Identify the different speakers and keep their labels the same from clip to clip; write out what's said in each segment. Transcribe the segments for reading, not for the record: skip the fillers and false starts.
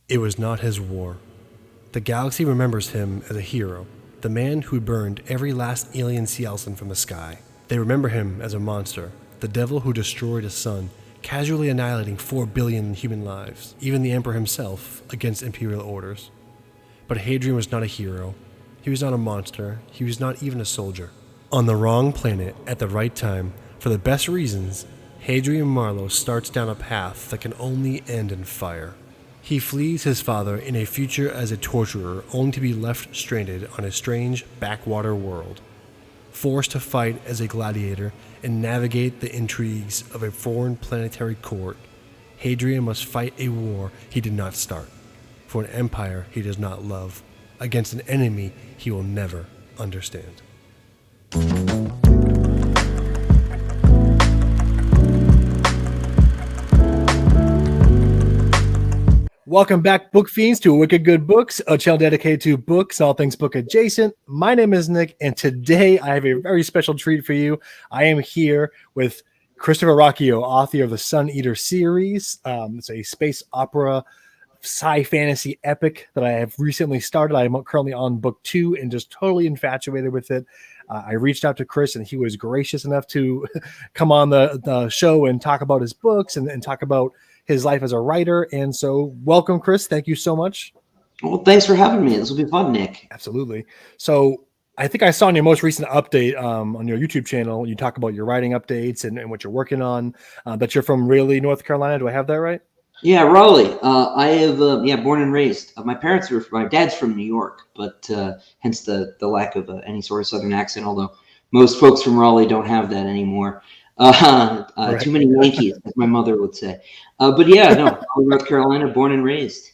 Speaker 1: It was not his war. The galaxy remembers him as a hero, the man who burned every last alien sea elson from the sky. They remember him as a monster, the devil who destroyed a sun, casually annihilating 4 billion human lives, even the Emperor himself, against Imperial orders. But Hadrian was not a hero. He was not a monster. He was not even a soldier. On the wrong planet, at the right time, for the best reasons, Hadrian Marlowe starts down a path that can only end in fire. He flees his father in a future as a torturer, only to be left stranded on a strange backwater world. Forced to fight as a gladiator and navigate the intrigues of a foreign planetary court, Hadrian must fight a war he did not start, for an empire he does not love, against an enemy he will never understand. Welcome back, Book Fiends, to Wicked Good Books, a channel dedicated to books, all things book adjacent. My name is Nick, and today I have a very special treat for you. I am here with Christopher Ruocchio, author of the Sun Eater series. It's a space opera, sci-fantasy epic that I have recently started. I am currently on book 2 and just totally infatuated with it. I reached out to Chris, and he was gracious enough to come on the show and talk about his books and talk about his life as a writer. And so welcome, Chris. Thank you so much.
Speaker 2: Well, thanks for having me. This will be fun, Nick.
Speaker 1: Absolutely. So I think I saw in your most recent update on your YouTube channel, you talk about your writing updates and what you're working on, that you're from Raleigh, North Carolina. Do I have that right?
Speaker 2: Yeah, Raleigh. I have, born and raised. My dad's from New York, but hence the lack of any sort of Southern accent, although most folks from Raleigh don't have that anymore. Right. Too many Yankees, as my mother would say. But yeah, no, North Carolina, born and raised.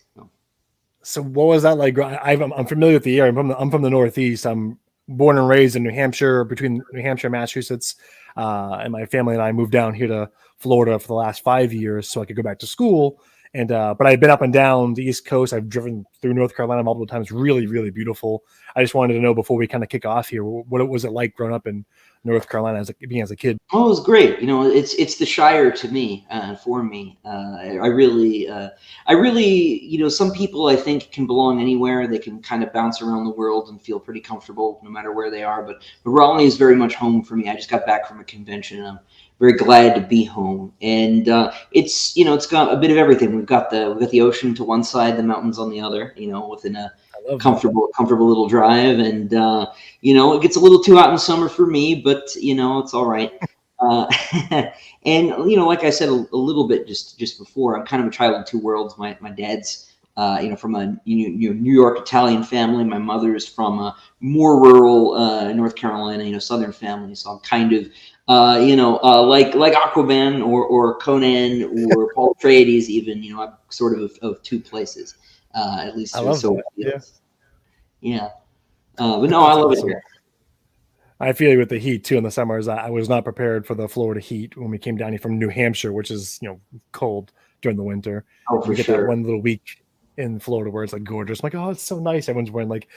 Speaker 1: So what was that like? I'm familiar with the area. I'm from the Northeast. I'm born and raised in New Hampshire, between New Hampshire and Massachusetts. And my family and I moved down here to Florida for the last 5 years so I could go back to school. And but I've been up and down the East Coast. I've driven through North Carolina multiple times. Really, really beautiful. I just wanted to know, before we kind of kick off here, what was it like growing up in North Carolina as a kid?
Speaker 2: Oh, it was great. It's the Shire to me, for me. I really, some people I think can belong anywhere. They can kind of bounce around the world and feel pretty comfortable no matter where they are. But Raleigh is very much home for me. I just got back from a convention, and I'm very glad to be home. And it's got a bit of everything. We've got the ocean to one side, the mountains on the other. Within a comfortable little drive, and it gets a little too hot in summer for me, but it's all right. And like I said a little bit just before, I'm kind of a child of two worlds. My dad's from a New York Italian family. My mother's from a more rural North Carolina Southern family. So I'm kind of like Aquaman or Conan or Paul Atreides even. I'm sort of two places. At least
Speaker 1: I love
Speaker 2: so
Speaker 1: that.
Speaker 2: Yeah. But no, I love it here.
Speaker 1: I feel you with the heat too in the summers. I was not prepared for the Florida heat when we came down here from New Hampshire, which is cold during the winter.
Speaker 2: Oh, for
Speaker 1: we get
Speaker 2: sure.
Speaker 1: That one little week in Florida where it's like gorgeous. I'm like, oh, it's so nice. Everyone's wearing like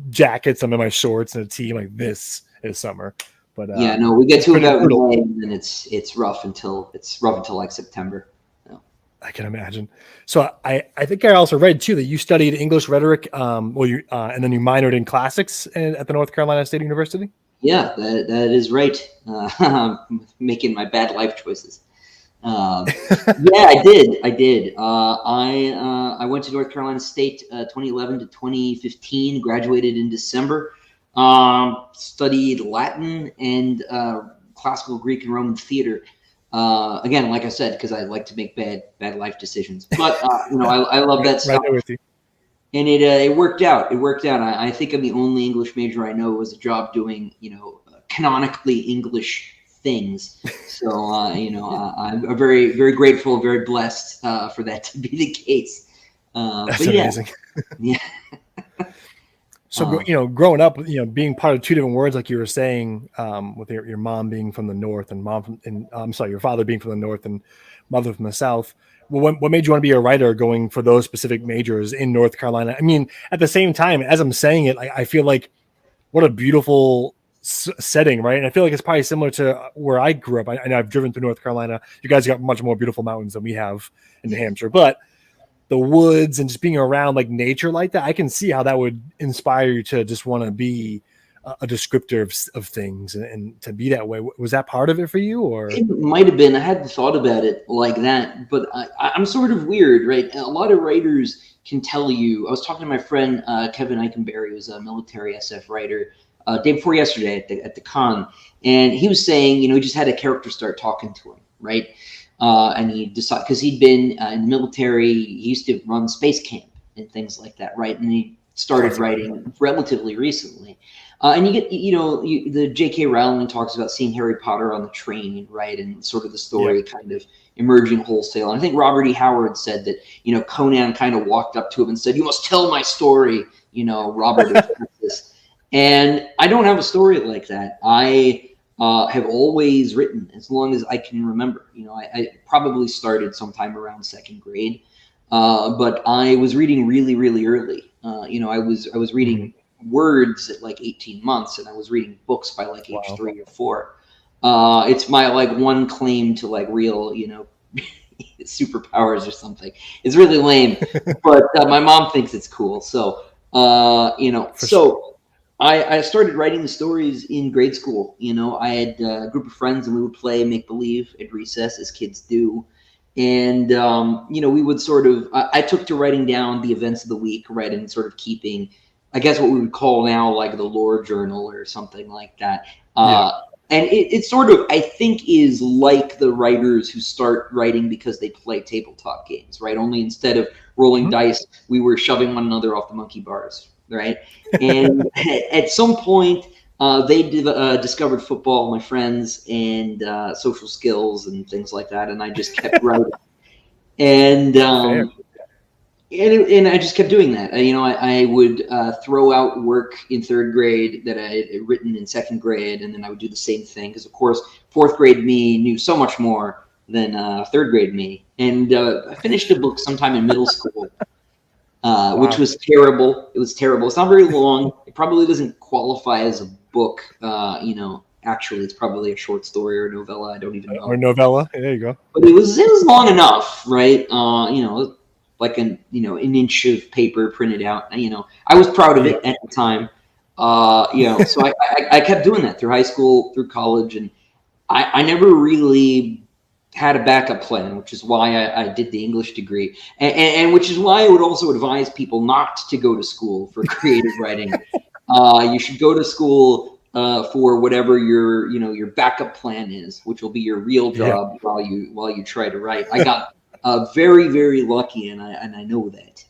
Speaker 1: jackets. I'm in my shorts and a tee. I'm like, this is summer. But
Speaker 2: we get to about May, and then it's rough until like September.
Speaker 1: I can imagine. So I think I also read too that you studied English rhetoric, and then you minored in classics at the North Carolina State University.
Speaker 2: Yeah, that is right. Making my bad life choices. Yeah, I did. I went to North Carolina State 2011 to 2015. Graduated in December. Studied Latin and classical Greek and Roman theater. Again, like I said, because I like to make bad life decisions. But I love that stuff.
Speaker 1: Right there with you.
Speaker 2: And it worked out. I think I'm the only English major I know who has a job doing canonically English things. So I'm very, very grateful, very blessed for that to be the case.
Speaker 1: That's amazing.
Speaker 2: Yeah.
Speaker 1: So, growing up, being part of two different words, like you were saying, with your mom being from the north and your father being from the north and mother from the south. Well, what made you want to be a writer going for those specific majors in North Carolina? I mean, at the same time, as I'm saying it, I feel like what a beautiful setting, right? And I feel like it's probably similar to where I grew up. I know I've driven through North Carolina. You guys got much more beautiful mountains than we have in New Hampshire, but
Speaker 3: the woods and just being around like nature like that, I can see how that would inspire you to just want to be a descriptor of things and to be that way. Was that part of it for you, or?
Speaker 2: It might have been. I hadn't thought about it like that, but I'm sort of weird, right? A lot of writers can tell you. I was talking to my friend Kevin Eikenberry, who's a military SF writer, day before yesterday at the con, and he was saying, he just had a character start talking to him, right? And he decided, because he'd been in the military, he used to run space camp and things like that, right? And he started writing relatively recently. And you get, the J.K. Rowling talks about seeing Harry Potter on the train, right? And sort of the story kind of emerging wholesale. And I think Robert E. Howard said that, Conan kind of walked up to him and said, "You must tell my story, Robert." And I don't have a story like that. I have always written as long as I can remember. I probably started sometime around second grade, but I was reading really, really early. I was reading words at like 18 months, and I was reading books by like age 3 or 4. It's my like one claim to like real, superpowers or something. It's really lame, but my mom thinks it's cool. So, I started writing the stories in grade school. I had a group of friends, and we would play make believe at recess, as kids do. And we would sort of. I took to writing down the events of the week, right, and sort of keeping, I guess, what we would call now like the lore journal or something like that. And it sort of, I think, is like the writers who start writing because they play tabletop games, right? Only instead of rolling dice, we were shoving one another off the monkey bars, right? And at some point, they discovered football, my friends, and social skills and things like that. And I just kept writing. And I just kept doing that. I would throw out work in third grade that I had written in second grade, and then I would do the same thing because, of course, fourth grade me knew so much more than third grade me. And I finished a book sometime in middle school, which was terrible. It was terrible. It's not very long. It probably doesn't qualify as a book. Actually, it's probably a short story or a novella. I don't even know.
Speaker 3: Or novella. There you go.
Speaker 2: But it was long enough, right? Like an inch of paper printed out. I was proud of it at the time. So I kept doing that through high school, through college, and I never really had a backup plan, which is why I did the English degree, and which is why I would also advise people not to go to school for creative writing. You should go to school for whatever your backup plan is, which will be your real job while you try to write. I got very, very lucky, and I know that.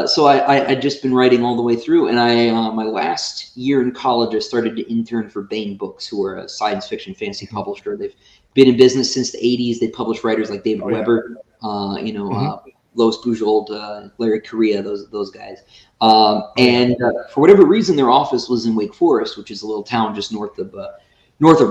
Speaker 2: So I'd just been writing all the way through, and my last year in college, I started to intern for Baen Books, who are a science fiction fantasy publisher. They've been in business since the 80s. They publish writers like David Weber, Lois Bujold, Larry Correia, those guys. And for whatever reason, their office was in Wake Forest, which is a little town just north of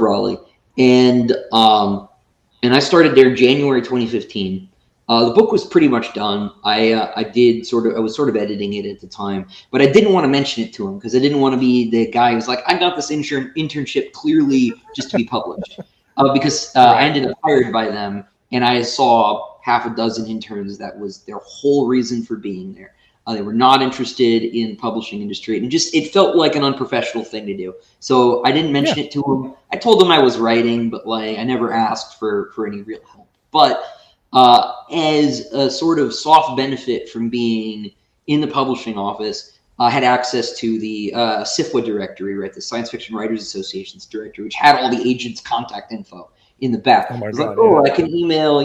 Speaker 2: Raleigh. And I started there in January 2015. The book was pretty much done. I was sort of editing it at the time, but I didn't want to mention it to him because I didn't want to be the guy who's like, I got this internship clearly just to be published. Because I ended up hired by them, and I saw half a dozen interns. That was their whole reason for being there. They were not interested in the publishing industry, and it felt like an unprofessional thing to do. So I didn't mention it to them. I told them I was writing, but I never asked for any real help. But as a sort of soft benefit from being in the publishing office, I had access to the SFWA directory, right, the Science Fiction Writers Association's directory, which had all the agents' contact info in the back.
Speaker 3: Oh my
Speaker 2: God,
Speaker 3: God,
Speaker 2: I can email,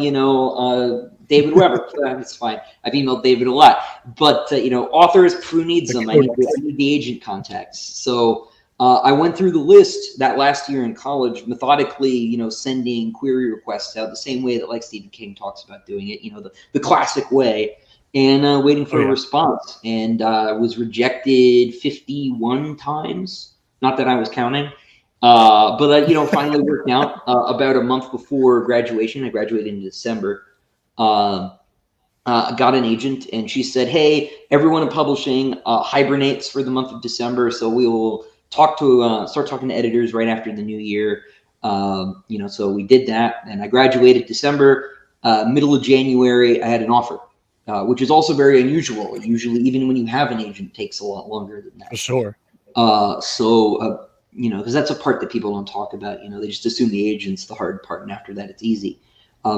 Speaker 2: David Weber. It's fine. I've emailed David a lot, but authors, who needs them? I need the agent contacts. So I went through the list that last year in college, methodically, sending query requests out the same way that like Stephen King talks about doing it, the classic way, and waiting for a response. And was rejected 51 times. Not that I was counting. But finally worked out about a month before graduation. I graduated in December. Got an agent, and she said, "Hey, everyone in publishing hibernates for the month of December, so we will start talking to editors right after the new year." So we did that, and I graduated December. Middle of January, I had an offer, which is also very unusual. Usually, even when you have an agent, it takes a lot longer than that.
Speaker 3: For sure.
Speaker 2: Because that's a part that people don't talk about. They just assume the agent's the hard part, and after that, it's easy.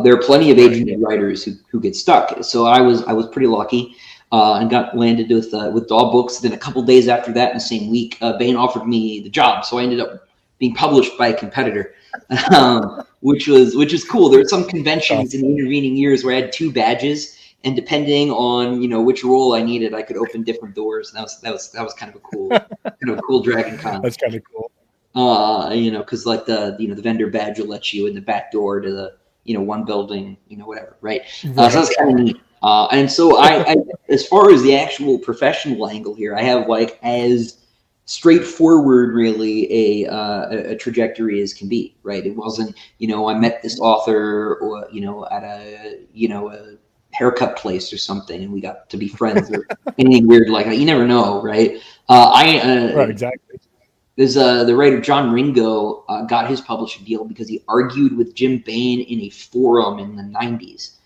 Speaker 2: There are plenty of agented writers who get stuck. So I was pretty lucky, and got landed with Daw Books. Then a couple days after that, in the same week, Bain offered me the job. So I ended up being published by a competitor, which is cool. There were some conventions in the intervening years where I had 2 badges, and depending on which role I needed, I could open different doors. And that was kind of a cool Dragon Con.
Speaker 3: That's kind of cool.
Speaker 2: Because like the vendor badge will let you in the back door to the one building, whatever, right? So that's kind of neat. And so I as far as the actual professional angle here, I have like as straightforward really a trajectory as can be, right? It wasn't, I met this author or at a haircut place or something and we got to be friends or anything weird like that. You never know, right?
Speaker 3: Right, exactly.
Speaker 2: There's the writer John Ringo got his publishing deal because he argued with Jim Bain in a forum in the 90s,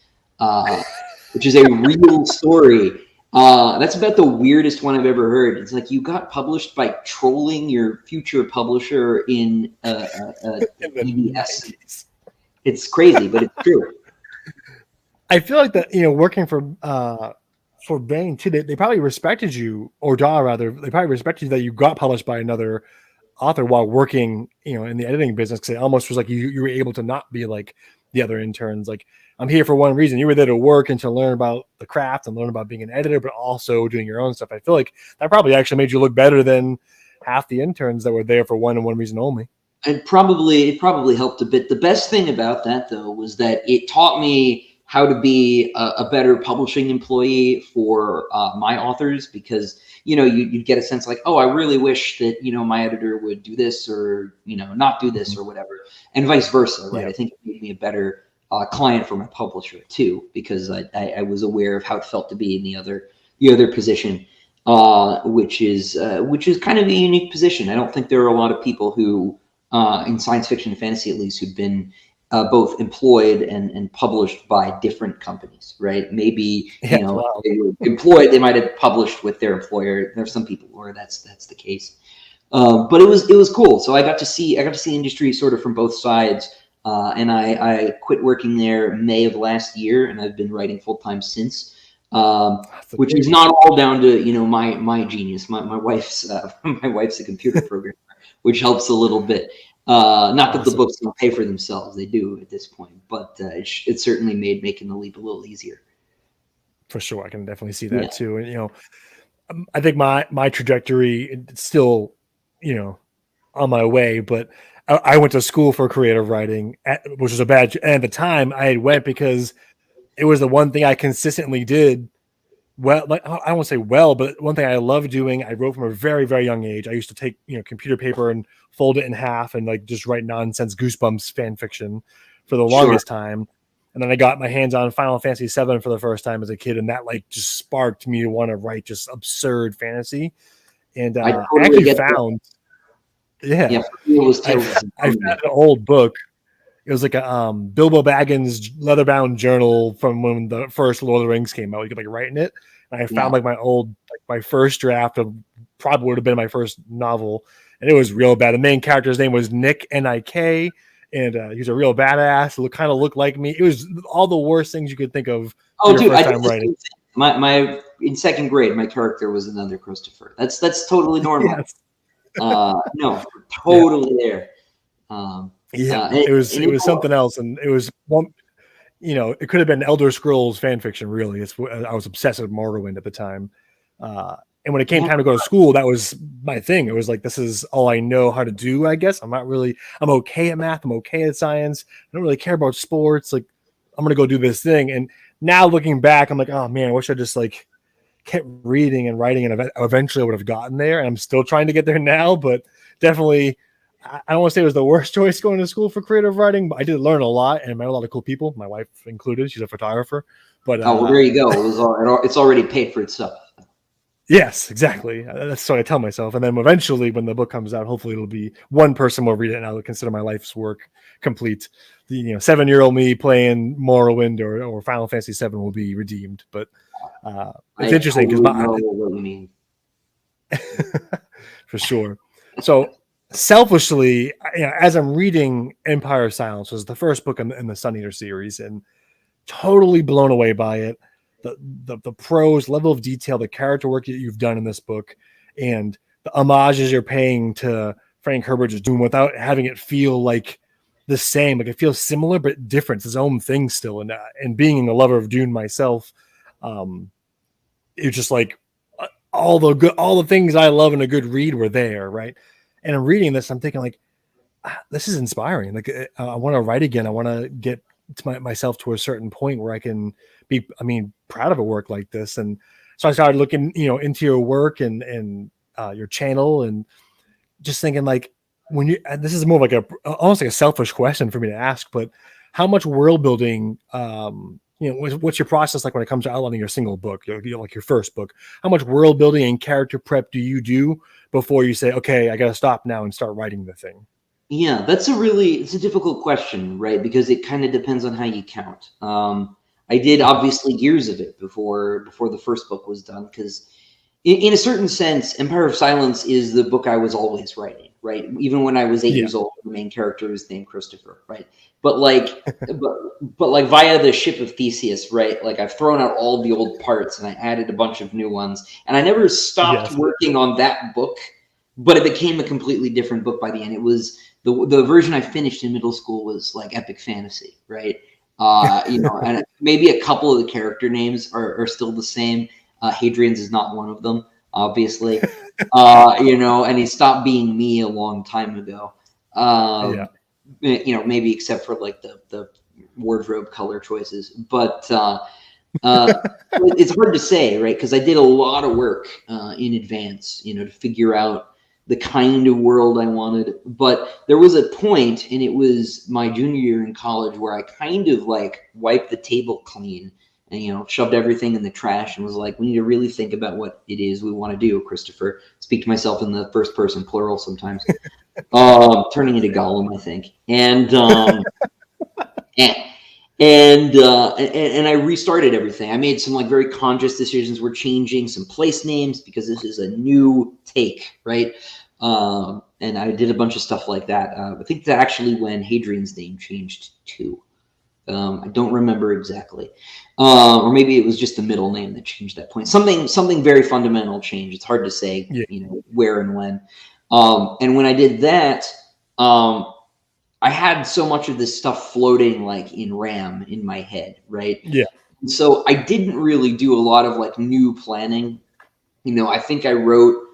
Speaker 2: which is a real story. That's about the weirdest one I've ever heard. It's like you got published by trolling your future publisher in BBS. It's crazy, but it's true.
Speaker 3: I feel like that, working for Bain too, they probably respected you, or Daw rather, they probably respected you that you got published by another author while working, in the editing business. Because it almost was like you were able to not be like the other interns. Like, I'm here for one reason. You were there to work and to learn about the craft and learn about being an editor, but also doing your own stuff. I feel like that probably actually made you look better than half the interns that were there for one and one reason only.
Speaker 2: It probably helped a bit. The best thing about that though was that it taught me how to be a better publishing employee for my authors, because you'd get a sense like, oh, I really wish that my editor would do this or not do this or whatever, and vice versa, right? Yeah. I think it made me a better client for my publisher too, because I was aware of how it felt to be in the other position, which is kind of a unique position. I don't think there are a lot of people who in science fiction and fantasy at least who've been both employed and published by different companies, right? Maybe they were employed, they might have published with their employer. There's some people where that's the case, but it was cool. So I got to see the industry sort of from both sides, and I quit working there May of last year, and I've been writing full time since, which is not all down to my genius. My wife's a computer programmer, which helps a little bit. Not that the books don't pay for themselves, they do at this point, but it certainly made making the leap a little easier.
Speaker 3: For sure, I can definitely see that too. And I think my trajectory is still, on my way, but I went to school for creative writing, which was a bad. And at the time, I had went because it was the one thing I consistently did. Well, like I won't say well, but one thing I loved doing, I wrote from a very, very young age. I used to take, computer paper and fold it in half and like just write nonsense Goosebumps fan fiction for the longest time. And then I got my hands on Final Fantasy VII for the first time as a kid, and that like just sparked me to want to write just absurd fantasy. And I actually found, I found an old book. It was like a Bilbo Baggins leather-bound journal from when the first Lord of the Rings came out. You could like write in it. And I found like my first draft of probably would have been my first novel, and it was real bad. The main character's name was Nick, N-I-K, and he was a real badass. Kind of looked like me. It was all the worst things you could think of.
Speaker 2: Oh, dude, I writing. My in second grade, my character was another Christopher. That's totally normal. Yes. No, totally there.
Speaker 3: It was something else, and it was one. It could have been Elder Scrolls fan fiction. Really, I was obsessed with Morrowind at the time, and when it came time to go to school, that was my thing. It was like, this is all I know how to do. I guess I'm okay at math. I'm okay at science. I don't really care about sports. Like, I'm gonna go do this thing. And now looking back, I'm like, oh man, I wish I just like kept reading and writing, and eventually I would have gotten there. And I'm still trying to get there now, but definitely. I don't want to say it was the worst choice going to school for creative writing, but I did learn a lot and met a lot of cool people, my wife included. She's a photographer. But
Speaker 2: well, there you go. It's already paid for itself.
Speaker 3: Yes, exactly. That's what I tell myself. And then eventually, when the book comes out, hopefully it'll be one person will read it, and I'll consider my life's work complete. The 7-year-old me playing Morrowind or Final Fantasy VII will be redeemed. But it's
Speaker 2: I
Speaker 3: interesting because
Speaker 2: totally know what you mean.
Speaker 3: for sure. So selfishly, as I'm reading Empire of Silence, was the first book in the Sun Eater series, and totally blown away by it. The prose, level of detail, the character work that you've done in this book, and the homages you're paying to Frank Herbert's Dune without having it feel like the same. Like it feels similar but different. It's its own thing still. And being a lover of Dune myself, it's just like all the things I love in a good read were there, right? And I'm reading this, I'm thinking like, this is inspiring. Like I want to write again. I want to get to myself to a certain point where I can be, proud of a work like this. And so I started looking, into your work and your channel, and just thinking like, when you, and this is more like almost like a selfish question for me to ask, but how much world building, what's your process like when it comes to outlining your single book, like your first book? How much world building and character prep do you do before you say, okay, I got to stop now and start writing the thing?
Speaker 2: Yeah, it's a difficult question, right? Because it kind of depends on how you count. I did obviously years of it before the first book was done, because in a certain sense, Empire of Silence is the book I was always writing, right? Even when I was 8 years old, the main character is named Christopher, right? But like, but like via the ship of Theseus, right? Like I've thrown out all the old parts and I added a bunch of new ones, and I never stopped working on that book, but it became a completely different book by the end. It was the version I finished in middle school was like epic fantasy, right? And maybe a couple of the character names are still the same. Hadrian's is not one of them, obviously. And he stopped being me a long time ago. Maybe except for like the wardrobe color choices, but it's hard to say, right? Because I did a lot of work in advance, to figure out the kind of world I wanted. But there was a point, and it was my junior year in college, where I kind of like wiped the table clean and, shoved everything in the trash and was like, we need to really think about what it is we want to do, Christopher. Speak to myself in the first person plural sometimes. Turning into Gollum, I think. And I restarted everything. I made some like very conscious decisions. We're changing some place names because this is a new take, right? And I did a bunch of stuff like that. I think that actually when Hadrian's name changed too. I don't remember exactly, or maybe it was just the middle name that changed that point. Something very fundamental changed. It's hard to say, where and when. And when I did that, I had so much of this stuff floating like in RAM in my head, right?
Speaker 3: Yeah.
Speaker 2: So I didn't really do a lot of like new planning. I think I wrote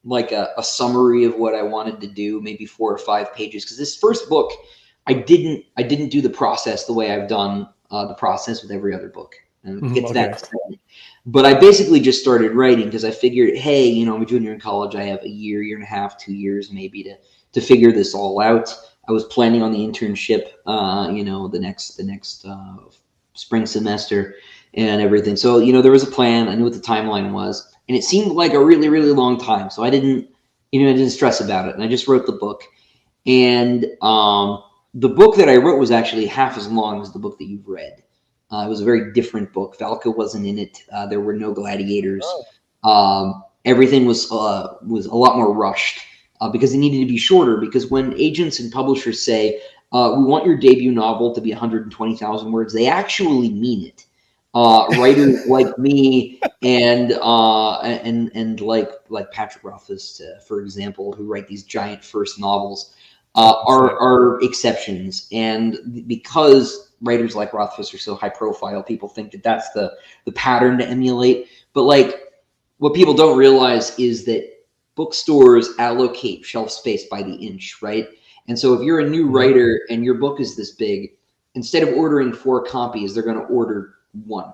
Speaker 2: like a summary of what I wanted to do, maybe 4 or 5 pages. Because this first book, I didn't do the process the way I've done the process with every other book. And it gets that. But I basically just started writing because I figured, hey, I'm a junior in college. I have a year and a half, 2 years maybe to figure this all out. I was planning on the internship, the next spring semester and everything. So, there was a plan. I knew what the timeline was, and it seemed like a really, really long time. So I didn't stress about it. And I just wrote the book. And the book that I wrote was actually half as long as the book that you've read. It was a very different book. Valka wasn't in it. There were no gladiators. Everything was a lot more rushed because it needed to be shorter. Because when agents and publishers say, we want your debut novel to be 120,000 words, they actually mean it. Writers like me and like Patrick Rothfuss, for example, who write these giant first novels, are exceptions. And because writers like Rothfuss are so high profile, people think that that's the pattern to emulate. But like what people don't realize is that bookstores allocate shelf space by the inch, right? And so if you're a new writer and your book is this big, instead of ordering 4 copies, they're going to order 1.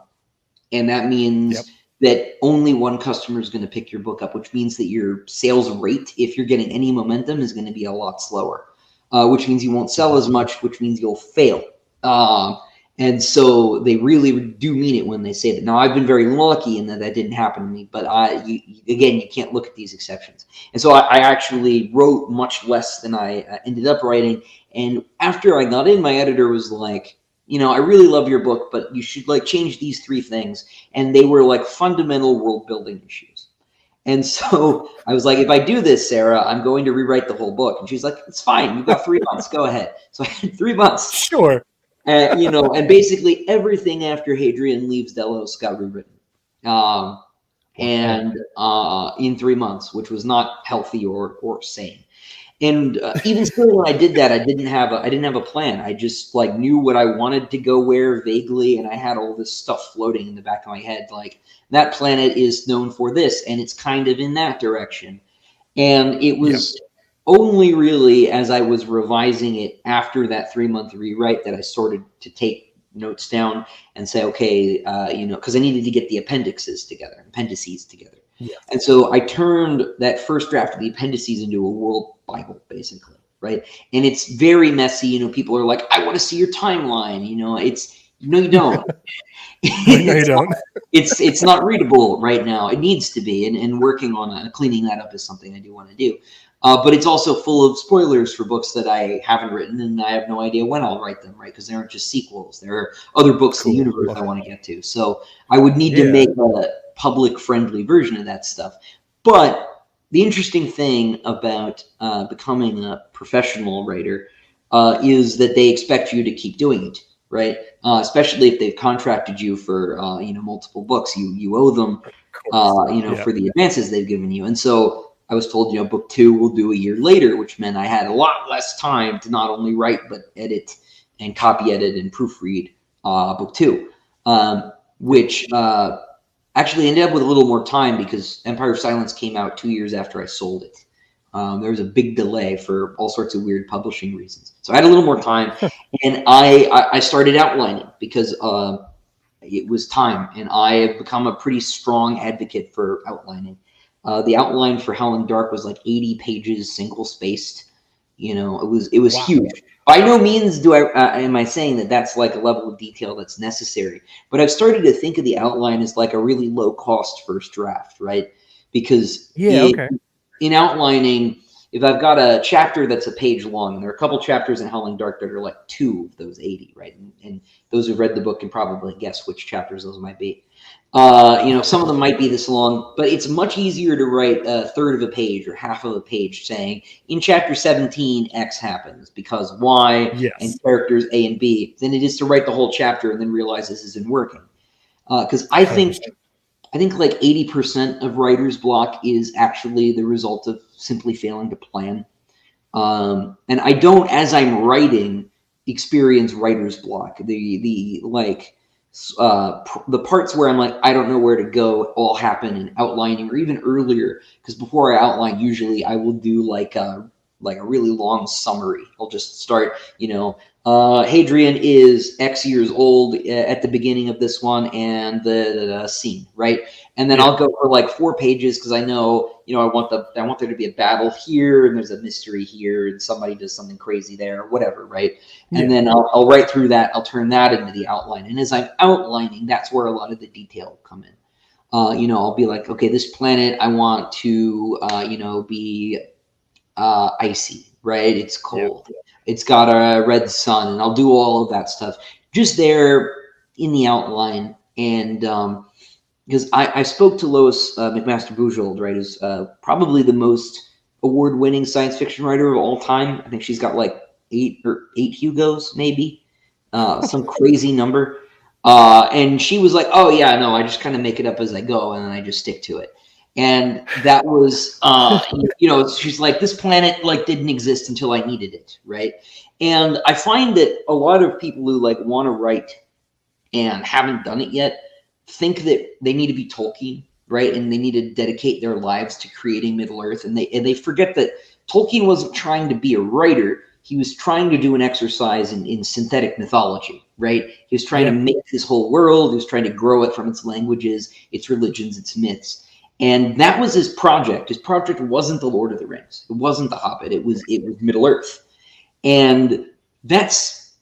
Speaker 2: And that means that only one customer is going to pick your book up, which means that your sales rate, if you're getting any momentum, is going to be a lot slower, which means you won't sell as much, which means you'll fail. And so they really do mean it when they say that. Now, I've been very lucky in that didn't happen to me, but again, you can't look at these exceptions. And so I actually wrote much less than I ended up writing. And after I got in, my editor was like, I really love your book, but you should change these 3 things. And they were fundamental world building issues. And so I was like, if I do this, Sarah, I'm going to rewrite the whole book. And she's like, it's fine. You've got 3 months. Go ahead. So I had 3 months.
Speaker 3: Sure.
Speaker 2: And basically everything after Hadrian leaves Delos got rewritten, in 3 months, which was not healthy or sane. And even still, when I did that, I didn't have a plan. I just knew what I wanted to go where vaguely, and I had all this stuff floating in the back of my head, that planet is known for this, and it's kind of in that direction. And it was only really as I was revising it after that 3-month rewrite that I started to take notes down and say, okay, because I needed to get the appendices together. Yeah. And so I turned that first draft of the appendices into a world Bible, basically, right? And it's very messy. People are like, I want to see your timeline. You don't.
Speaker 3: No, you don't.
Speaker 2: It's not readable right now. It needs to be, and working on cleaning that up is something I do want to do. But it's also full of spoilers for books that I haven't written, and I have no idea when I'll write them, right? Because they aren't just sequels. There are other books in the universe I want to get to. So I would need to make a public-friendly version of that stuff. But the interesting thing about becoming a professional writer is that they expect you to keep doing it, right? Especially if they've contracted you for multiple books. You owe them for the advances they've given you. And so I was told, book 2 will do a year later, which meant I had a lot less time to not only write, but edit and copy edit and proofread book 2, which actually ended up with a little more time because Empire of Silence came out 2 years after I sold it. There was a big delay for all sorts of weird publishing reasons. So I had a little more time, and I started outlining because it was time, and I have become a pretty strong advocate for outlining. The outline for Howling Dark was 80 pages, single spaced. It was huge. By no means am I saying that that's a level of detail that's necessary, but I've started to think of the outline as a really low cost first draft, right? Because in outlining, if I've got a chapter that's a page long, and there are a couple chapters in Howling Dark that are 2 of those 80, right? And those who've read the book can probably guess which chapters those might be. Some of them might be this long, but it's much easier to write a third of a page or half of a page saying in chapter 17, X happens because Y and characters A and B than it is to write the whole chapter and then realize this isn't working. Because I think 80% of writer's block is actually the result of simply failing to plan. And I don't, as I'm writing, experience writer's block. The parts where I'm I don't know where to go all happen in outlining or even earlier, because before I outline, usually I will do a really long summary. I'll just start, Hadrian is X years old at the beginning of this one and the scene, right? And then I'll go for 4 pages because I know, I want there to be a battle here and there's a mystery here and somebody does something crazy there, whatever, right? And then I'll write through that. I'll turn that into the outline. And as I'm outlining, that's where a lot of the detail will come in. I'll be okay, this planet I want to, be icy, right? It's cold. Yeah. It's got a red sun, and I'll do all of that stuff just there in the outline. And because I spoke to Lois McMaster Bujold, right, who's probably the most award-winning science fiction writer of all time. I think she's got 8 Hugos, maybe, some crazy number. And she was oh yeah, no, I just kind of make it up as I go, and then I just stick to it. And that was, she's this planet didn't exist until I needed it, right? And I find that a lot of people who want to write and haven't done it yet think that they need to be Tolkien, right? And they need to dedicate their lives to creating Middle Earth, and they forget that Tolkien wasn't trying to be a writer. He was trying to do an exercise in synthetic mythology, right? He was trying to make this whole world. He was trying to grow it from its languages, its religions, its myths. And that was his project. His project wasn't The Lord of the Rings. It wasn't The Hobbit. It was Middle Earth. And that's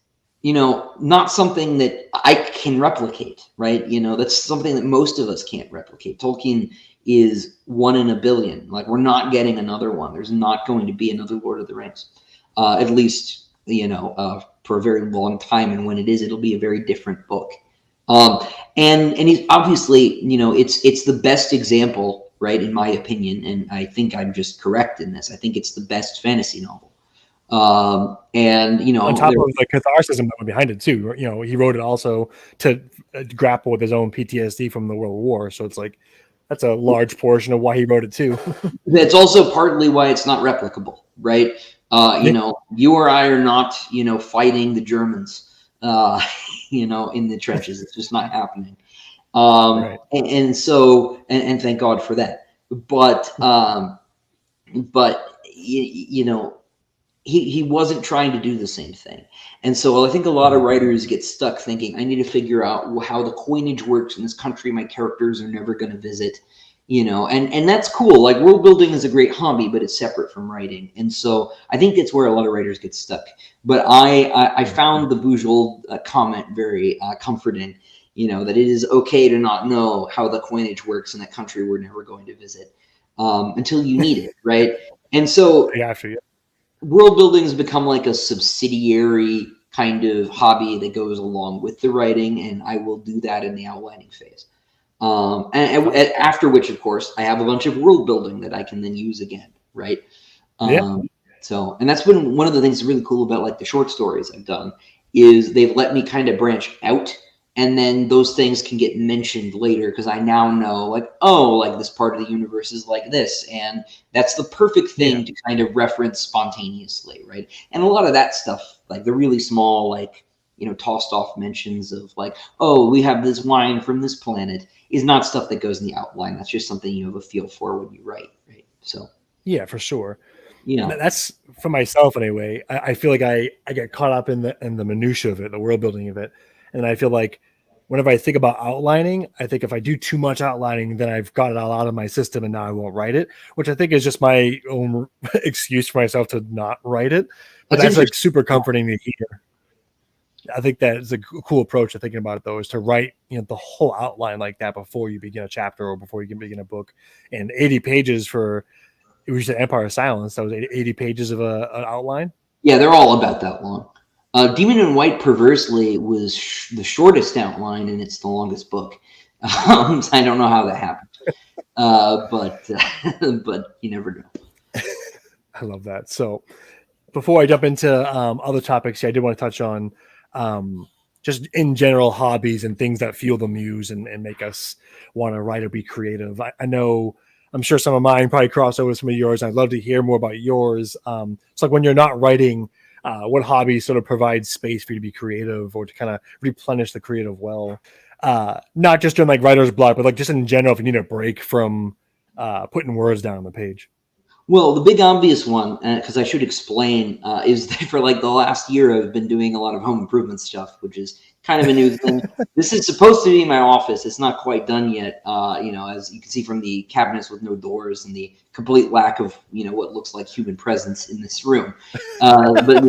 Speaker 2: not something that I can replicate, right? That's something that most of us can't replicate. Tolkien is 1 in a billion. Like, we're not getting another one. There's not going to be another Lord of the Rings, at least, for a very long time. And when it is, it'll be a very different book. And he's obviously, it's the best example, right, in my opinion. And I think I'm just correct in this. I think it's the best fantasy novel. And
Speaker 3: on top of the catharsis behind it too, he wrote it also to grapple with his own PTSD from the World War. So it's like, that's a large portion of why he wrote it too.
Speaker 2: That's also partly why it's not replicable, right? You or I are not, fighting the Germans, in the trenches. It's just not happening.
Speaker 3: Right.
Speaker 2: And so, and thank God for that. But he wasn't trying to do the same thing. And so I think a lot of writers get stuck thinking, I need to figure out how the coinage works in this country my characters are never going to visit, and that's cool. Like, world building is a great hobby, but it's separate from writing. And so I think that's where a lot of writers get stuck. But I found the Bujold comment very comforting, that it is okay to not know how the coinage works in a country we're never going to visit until you need it, right? And so world building has become like a subsidiary kind of hobby that goes along with the writing, and I will do that in the outlining phase. And after which, of course, I have a bunch of world building that I can then use again, right? So, and that's been one of the things that's really cool about like the short stories I've done, is they've let me kind of branch out, and then those things can get mentioned later because I now know, like, oh, like this part of the universe is like this, and that's the perfect thing to kind of reference spontaneously, right? And a lot of that stuff, like the really small, like, tossed off mentions of like, oh, we have this wine from this planet, is not stuff that goes in the outline. That's just something you have a feel for when you write, right? So
Speaker 3: yeah, for sure. That's for myself anyway. I feel like I get caught up in the minutia of it, the world building of it, and I feel like whenever I think about outlining, I think if I do too much outlining, then I've got it all out of my system and now I won't write it, which I think is just my own excuse for myself to not write it. But that's like super comforting to hear. I think that is a cool approach to thinking about it, though, is to write the whole outline like that before you begin a chapter or before you can begin a book. And 80 pages for, we said Empire of Silence, that was 80 pages of an outline.
Speaker 2: Yeah, they're all about that long. Demon in White, perversely, was the shortest outline, and it's the longest book. So I don't know how that happened, but you never know.
Speaker 3: I love that. So before I jump into other topics, I did want to touch on just in general hobbies and things that fuel the muse and make us want to write or be creative. I know, I'm sure some of mine probably cross over with some of yours. I'd love to hear more about yours. It's like when you're not writing, what hobbies sort of provide space for you to be creative or to kind of replenish the creative well? Not just during like writer's block, but like just in general, if you need a break from putting words down on the page.
Speaker 2: Well, the big obvious one, because I should explain, is that for like the last year, I've been doing a lot of home improvement stuff, which is kind of a new thing. This is supposed to be my office. It's not quite done yet. As you can see from the cabinets with no doors and the complete lack of, what looks like human presence in this room. I've done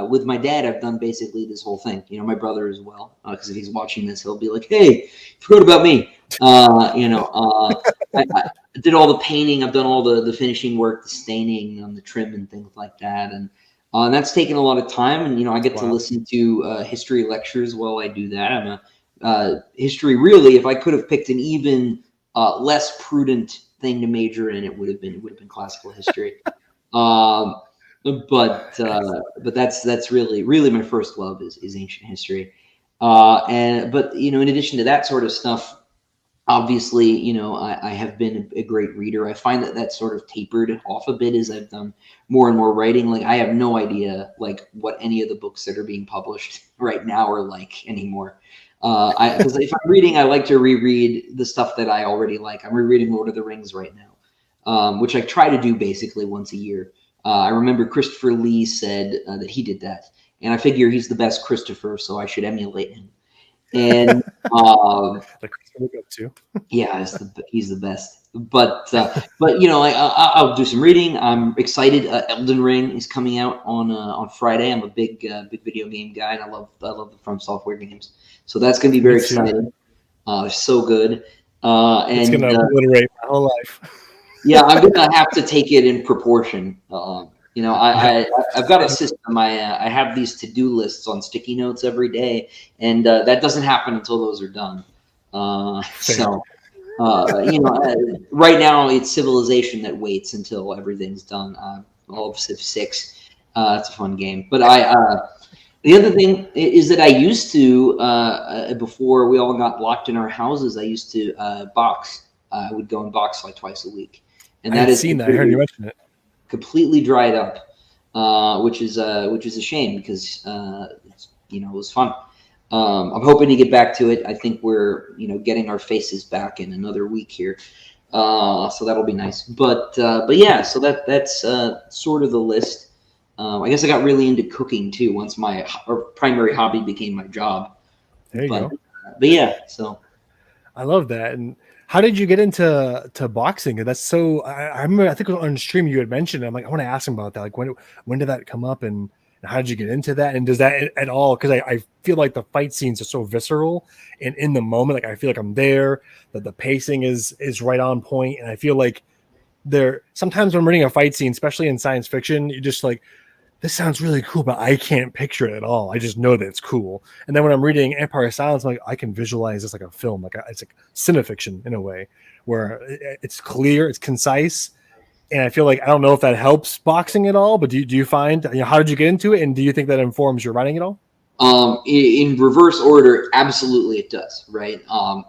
Speaker 2: with my dad. I've done basically this whole thing. My brother as well, because if he's watching this, he'll be like, "Hey, forgot about me." I did all the painting. I've done all the finishing work, the staining on the trim and things like that, and that's taken a lot of time. And I get to listen to history lectures while I do that. I'm a history. Really, if I could have picked an even less prudent thing to major in, it would have been classical history. But that's really my first love is ancient history. But in addition to that sort of stuff, obviously, I have been a great reader. I find that sort of tapered off a bit as I've done more and more writing. Like, I have no idea like what any of the books that are being published right now are like anymore. Because if I'm reading, I like to reread the stuff that I already like. I'm rereading Lord of the Rings right now, which I try to do basically once a year. I remember Christopher Lee said that he did that, and I figure he's the best Christopher, so I should emulate him. And
Speaker 3: Like Christopher Ruocchio too.
Speaker 2: yeah, he's the best. But I'll do some reading. I'm excited. Elden Ring is coming out on Friday. I'm a big video game guy, and I love the From Software games. So that's going to be very exciting. They're so good.
Speaker 3: It's going to obliterate my whole life.
Speaker 2: Yeah, I'm going to have to take it in proportion. I've got a system. I have these to-do lists on sticky notes every day, and that doesn't happen until those are done. Right now it's Civilization that waits until everything's done. All of Civ 6. It's a fun game. But the other thing is that I used to, before we all got locked in our houses, I used to box. I would go and box like twice a week. And that is
Speaker 3: seen that. I heard you mention it.
Speaker 2: Completely dried up, which is a shame because it was fun. I'm hoping to get back to it. I think we're getting our faces back in another week here, so that'll be nice. But yeah, so that's sort of the list. I guess I got really into cooking too once my primary hobby became my job.
Speaker 3: There you go.
Speaker 2: But yeah, so
Speaker 3: I love that. And how did you get into boxing? That's so. I remember. I think on stream you had mentioned. I'm like, I want to ask him about that. Like, when did that come up, and how did you get into that? And does that at all? Because I feel like the fight scenes are so visceral, and in the moment, like I feel like I'm there. That the pacing is right on point, and I feel like sometimes when I'm reading a fight scene, especially in science fiction, you just like, this sounds really cool, but I can't picture it at all. I just know that it's cool. And then when I'm reading Empire of Silence, I'm like, I can visualize this like a film. It's like cinefiction in a way where it's clear, it's concise. And I feel like, I don't know if that helps boxing at all, but do you find, how did you get into it? And do you think that informs your writing at all?
Speaker 2: In reverse order, absolutely it does, right?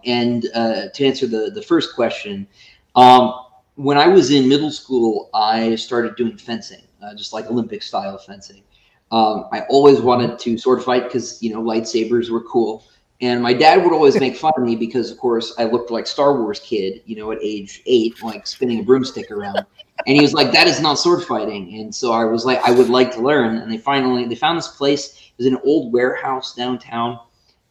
Speaker 2: And to answer the first question, when I was in middle school, I started doing fencing. Just like Olympic style fencing. I always wanted to sword fight because, lightsabers were cool. And my dad would always make fun of me because, of course, I looked like Star Wars kid, at age 8, like spinning a broomstick around. And he was like, that is not sword fighting. And so I was like, I would like to learn. And they found this place. It was an old warehouse downtown,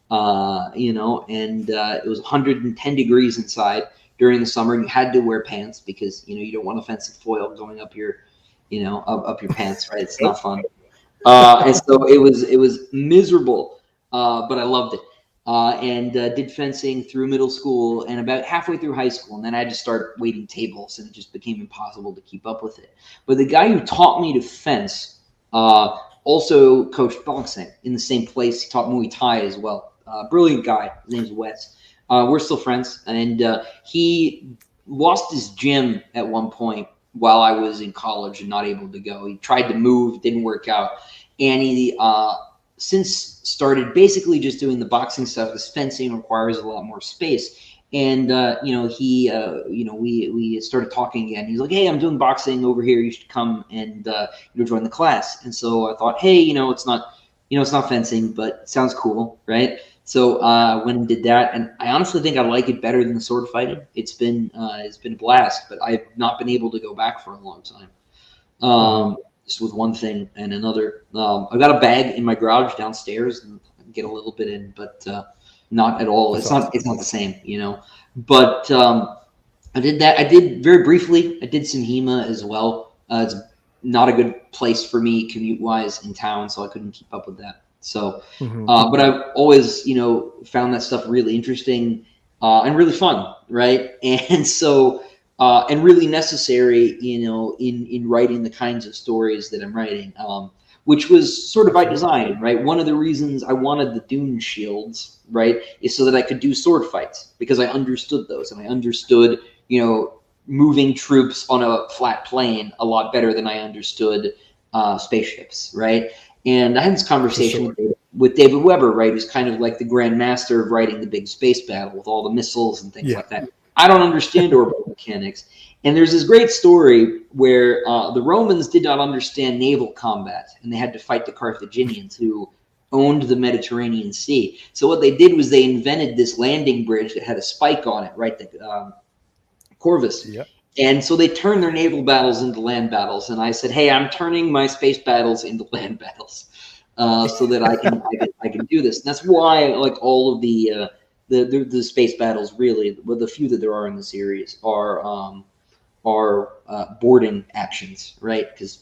Speaker 2: and it was 110 degrees inside during the summer. And you had to wear pants because, you don't want offensive foil going up your up your pants, right? It's not fun. And so it was miserable, but I loved it. And did fencing through middle school and about halfway through high school. And then I had to start waiting tables and it just became impossible to keep up with it. But the guy who taught me to fence also coached boxing in the same place. He taught Muay Thai as well. Brilliant guy. His name's Wes. We're still friends. And he lost his gym at one point while I was in college and not able to go. He tried to move, didn't work out. And he since started basically just doing the boxing stuff because fencing requires a lot more space. And, we started talking again. He's like, hey, I'm doing boxing over here. You should come and, join the class. And so I thought, hey, it's not fencing, but it sounds cool, right? So went and did that, and I honestly think I like it better than the sword fighting. It's been a blast, but I've not been able to go back for a long time. Just with one thing and another. I've got a bag in my garage downstairs and I can get a little bit in, but not at all. It's not the same, But I did that. I did very briefly. I did some HEMA as well. It's not a good place for me commute wise in town, so I couldn't keep up with that. So, but I've always, found that stuff really interesting and really fun, right? And so, and really necessary, in writing the kinds of stories that I'm writing, which was sort of by design, right? One of the reasons I wanted the Dune shields, right, is so that I could do sword fights because I understood those and I understood, moving troops on a flat plane a lot better than I understood spaceships, right? And I had this conversation with David Weber, right, who's kind of like the grand master of writing the big space battle with all the missiles and things like that. I don't understand orbital mechanics. And there's this great story where the Romans did not understand naval combat, and they had to fight the Carthaginians who owned the Mediterranean Sea. So what they did was they invented this landing bridge that had a spike on it, right, the Corvus. Yep. And so they turned their naval battles into land battles. And I said, hey, I'm turning my space battles into land battles. so that I can do this. And that's why like all of the space battles really, well, the few that there are in the series are boarding actions, right? Because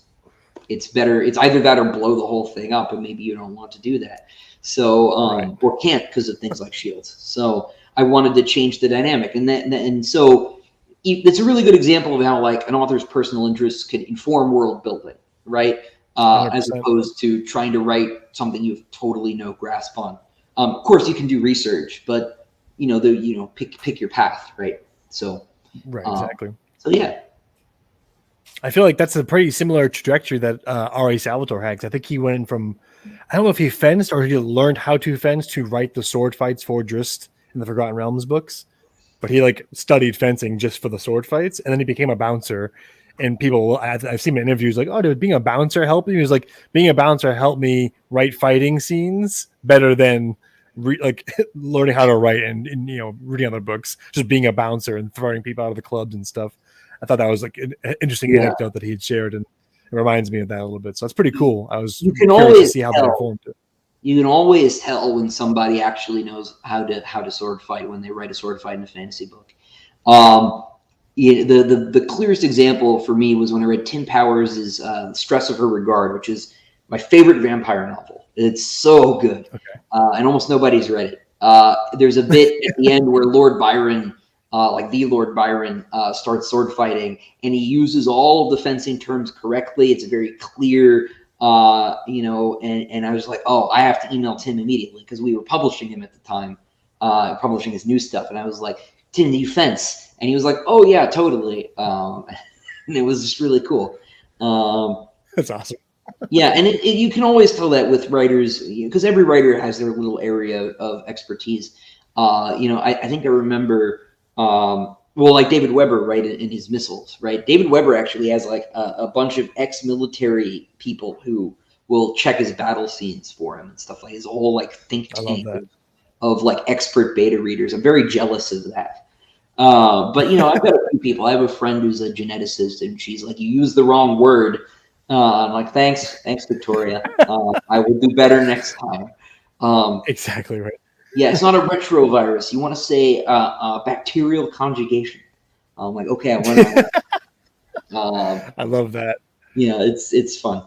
Speaker 2: it's better. It's either that or blow the whole thing up, and maybe you don't want to do that. So or can't because of things like shields. So I wanted to change the dynamic, and so it's a really good example of how like an author's personal interests could inform world building, right? As opposed to trying to write something you have totally no grasp on. Of course, you can do research, but pick your path, right? So
Speaker 3: exactly.
Speaker 2: So yeah.
Speaker 3: I feel like that's a pretty similar trajectory that R.A. Salvatore had. I think he went from, I don't know if he fenced or he learned how to fence to write the sword fights for Drizzt in the Forgotten Realms books. But he like studied fencing just for the sword fights, and then he became a bouncer. And people, I've seen in interviews like, "Oh, did being a bouncer help you?" He was like, "Being a bouncer helped me write fighting scenes better than learning how to write and reading other books. Just being a bouncer and throwing people out of the clubs and stuff." I thought that was like an interesting anecdote that he had shared, and it reminds me of that a little bit. So that's pretty cool. I was curious to see how that informed it. You
Speaker 2: can always tell when somebody actually knows how to sword fight when they write a sword fight in a fantasy book. The clearest example for me was when I read Tim Powers' Stress of Her Regard, which is my favorite vampire novel. It's so good, and almost nobody's read it. There's a bit at the end where Lord Byron, the Lord Byron, starts sword fighting, and he uses all of the fencing terms correctly. It's very clear, and I was like, oh, I have to email Tim immediately because we were publishing him at the time, publishing his new stuff. And I was like, Tim, do you fence? And he was like, oh, yeah, totally. And it was just really cool.
Speaker 3: That's awesome.
Speaker 2: Yeah, and you can always tell that with writers, because every writer has their little area of expertise. I think I remember, like David Weber, right, in his Missiles, right? David Weber actually has like a bunch of ex-military people who will check his battle scenes for him and stuff like his whole like think tank of like expert beta readers. I'm very jealous of that. But I've got a few people. I have a friend who's a geneticist, and she's like, "You used the wrong word." I'm like, "Thanks, Victoria. I will do better next time."
Speaker 3: Exactly right.
Speaker 2: Yeah, it's not a retrovirus. You want to say bacterial conjugation. I'm like, okay, I want.
Speaker 3: I love that.
Speaker 2: Yeah, it's fun.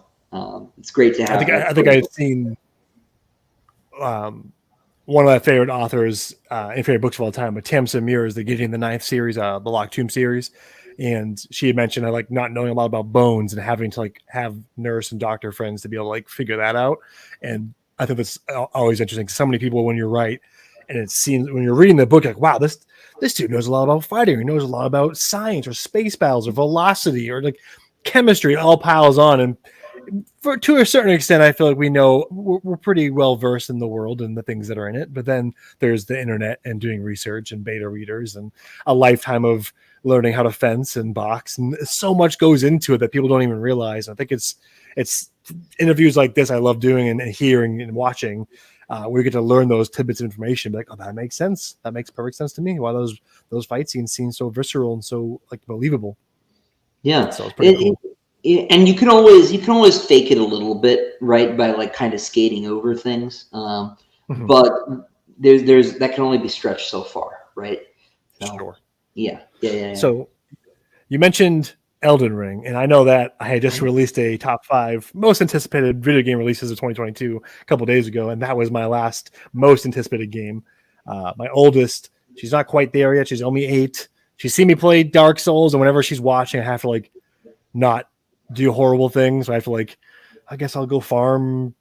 Speaker 2: It's great to have.
Speaker 3: I think I've seen one of my favorite authors and favorite books of all time, but Tamsin Muir is the Gideon the Ninth series, the Locked Tomb series. And she had mentioned like not knowing a lot about bones and having to like have nurse and doctor friends to be able to like figure that out. And I think that's always interesting. So many people, when you're right, and it seems when you're reading the book, like, wow, this dude knows a lot about fighting. He knows a lot about science or space battles or velocity or like chemistry. It all piles on, and to a certain extent, I feel like we know we're pretty well versed in the world and the things that are in it. But then there's the internet and doing research and beta readers and a lifetime of learning how to fence and box, and so much goes into it that people don't even realize. I think it's interviews like this I love doing and hearing and watching. We get to learn those tidbits of information. Be like, oh, that makes sense. That makes perfect sense to me. Why those fight scenes seem so visceral and so like believable.
Speaker 2: Yeah,
Speaker 3: so it's pretty cool.
Speaker 2: And you can always fake it a little bit, right? By like kind of skating over things. But there's that can only be stretched so far, right? So,
Speaker 3: sure.
Speaker 2: Yeah.
Speaker 3: So you mentioned Elden Ring, and I know that I had just released a top 5 most anticipated video game releases of 2022 a couple days ago, and that was my last most anticipated game. My oldest, she's not quite there yet. She's only 8. She's seen me play Dark Souls, and whenever she's watching, I have to like not do horrible things. So I have to like, I guess I'll go farm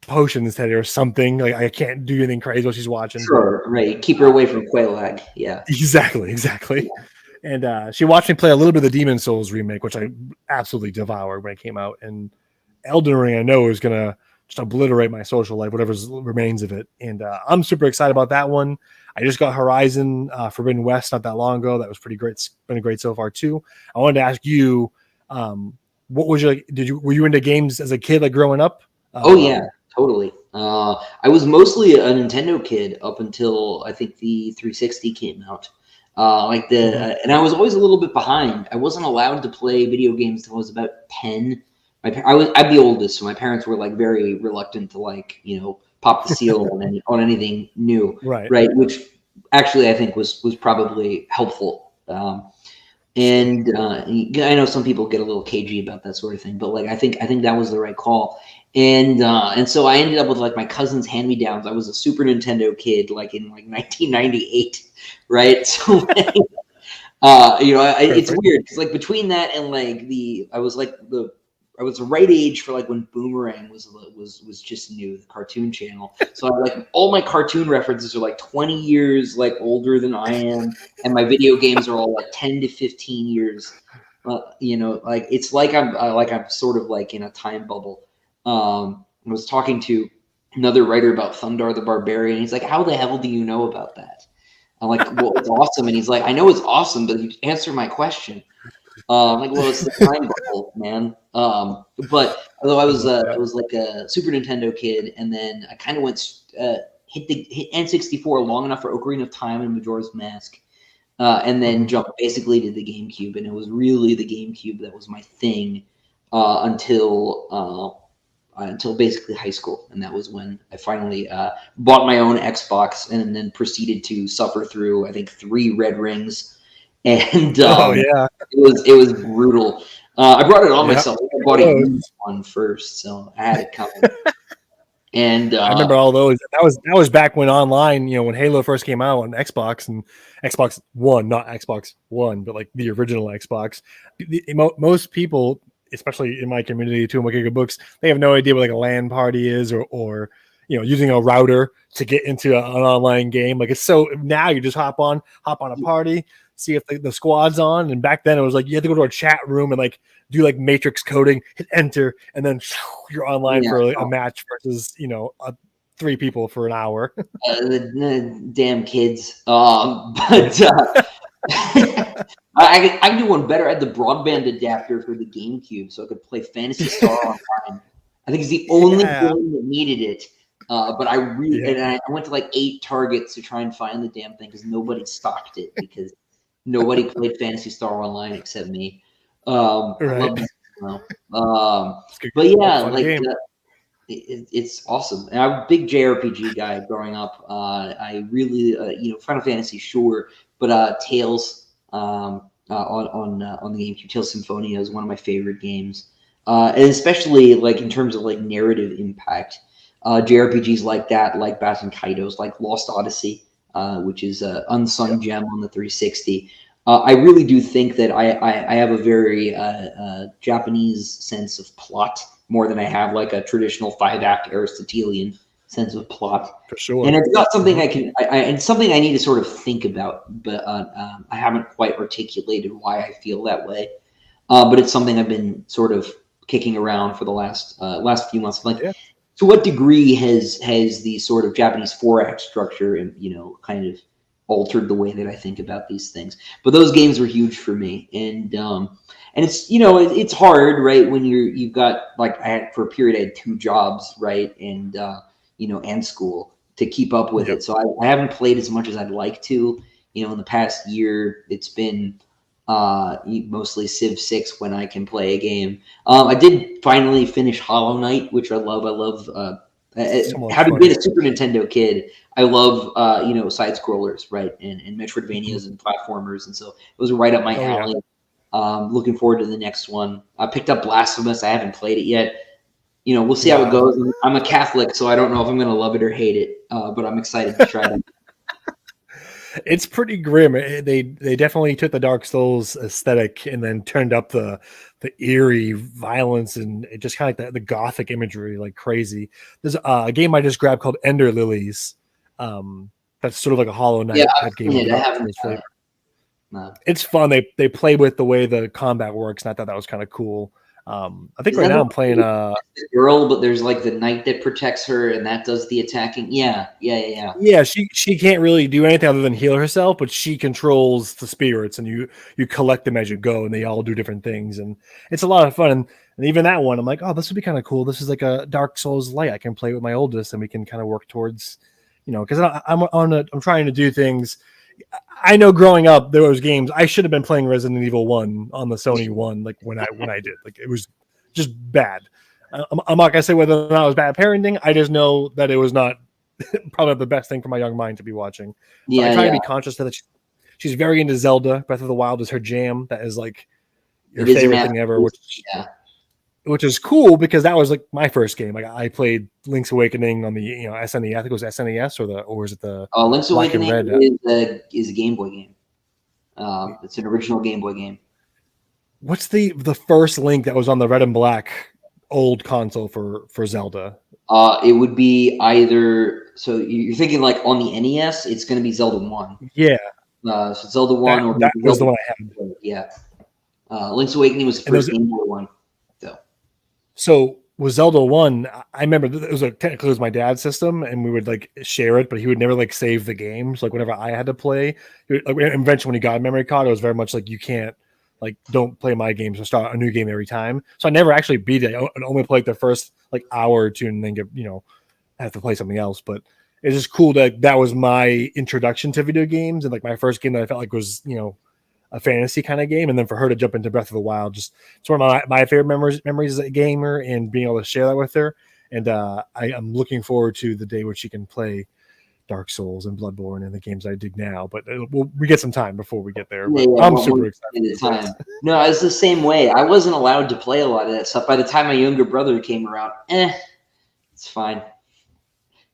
Speaker 3: potions instead or something. Like I can't do anything crazy while she's watching.
Speaker 2: Sure, right. Keep her away from Quelaag. Yeah.
Speaker 3: Exactly. Yeah. And she watched me play a little bit of the Demon Souls remake, which I absolutely devoured when it came out. And Elden Ring, I know, is going to just obliterate my social life, whatever remains of it. And I'm super excited about that one. I just got Horizon Forbidden West not that long ago. That was pretty great. It's been great so far, too. I wanted to ask you, what was were you into games as a kid, like growing up?
Speaker 2: Oh, yeah, totally. I was mostly a Nintendo kid up until I think the 360 came out. And I was always a little bit behind. I wasn't allowed to play video games until I was about 10 I'm the oldest, so my parents were like very reluctant to like, pop the seal on anything new,
Speaker 3: Right.
Speaker 2: Which actually I think was probably helpful. And I know some people get a little cagey about that sort of thing, but like I think that was the right call. And so I ended up with like my cousin's hand-me-downs. I was a Super Nintendo kid, like in like 1998, right? So it's weird because like between that and like I was the right age for like when Boomerang was just new, the cartoon channel. So like all my cartoon references are like 20 years like older than I am, and my video games are all like 10 to 15 years. Like it's like I'm sort of like in a time bubble. I was talking to another writer about Thundar the Barbarian. He's like, "How the hell do you know about that?" I'm like, "Well, it's awesome." And he's like, "I know it's awesome, but you answer my question." I'm like, well, it's the time bubble, man. But although I was like a Super Nintendo kid, and then I kind of hit N64 long enough for Ocarina of Time and Majora's Mask, and then jumped basically to the GameCube, and it was really the GameCube that was my thing until basically high school, and that was when I finally bought my own Xbox, and then proceeded to suffer through I think 3 red rings, and it was brutal. I brought it on myself. I bought a used one first, so I had it coming. And
Speaker 3: I remember all those. That was back when online, when Halo first came out on Xbox and Xbox One, not Xbox One, but like the original Xbox. Most people, especially in my community, 2 Giga Books, they have no idea what like a LAN party is or using a router to get into an online game. Like it's so now you just hop on a party, see if the squad's on. And back then it was like you had to go to a chat room and like do like matrix coding, hit enter, and then you're online for a match versus 3 people for an hour.
Speaker 2: The damn kids. But I can do one better. I had the broadband adapter for the GameCube, so I could play Phantasy Star Online. I think it's the only game that needed it. But I I went to like 8 Targets to try and find the damn thing because nobody stocked it because nobody played Phantasy Star Online except me. But yeah, like it's awesome. And I'm a big JRPG guy growing up. I really, Final Fantasy, sure, but Tales on the GameCube, Tales Symphonia is one of my favorite games, and especially like in terms of like narrative impact. JRPGs like that, like Baten Kaitos, like Lost Odyssey, which is an unsung gem on the 360. I really do think that I have a very Japanese sense of plot more than I have like a traditional 5-act Aristotelian sense of plot.
Speaker 3: For sure.
Speaker 2: And it's not something it's something I need to sort of think about, but I haven't quite articulated why I feel that way. But it's something I've been sort of kicking around for the last few months. Like, to what degree has the sort of Japanese 4-act structure and kind of altered the way that I think about these things? But those games were huge for me, and it's it's hard, right? When you've got like for a period I had 2 jobs, right, and and school to keep up with it. So I haven't played as much as I'd like to. In the past year, it's been mostly Civ 6 when I can play a game. I did finally finish Hollow Knight, which I love. Having been a Super Nintendo kid, I love side scrollers, right, and Metroidvanias and platformers, and so those are right up my alley. Looking forward to the next one. I picked up Blasphemous. I haven't played it yet. We'll see how it goes. I'm a Catholic, so I don't know if I'm going to love it or hate it, but I'm excited to try it.
Speaker 3: It's pretty grim. They definitely took the Dark Souls aesthetic and then turned up the eerie violence and it just kind of like the gothic imagery like crazy. There's a game I just grabbed called Ender Lilies. That's sort of like a Hollow Knight type game. It's fun. They play with the way the combat works, and I thought that was kind of cool. I think right now I'm playing a
Speaker 2: girl, but there's like the knight that protects her, and that does the attacking. Yeah.
Speaker 3: She can't really do anything other than heal herself, but she controls the spirits, and you collect them as you go, and they all do different things, and it's a lot of fun. And even that one, I'm like, oh, this would be kind of cool. This is like a Dark Souls light. I can play with my oldest, and we can kind of work towards, because I'm trying to do things. I know growing up there was games I should have been playing Resident Evil 1 on the Sony 1 like when I did. Like it was just bad. I'm not gonna say whether or not it was bad parenting. I just know that it was not probably the best thing for my young mind to be watching. So I try to be conscious that she's very into Zelda. Breath of the Wild is her jam. That is like your favorite thing ever, which is cool because that was like my first game. Like I played Link's Awakening on the SNES. I think it was SNES or was it the
Speaker 2: Link's Awakening is a Game Boy game. It's an original Game Boy game.
Speaker 3: What's the first Link that was on the red and black old console for Zelda?
Speaker 2: It would be either. So you're thinking like on the NES, it's going to be Zelda 1.
Speaker 3: Yeah.
Speaker 2: So Zelda 1
Speaker 3: that was the one I had.
Speaker 2: Yeah. Link's Awakening was the first Game Boy one.
Speaker 3: So with Zelda 1, I remember technically it was my dad's system, and we would like share it, but he would never like save the games. Like whenever I had to play, eventually when he got a memory card, it was very much like you can't don't play my games or start a new game every time. So I never actually beat it. I only played the first like hour or two and then have to play something else. But it's just cool that was my introduction to video games and like my first game that I felt like was a fantasy kind of game, and then for her to jump into Breath of the Wild, just it's one of my favorite memories as a gamer, and being able to share that with her. And I'm looking forward to the day where she can play Dark Souls and Bloodborne and the games I dig now. But we get some time before we get there. I'm super excited.
Speaker 2: No, it's the same way. I wasn't allowed to play a lot of that stuff. By the time my younger brother came around, it's fine.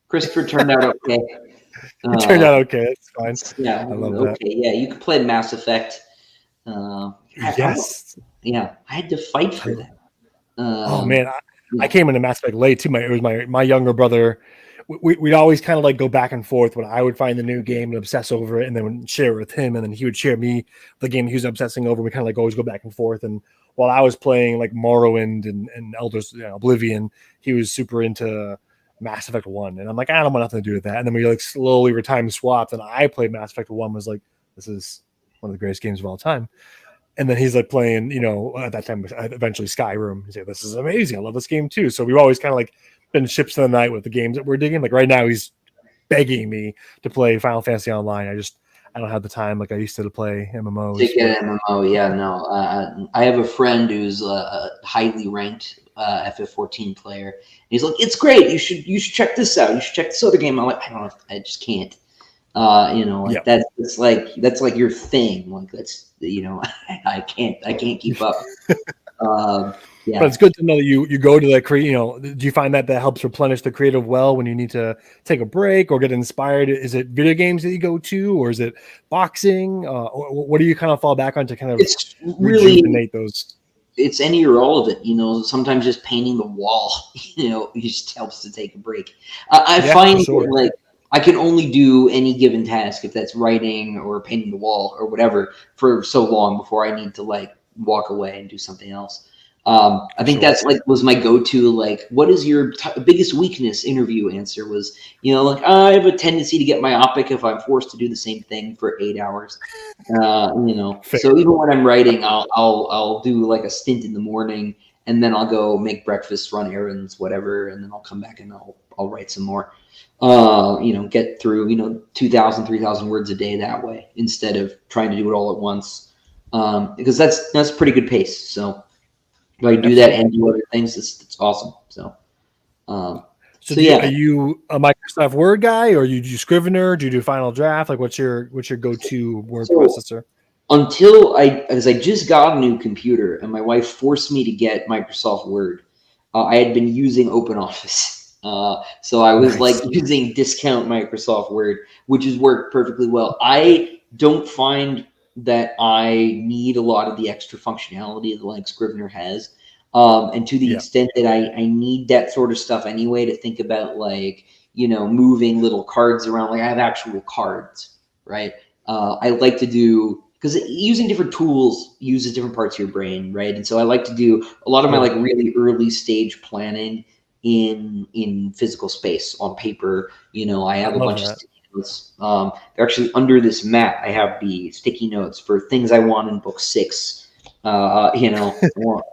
Speaker 2: Christopher turned out okay.
Speaker 3: It turned out okay. It's fine.
Speaker 2: Yeah,
Speaker 3: I love
Speaker 2: okay.
Speaker 3: That.
Speaker 2: Yeah, you could play Mass Effect.
Speaker 3: Yes.
Speaker 2: I had to fight for that.
Speaker 3: Oh man, I came into Mass Effect late too. It was my younger brother. We'd always kind of like go back and forth when I would find the new game and obsess over it, and then share it with him, and then he would share me the game he was obsessing over. We kind of like always go back and forth. And while I was playing like Morrowind and Elders, Oblivion, he was super into Mass Effect 1. And I'm like, I don't want nothing to do with that. And then we like slowly were time swapped, and I played Mass Effect 1, was like, this is one of the greatest games of all time. And then he's like playing, at that time, eventually Skyrim. He's like, this is amazing. I love this game too. So we've always kind of like been ships in the night with the games that we're digging. Like right now, he's begging me to play Final Fantasy Online. I don't have the time like I used to play MMOs.
Speaker 2: To get an MMO, yeah, no. I have a friend who's a highly ranked FF14 player. And he's like, it's great. You should check this out. You should check this other game. I'm like, I don't know. I just can't. That's like your thing. Like that's I can't keep up. Yeah.
Speaker 3: But it's good to know that you go to that do you find that helps replenish the creative well when you need to take a break or get inspired? Is it video games that you go to, or is it boxing? Or what do you kind of fall back on to kind of rejuvenate those?
Speaker 2: It's any or all of it. Sometimes just painting the wall, it just helps to take a break. I find like I can only do any given task, if that's writing or painting the wall or whatever, for so long before I need to like walk away and do something else. I think that's like was my go-to. Like, what is your biggest weakness? Interview answer was, I have a tendency to get myopic if I'm forced to do the same thing for 8 hours. So even when I'm writing, I'll do like a stint in the morning, and then I'll go make breakfast, run errands, whatever, and then I'll come back and I'll write some more. Get through 2,000, 3,000 words a day that way, instead of trying to do it all at once, because that's pretty good pace. So. If I do that and do other things, it's awesome. So,
Speaker 3: are you a Microsoft Word guy, or you do Scrivener? Do you do Final Draft? Like, what's your go-to word processor?
Speaker 2: Because I just got a new computer, and my wife forced me to get Microsoft Word. I had been using OpenOffice, so I was like using discount Microsoft Word, which has worked perfectly well. I don't find that I need a lot of the extra functionality that like Scrivener has. And to the extent that I need that sort of stuff anyway, to think about like, moving little cards around, like I have actual cards, right? I like to do, because using different tools uses different parts of your brain, right? And so I like to do a lot of my like really early stage planning in physical space on paper. I have a bunch of notes. They're actually under this mat. I have the sticky notes for things I want in book 6. I'm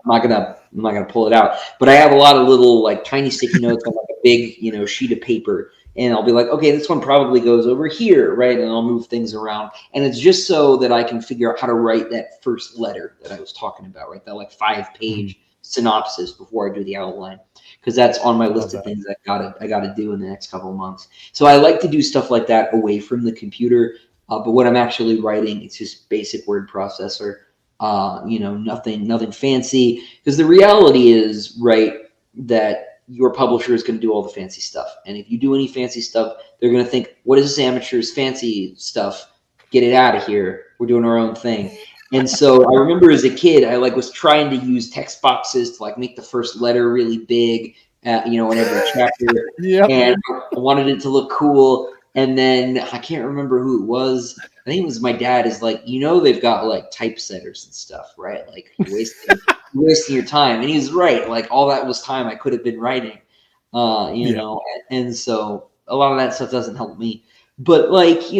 Speaker 2: not gonna pull it out, but I have a lot of little like tiny sticky notes on like a big sheet of paper, and I'll be like, okay, this one probably goes over here, right? And I'll move things around, and it's just so that I can figure out how to write that first letter that I was talking about, right? That like 5-page synopsis before I do the outline, because that's on my list of
Speaker 3: that.
Speaker 2: things I gotta do in the next couple of months. So I like to do stuff like that away from the computer. But when I'm actually writing, it's just basic word processor. Nothing fancy. Because the reality is, right, that your publisher is going to do all the fancy stuff. And if you do any fancy stuff, they're going to think, what is this amateur's fancy stuff? Get it out of here. We're doing our own thing. And so I remember as a kid, I was trying to use text boxes to make the first letter really big, in every chapter.
Speaker 3: Yep.
Speaker 2: And I wanted it to look cool. And then I can't remember who it was. I think it was my dad. Is they've got typesetters and stuff, right? You're wasting your time. And he was right. All that was time I could have been writing, And so a lot of that stuff doesn't help me. But if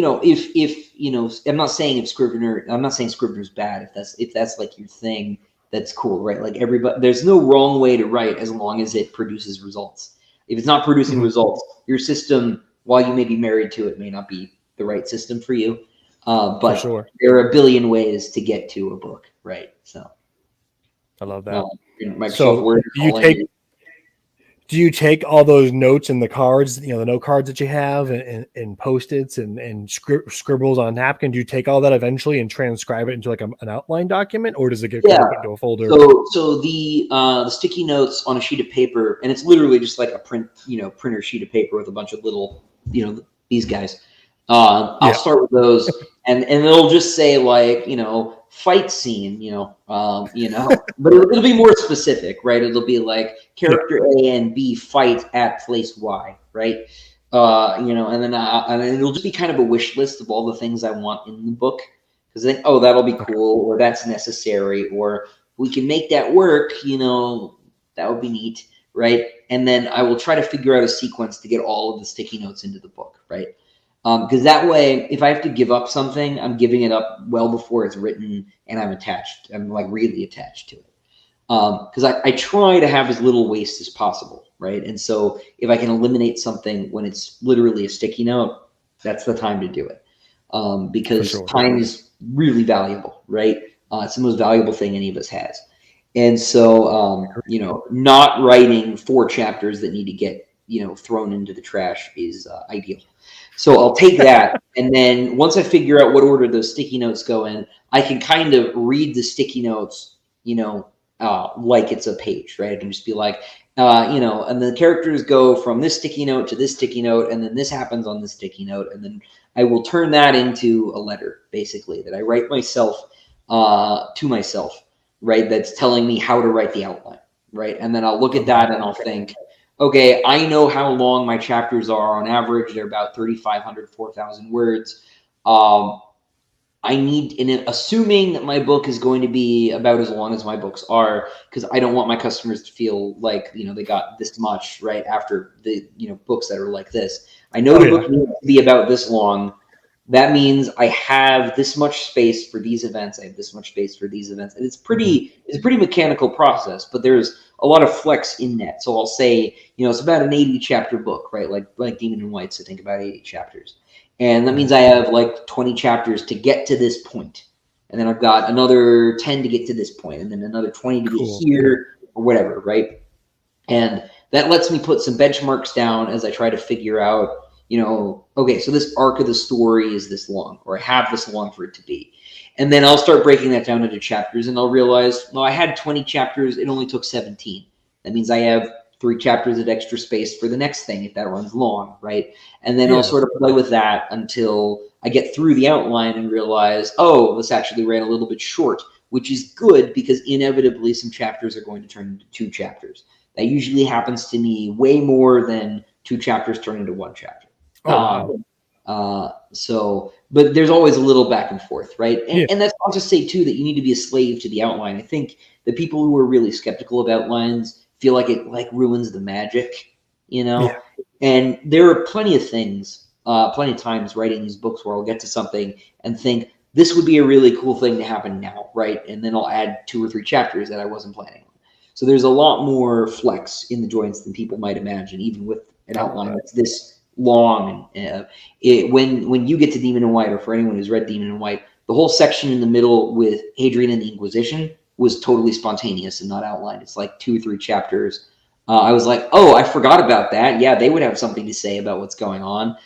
Speaker 2: I'm not saying Scrivener's bad. If that's your thing, that's cool, right? Everybody, there's no wrong way to write as long as it produces results. If it's not producing results, your system, while you may be married to it, may not be the right system for you. But there are a billion ways to get to a book, right? So
Speaker 3: I love that.
Speaker 2: Microsoft Word.
Speaker 3: Do you take all those notes and the cards, the note cards that you have and Post-its and scribbles on napkin? Do you take all that eventually and transcribe it into an outline document, or does it get put into a folder?
Speaker 2: So the sticky notes on a sheet of paper, and it's literally just a printer sheet of paper with a bunch of little, these guys. I'll start with those, and it'll just say fight scene, but it'll be more specific, right? It'll be character A and B fight at place Y, right? And then it'll just be kind of a wish list of all the things I want in the book, because I think, oh, that'll be cool, or that's necessary, or we can make that work, that would be neat, right? And then I will try to figure out a sequence to get all of the sticky notes into the book, right? Because that way, if I have to give up something, I'm giving it up well before it's written, and I'm attached. I'm really attached to it. Because I try to have as little waste as possible, right? And so if I can eliminate something when it's literally a sticky note, that's the time to do it. Because time is really valuable, right? It's the most valuable thing any of us has. And so, not writing 4 chapters that need to get, thrown into the trash is ideal. So I'll take that, and then once I figure out what order those sticky notes go in, I can kind of read the sticky notes, like it's a page, right? I can just be and the characters go from this sticky note to this sticky note, and then this happens on this sticky note, and then I will turn that into a letter, basically, that I write myself to myself, right? That's telling me how to write the outline, right? And then I'll look at that and I'll think, okay, I know how long my chapters are on average. They're about 3,500, 4,000 words. I need, assuming that my book is going to be about as long as my books are, because I don't want my customers to feel like, they got this much right after the, books that are like this. I know the book needs to be about this long. That means I have this much space for these events. I have this much space for these events. And it's a pretty mechanical process, but there's a lot of flex in that. So I'll say, it's about an 80 chapter book, right? Like Demon and White. So think about 80 chapters. And that means I have 20 chapters to get to this point. And then I've got another 10 to get to this point, and then another 20 to get here, or whatever, right? And that lets me put some benchmarks down as I try to figure out, okay, so this arc of the story is this long, or I have this long for it to be. And then I'll start breaking that down into chapters, and I'll realize, I had 20 chapters. It only took 17. That means I have 3 chapters of extra space for the next thing if that runs long, right? And then I'll sort of play with that until I get through the outline and realize, oh, this actually ran a little bit short, which is good because inevitably some chapters are going to turn into 2 chapters. That usually happens to me way more than 2 chapters turn into 1 chapter. But there's always a little back and forth, right? And that's not to say too that you need to be a slave to the outline. I think the people who are really skeptical of outlines feel like it ruins the magic, And there are plenty of things, plenty of times writing these books where I'll get to something and think this would be a really cool thing to happen now, right? And then I'll add 2 or 3 chapters that I wasn't planning on. So there's a lot more flex in the joints than people might imagine, even with an outline that's this long. And when you get to Demon and White, or for anyone who's read Demon and White, the whole section in the middle with Hadrian and the Inquisition, was totally spontaneous and not outlined. It's like 2 or 3 chapters. I was like, oh, I forgot about that. Yeah, they would have something to say about what's going on.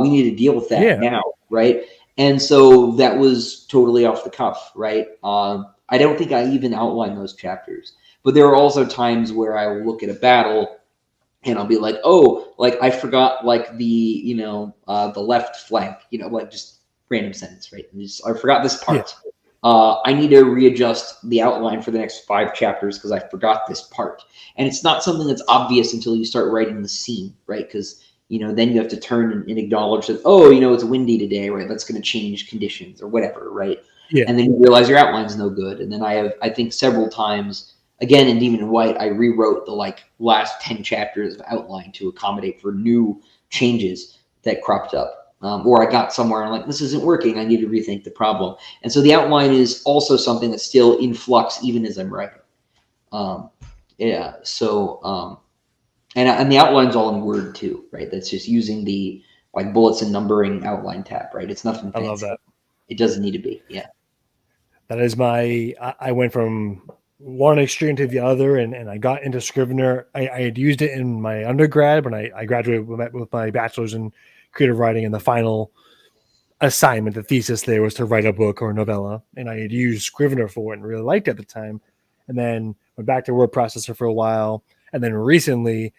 Speaker 2: We need to deal with that now, right? And so that was totally off the cuff, right? I don't think I even outlined those chapters. But there are also times where I will look at a battle and I'll be like, oh, like I forgot like the, the left flank, like just random sentence, right? And I forgot this part. Yeah. I need to readjust the outline for the next 5 chapters because I forgot this part. And it's not something that's obvious until you start writing the scene, right? Because, then you have to turn and acknowledge that, oh, it's windy today, right? That's going to change conditions or whatever, right?
Speaker 3: Yeah.
Speaker 2: And then you realize your outline's no good. And then I think several times, again, in Demon in White, I rewrote the last 10 chapters of outline to accommodate for new changes that cropped up. Or I got somewhere and I'm like, this isn't working. I need to rethink the problem. And so the outline is also something that's still in flux even as I'm writing. And the outline's all in Word too, right? That's just using the bullets and numbering outline tab, right? It's nothing fancy.
Speaker 3: I love that.
Speaker 2: It doesn't need to be. Yeah.
Speaker 3: That is I went from one extreme to the other, and I got into Scrivener. I had used it in my undergrad when I graduated with my bachelor's in creative writing, and the final assignment, the thesis there was to write a book or a novella, and I had used Scrivener for it and really liked it at the time. And then went back to word processor for a while, and then recently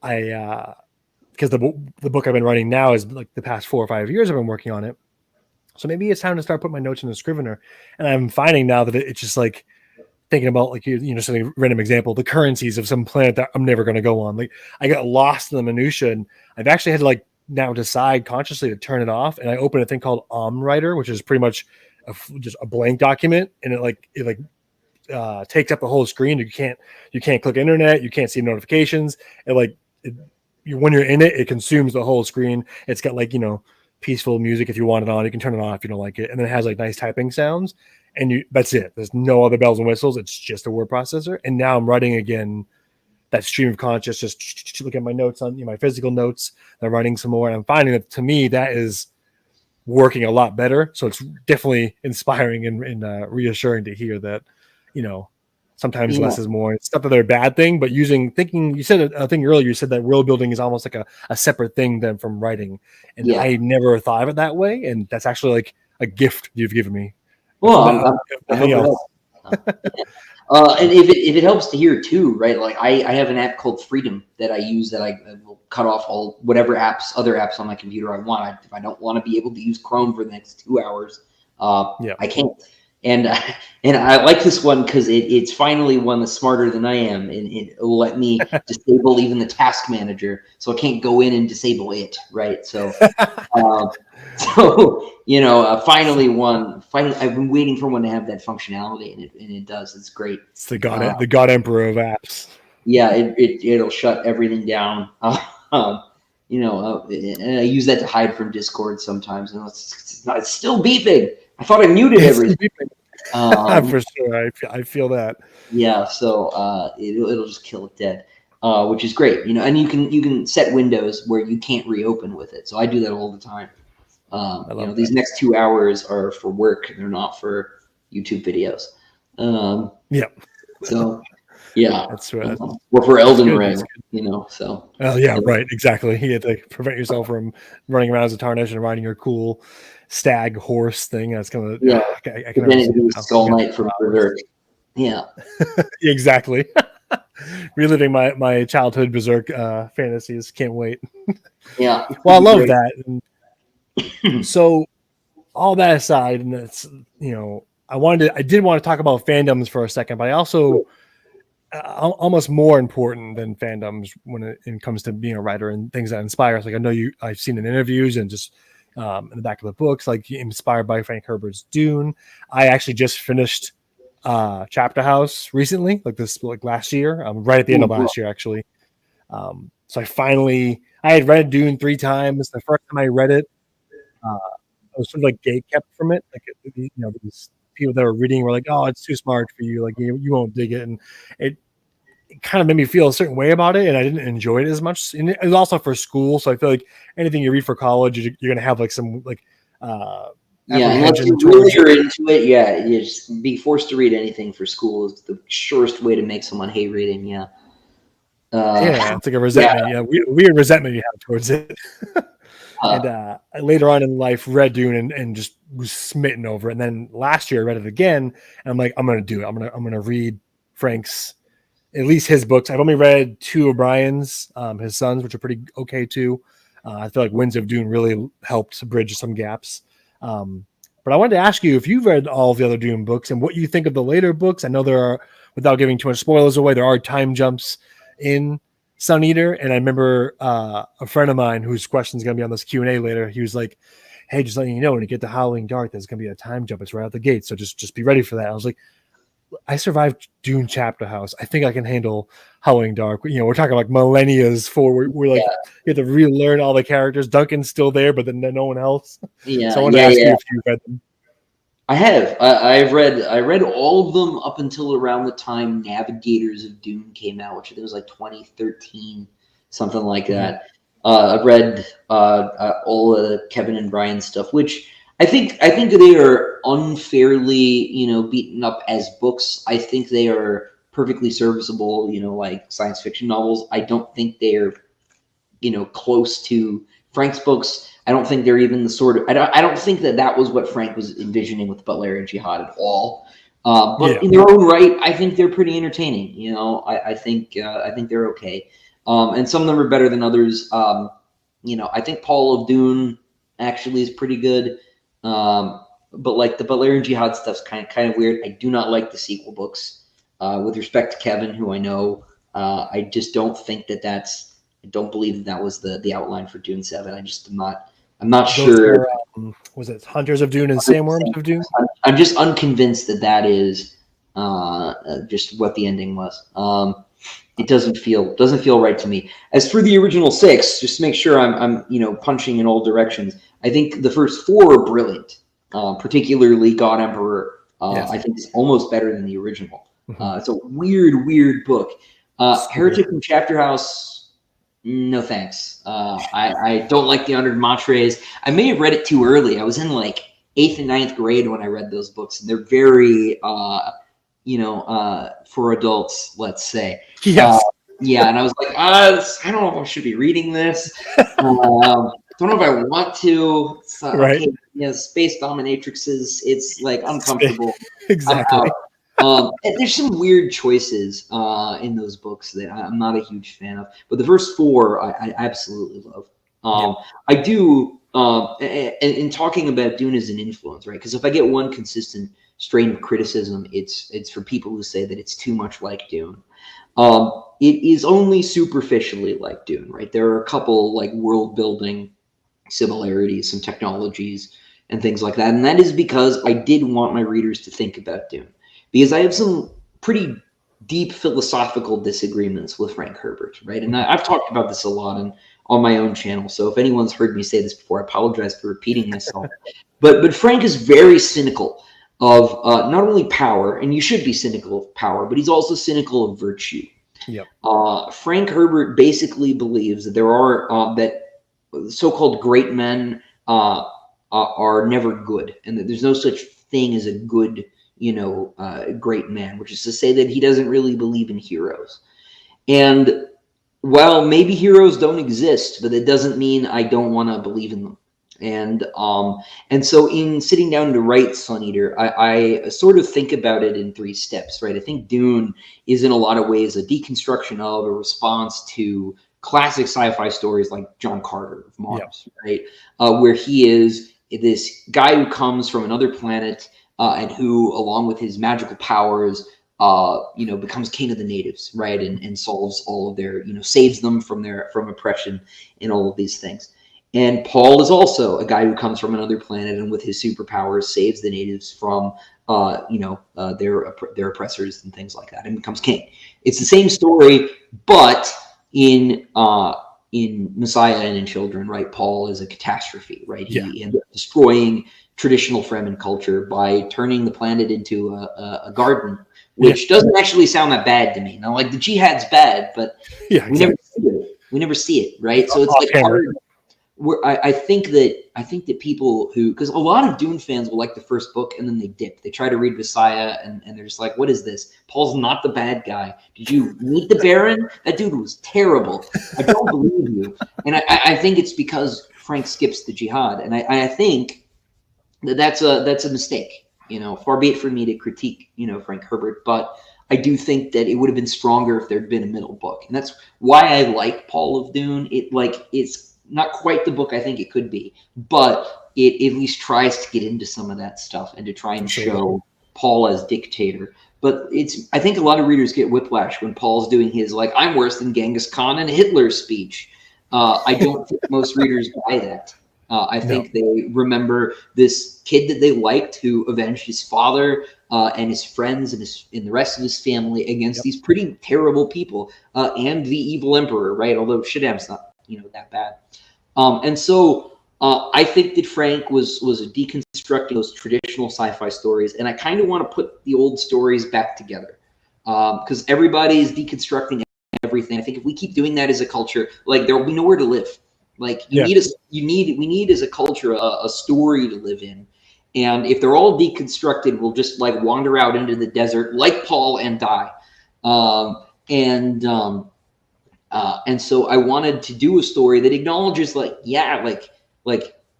Speaker 3: because the book I've been writing now is like the past 4 or 5 years I've been working on it. So maybe it's time to start putting my notes in the Scrivener. And I'm finding now that it's just like thinking about something random example, the currencies of some planet that I'm never going to go on. Like I got lost in the minutia, and I've actually had to now decide consciously to turn it off. And I open a thing called Writer, which is pretty much just a blank document, and it takes up the whole screen. You can't click internet, you can't see notifications. When you're in it, it consumes the whole screen. It's got peaceful music if you want it on. You can turn it off if you don't like it, and then it has nice typing sounds. And that's it. There's no other bells and whistles. It's just a word processor. And now I'm writing again that stream of consciousness, just look at my notes on my physical notes. I'm writing some more. And I'm finding that to me, that is working a lot better. So it's definitely inspiring and reassuring to hear that, sometimes less is more. It's not that they're a bad thing, but thinking, you said a thing earlier, you said that world building is almost like a separate thing than from writing. And I never thought of it that way. And that's actually a gift you've given me.
Speaker 2: Well, nothing else. And if it helps to hear too, right? I have an app called Freedom that I use that I will cut off all whatever other apps on my computer I want. If I don't want to be able to use Chrome for the next 2 hours, I can't. And I like this one because it's finally one that's smarter than I am, and it will let me disable even the task manager, so I can't go in and disable it, right? So, finally I've been waiting for one to have that functionality, and it does. It's great.
Speaker 3: It's the God Emperor of apps.
Speaker 2: Yeah, it'll shut everything down. And I use that to hide from Discord sometimes, and it's still beeping. I thought I muted everything.
Speaker 3: For sure, I feel that.
Speaker 2: Yeah, so it'll just kill it dead, which is great. And you can set windows where you can't reopen with it. So I do that all the time. These next 2 hours are for work; they're not for YouTube videos. So yeah,
Speaker 3: that's right.
Speaker 2: Or for Elden Ring, So.
Speaker 3: Oh yeah, right, exactly. You have to prevent yourself from running around as a Tarnish and riding your cool stag horse thing. That's gonna I can
Speaker 2: do Skull Knight from Berserk. Yeah,
Speaker 3: exactly. Reliving my childhood Berserk fantasies. Can't wait.
Speaker 2: Yeah.
Speaker 3: Well, I love that. And so, all that aside, and that's I did want to talk about fandoms for a second, but I also almost more important than fandoms when it comes to being a writer and things that inspire us. I know I've seen in interviews and just in the back of the books, inspired by Frank Herbert's Dune. I actually just finished Chapter House recently, last year, right at the end of last year, actually. So I had read Dune 3 times. The first time I read it, I was sort of gatekept from it. These people that were reading were like, "Oh, it's too smart for you. You won't dig it." And it kind of made me feel a certain way about it, and I didn't enjoy it as much. And it was also for school, so I feel like anything you read for college, you're going to have some
Speaker 2: Yeah, unless you really are into it, you just be forced to read anything for school is the surest way to make someone hate reading. Yeah.
Speaker 3: It's like a resentment. Yeah, weird resentment you have towards it. And later on in life, read Dune and just was smitten over it. And then last year, I read it again, and I'm like, I'm gonna do it. I'm gonna read Frank's, at least his books. I've only read 2 of Brian's, his sons, which are pretty okay too. I feel like Winds of Dune really helped bridge some gaps. But I wanted to ask you if you've read all of the other Dune books and what you think of the later books. I know there are, without giving too much spoilers away, there are time jumps in Sun Eater. And I remember a friend of mine whose question is going to be on this Q&A later. He was like, hey, just letting you know, when you get to Howling Dark, there's going to be a time jump. It's right out the gate. So just be ready for that. I was like, I survived Dune Chapter House. I think I can handle Howling Dark. You know, we're talking like millennia's for we're like you have to relearn all the characters. Duncan's still there, but then no one else.
Speaker 2: Yeah.
Speaker 3: So I want to ask you if you read them.
Speaker 2: I have. I read all of them up until around the time Navigators of Dune came out, which I think was like 2013, something like that. I read all of Kevin and Brian's stuff, which I think they are unfairly, beaten up as books. I think they are perfectly serviceable, like science fiction novels. I don't think they're, close to Frank's books. I don't think they're even the sort of. I don't think that was what Frank was envisioning with Butlerian Jihad at all. But in their own right, I think they're pretty entertaining. I think they're okay. And some of them are better than others. I think Paul of Dune actually is pretty good. But like the Butlerian Jihad stuff's kind of weird. I do not like the sequel books. With respect to Kevin, who I know, I just don't think I don't believe that was the outline for Dune 7. I'm not sure.
Speaker 3: Was it Hunters of Dune and Sandworms of Dune?
Speaker 2: I'm just unconvinced that is just what the ending was. It doesn't feel right to me. As for the original 6, just to make sure I'm punching in all directions, I think the first 4 are brilliant. Particularly God Emperor, I think is almost better than the original. It's a weird book. Heretic from Chapter House, no thanks. I don't like the Honored Matres. I may have read it too early. I was in like 8th and 9th grade when I read those books, and they're very, for adults, let's say.
Speaker 3: Yes.
Speaker 2: And I was like, I don't know if I should be reading this. Don't know if I want to.
Speaker 3: Right.
Speaker 2: Okay, space dominatrixes. It's like uncomfortable.
Speaker 3: Exactly.
Speaker 2: There's some weird choices in those books that I'm not a huge fan of, but the first 4 I absolutely love. I do. In talking about Dune as an influence, right? Because if I get one consistent strain of criticism, it's for people who say that it's too much like Dune. It is only superficially like Dune, right? There are a couple like world building similarities, some technologies, and things like that, and that is because I did want my readers to think about Dune. Because I have some pretty deep philosophical disagreements with Frank Herbert, right? And I've talked about this a lot on my own channel. So if anyone's heard me say this before, I apologize for repeating myself. But Frank is very cynical of not only power, and you should be cynical of power, but he's also cynical of virtue.
Speaker 3: Yep.
Speaker 2: Frank Herbert basically believes that there are that so-called great men are never good, and that there's no such thing as a good great man, which is to say that he doesn't really believe in heroes. And while maybe heroes don't exist, but it doesn't mean I don't want to believe in them. And so in sitting down to write Sun Eater, I sort of think about it in 3 steps, right? I think Dune is in a lot of ways a deconstruction of, a response to classic sci-fi stories like John Carter of Mars, right? Where he is this guy who comes from another planet, and who, along with his magical powers, becomes king of the natives, right, and solves all of their, saves them from oppression and all of these things. And Paul is also a guy who comes from another planet, and with his superpowers, saves the natives from, their oppressors and things like that, and becomes king. It's the same story, but in Messiah and in Children, right? Paul is a catastrophe, right? He ends up destroying traditional Fremen culture by turning the planet into a garden, which doesn't actually sound that bad to me. Now, like the jihad's bad, but we never see it, right? So it's like hard. I think that people who, because a lot of Dune fans will like the first book and then they dip. They try to read Messiah and they're just like, what is this? Paul's not the bad guy. Did you meet the Baron? That dude was terrible. I don't believe you. And I think it's because Frank skips the jihad, and I think that's a mistake. Far be it from me to critique Frank Herbert, but I do think that it would have been stronger if there'd been a middle book, and that's why I like Paul of Dune. It's not quite the book I think it could be, but it at least tries to get into some of that stuff and to try and show Paul as dictator. But I think a lot of readers get whiplash when Paul's doing his I'm worse than Genghis Khan and Hitler speech. I don't think most readers buy that. I think they remember this kid that they liked who avenged his father and his friends and the rest of his family against these pretty terrible people and the evil emperor, right? Although Shaddam's not that bad. And so I think that Frank was deconstructing those traditional sci-fi stories, and I kind of want to put the old stories back together because everybody's deconstructing everything. I think if we keep doing that as a culture, there will be nowhere to live. We need as a culture a story to live in, and if they're all deconstructed, we'll just wander out into the desert like Paul and die. And so I wanted to do a story that acknowledges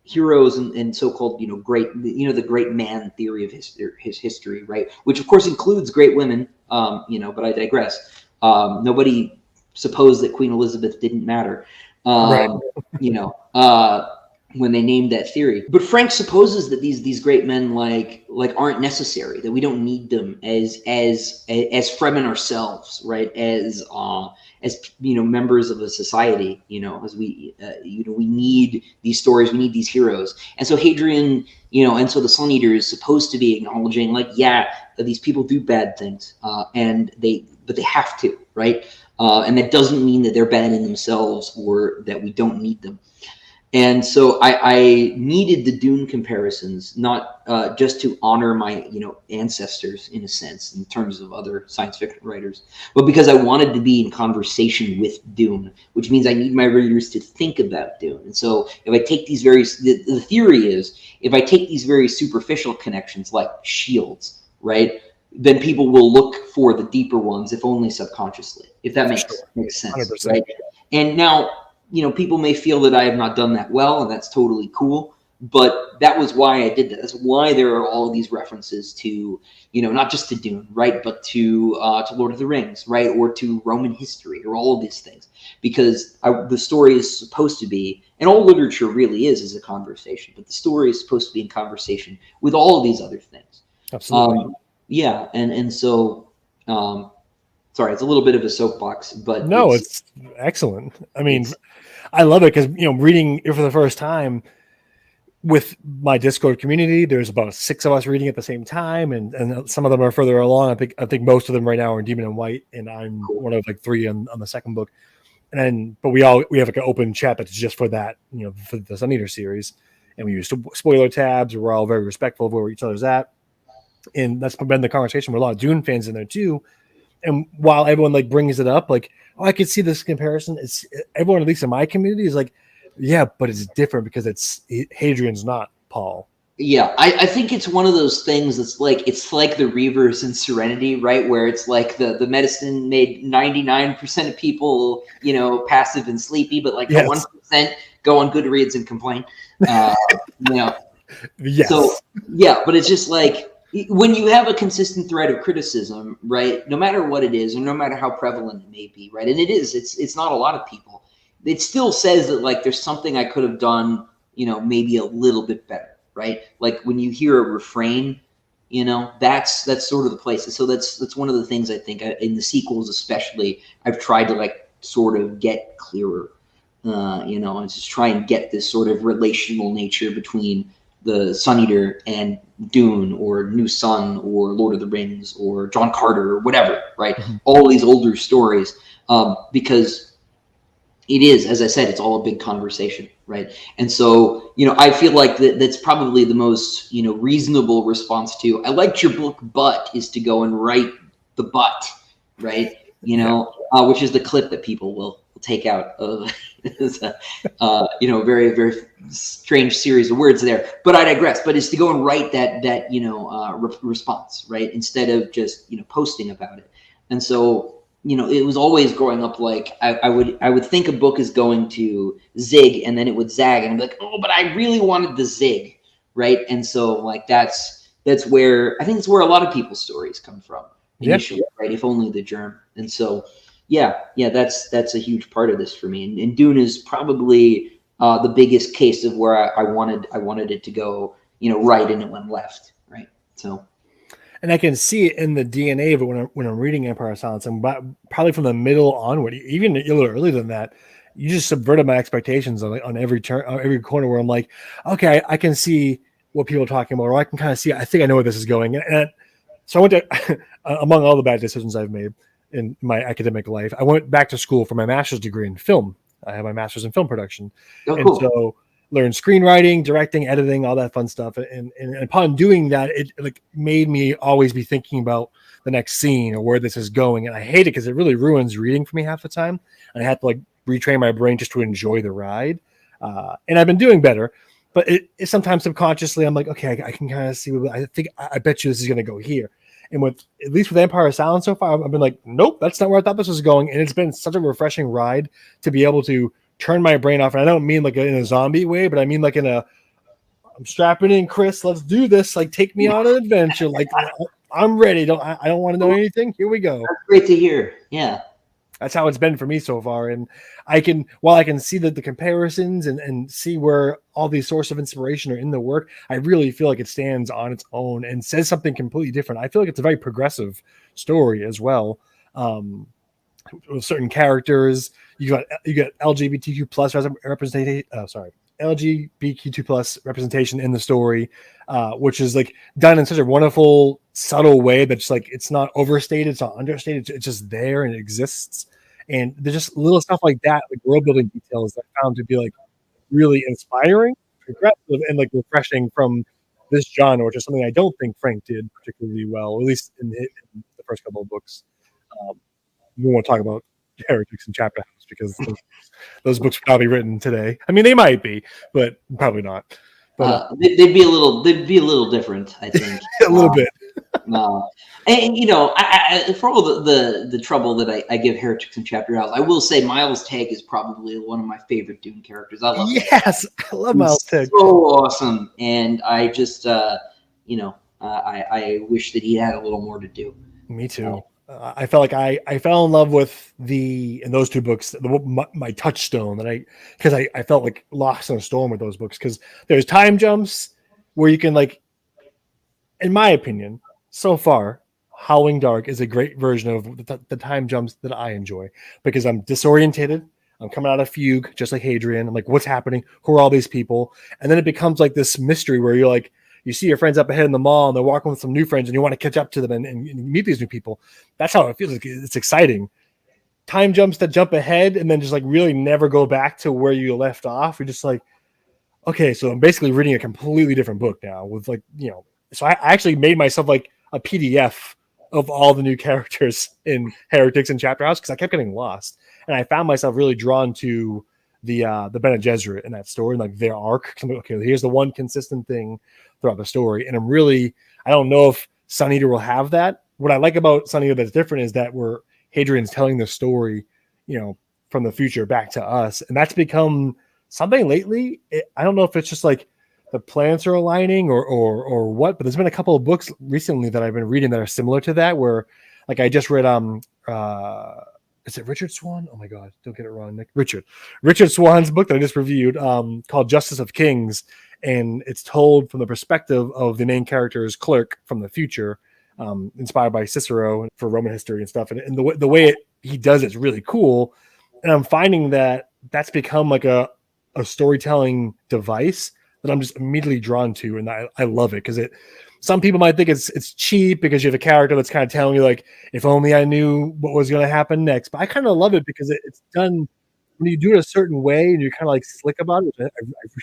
Speaker 2: heroes and so-called great the great man theory of his history, right? Which of course includes great women, but I digress. Nobody supposed that Queen Elizabeth didn't matter. When they named that theory. But Frank supposes that these great men aren't necessary, that we don't need them as Fremen ourselves, right? As members of a society, as we need these stories, we need these heroes. And so Hadrian, and so the Sun Eater is supposed to be acknowledging these people do bad things, but they have to, right? And that doesn't mean that they're bad in themselves or that we don't need them. And so I needed the Dune comparisons, not just to honor my ancestors in a sense in terms of other science fiction writers, but because I wanted to be in conversation with Dune, which means I need my readers to think about Dune. And so if I take these the theory is if I take these very superficial connections like shields, right, then people will look for the deeper ones, if only subconsciously, if that makes sense. 100%. Right? And now, people may feel that I have not done that well, and that's totally cool. But that was why I did that. That's why there are all of these references to, not just to Dune, right, but to Lord of the Rings, right, or to Roman history, or all of these things, because the story is supposed to be, and all literature really is a conversation. But the story is supposed to be in conversation with all of these other things.
Speaker 3: Absolutely.
Speaker 2: And so. Sorry, it's a little bit of a soapbox, but
Speaker 3: no, it's excellent. I mean, I love it because reading it for the first time with my Discord community, there's about 6 of us reading at the same time, and some of them are further along. I think most of them right now are in Demon and White, and I'm one of 3 on the second book. But we have an open chat that's just for that, for the Sun Eater series, and we use spoiler tabs. We're all very respectful of where each other's at, and that's been the conversation with a lot of Dune fans in there too. And while everyone brings it up, I could see this comparison. It's everyone, at least in my community, is yeah, but it's different because Hadrian's not Paul.
Speaker 2: Yeah, I think it's one of those things that's it's like the Reavers in Serenity, right? Where it's the medicine made 99% of people, passive and sleepy, but the 1% go on Goodreads and complain.
Speaker 3: Yes.
Speaker 2: So yeah, but it's just when you have a consistent thread of criticism, right, no matter what it is, or no matter how prevalent it may be, right, and it's not a lot of people, it still says that there's something I could have done, maybe a little bit better, right? When you hear a refrain, that's sort of the place. And so that's one of the things I think in the sequels especially, I've tried to sort of get clearer, and just try and get this sort of relational nature between the Sun Eater and Dune or New Sun or Lord of the Rings or John Carter or whatever, right? Mm-hmm. All these older stories, because it is, as I said, it's all a big conversation, right? And so, I feel like that's probably the most, reasonable response to, I liked your book, but is to go and write the but, right? Which is the clip that people will takeout of is a very, very strange series of words there. But I digress. But it's to go and write that response, right, instead of just posting about it. And so it was always growing up like I would think a book is going to zig and then it would zag, and I'd be like, oh, but I really wanted the zig, right? And so like that's where I think it's where a lot of people's stories come from initially, right? If only the germ. And so that's a huge part of this for me. And Dune is probably the biggest case of where I wanted it to go, right, and it went left, right? So.
Speaker 3: And I can see it in the DNA of it when I'm reading Empire of Silence, and probably from the middle onward, even a little earlier than that, you just subverted my expectations on every turn, on every corner, where I'm like, okay, I can see what people are talking about, or I can kind of see, I think I know where this is going. And so I went to, among all the bad decisions I've made in my academic life, I went back to school for my master's degree in film. I have my master's in film production.
Speaker 2: Oh,
Speaker 3: and
Speaker 2: cool.
Speaker 3: So learned screenwriting, directing, editing, all that fun stuff. And upon doing that, it like made me always be thinking about the next scene or where this is going. And I hate it because it really ruins reading for me half the time. And I have to like retrain my brain just to enjoy the ride. And I've been doing better, but it sometimes subconsciously I'm like, okay, I can kind of see what I bet you this is going to go here. And at least with Empire of Silence so far, I've been like, nope, that's not where I thought this was going. And it's been such a refreshing ride to be able to turn my brain off. And I don't mean like in a zombie way, but I mean like I'm strapping in, Chris, let's do this. Like, take me on an adventure. Like, I'm ready. I don't want to know anything. Here we go.
Speaker 2: That's great to hear. Yeah.
Speaker 3: That's how it's been for me so far. And while I can see the comparisons and see where all these sources of inspiration are in the work, I really feel like it stands on its own and says something completely different. I feel like it's a very progressive story as well. With certain characters, you got LGBTQ plus representation. LGBTQ plus representation in the story, which is like done in such a wonderful, subtle way that's like it's not overstated, it's not understated, it's just there and it exists. And there's just little stuff like that, like world building details that I found to be like really inspiring, progressive, and like refreshing from this genre, which is something I don't think Frank did particularly well, at least in the first couple of books. We won't talk about Heretics and Chapter House because those books would probably written today. I mean, they might be, but probably not. But
Speaker 2: they'd be a little different, I think.
Speaker 3: A little bit.
Speaker 2: And for all the trouble that I give Heretics and Chapter House, I will say Miles Teg is probably one of my favorite Dune characters. I love
Speaker 3: I love Miles Teg.
Speaker 2: So awesome, and I just I wish that he had a little more to do.
Speaker 3: Me too. I felt like I fell in love with in those two books, my touchstone because I felt like lost in a storm with those books, because there's time jumps where you can, like, in my opinion, so far, Howling Dark is a great version of the time jumps that I enjoy, because I'm disorientated. I'm coming out of fugue, just like Hadrian. I'm like, what's happening? Who are all these people? And then it becomes like this mystery where you're like, you see your friends up ahead in the mall and they're walking with some new friends and you want to catch up to them and meet these new people. That's how it feels. Like it's exciting. Time jumps that jump ahead and then just like really never go back to where you left off. You're just like, okay, so I'm basically reading a completely different book now with so I actually made myself like a PDF of all the new characters in Heretics and Chapter House because I kept getting lost. And I found myself really drawn to the Bene Gesserit in that story, and like their arc. Okay, here's the one consistent thing throughout the story. And I don't know if Sun Eater will have that. What I like about Sun Eater that's different is that Hadrian's telling the story, from the future back to us. And that's become something lately. I don't know if it's just like the planets are aligning or what, but there's been a couple of books recently that I've been reading that are similar to that, where like I just read is it Richard Swan? Oh my God, don't get it wrong, Nick. Richard Swan's book that I just reviewed, called Justice of Kings, and it's told from the perspective of the main character's clerk from the future, inspired by Cicero for Roman history and stuff. And the way he does it's really cool. And I'm finding that that's become like a storytelling device that I'm just immediately drawn to, and I love it because some people might think it's cheap because you have a character that's kind of telling you like, if only I knew what was going to happen next. But I kind of love it because it's done when you do it a certain way and you're kind of like slick about it. I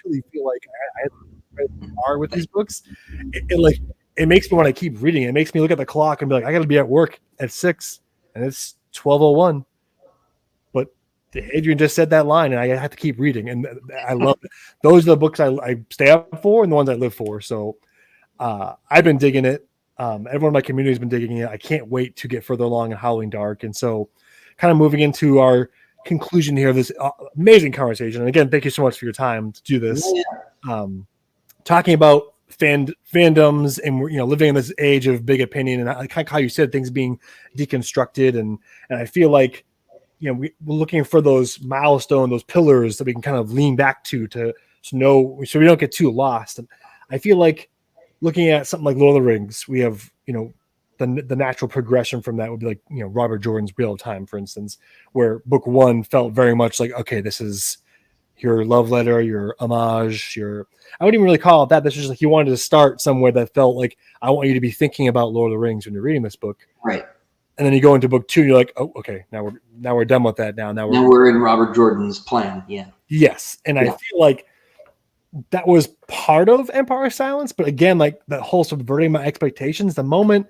Speaker 3: really feel like I are with these books. It makes me want to keep reading. It makes me look at the clock and be like, I got to be at work at 6 and it's 12:01. But Adrian just said that line, and I have to keep reading, and I love it. Those are the books I stay up for, and the ones I live for. So I've been digging it. Everyone in my community has been digging it. I can't wait to get further along in Howling Dark, and so kind of moving into our conclusion here of this amazing conversation. And again, thank you so much for your time to do this.
Speaker 2: Yeah.
Speaker 3: Talking about fandoms, and living in this age of big opinion, and kind of how you said things being deconstructed, and I feel like we're looking for those milestones, those pillars that we can kind of lean back to know, so we don't get too lost. And I feel like looking at something like Lord of the Rings, we have the natural progression from that would be like Robert Jordan's Wheel of Time, for instance, where book one felt very much like, okay, this is your love letter, your homage, I wouldn't even really call it that. This is just like you wanted to start somewhere that felt like, I want you to be thinking about Lord of the Rings when you're reading this book.
Speaker 2: Right.
Speaker 3: And then you go into book two, and you're like, oh, okay, now we're done with that. Now
Speaker 2: we're in Robert Jordan's plan. Yeah.
Speaker 3: Yes. And I feel like that was part of Empire of Silence, but again, like that whole subverting my expectations, the moment,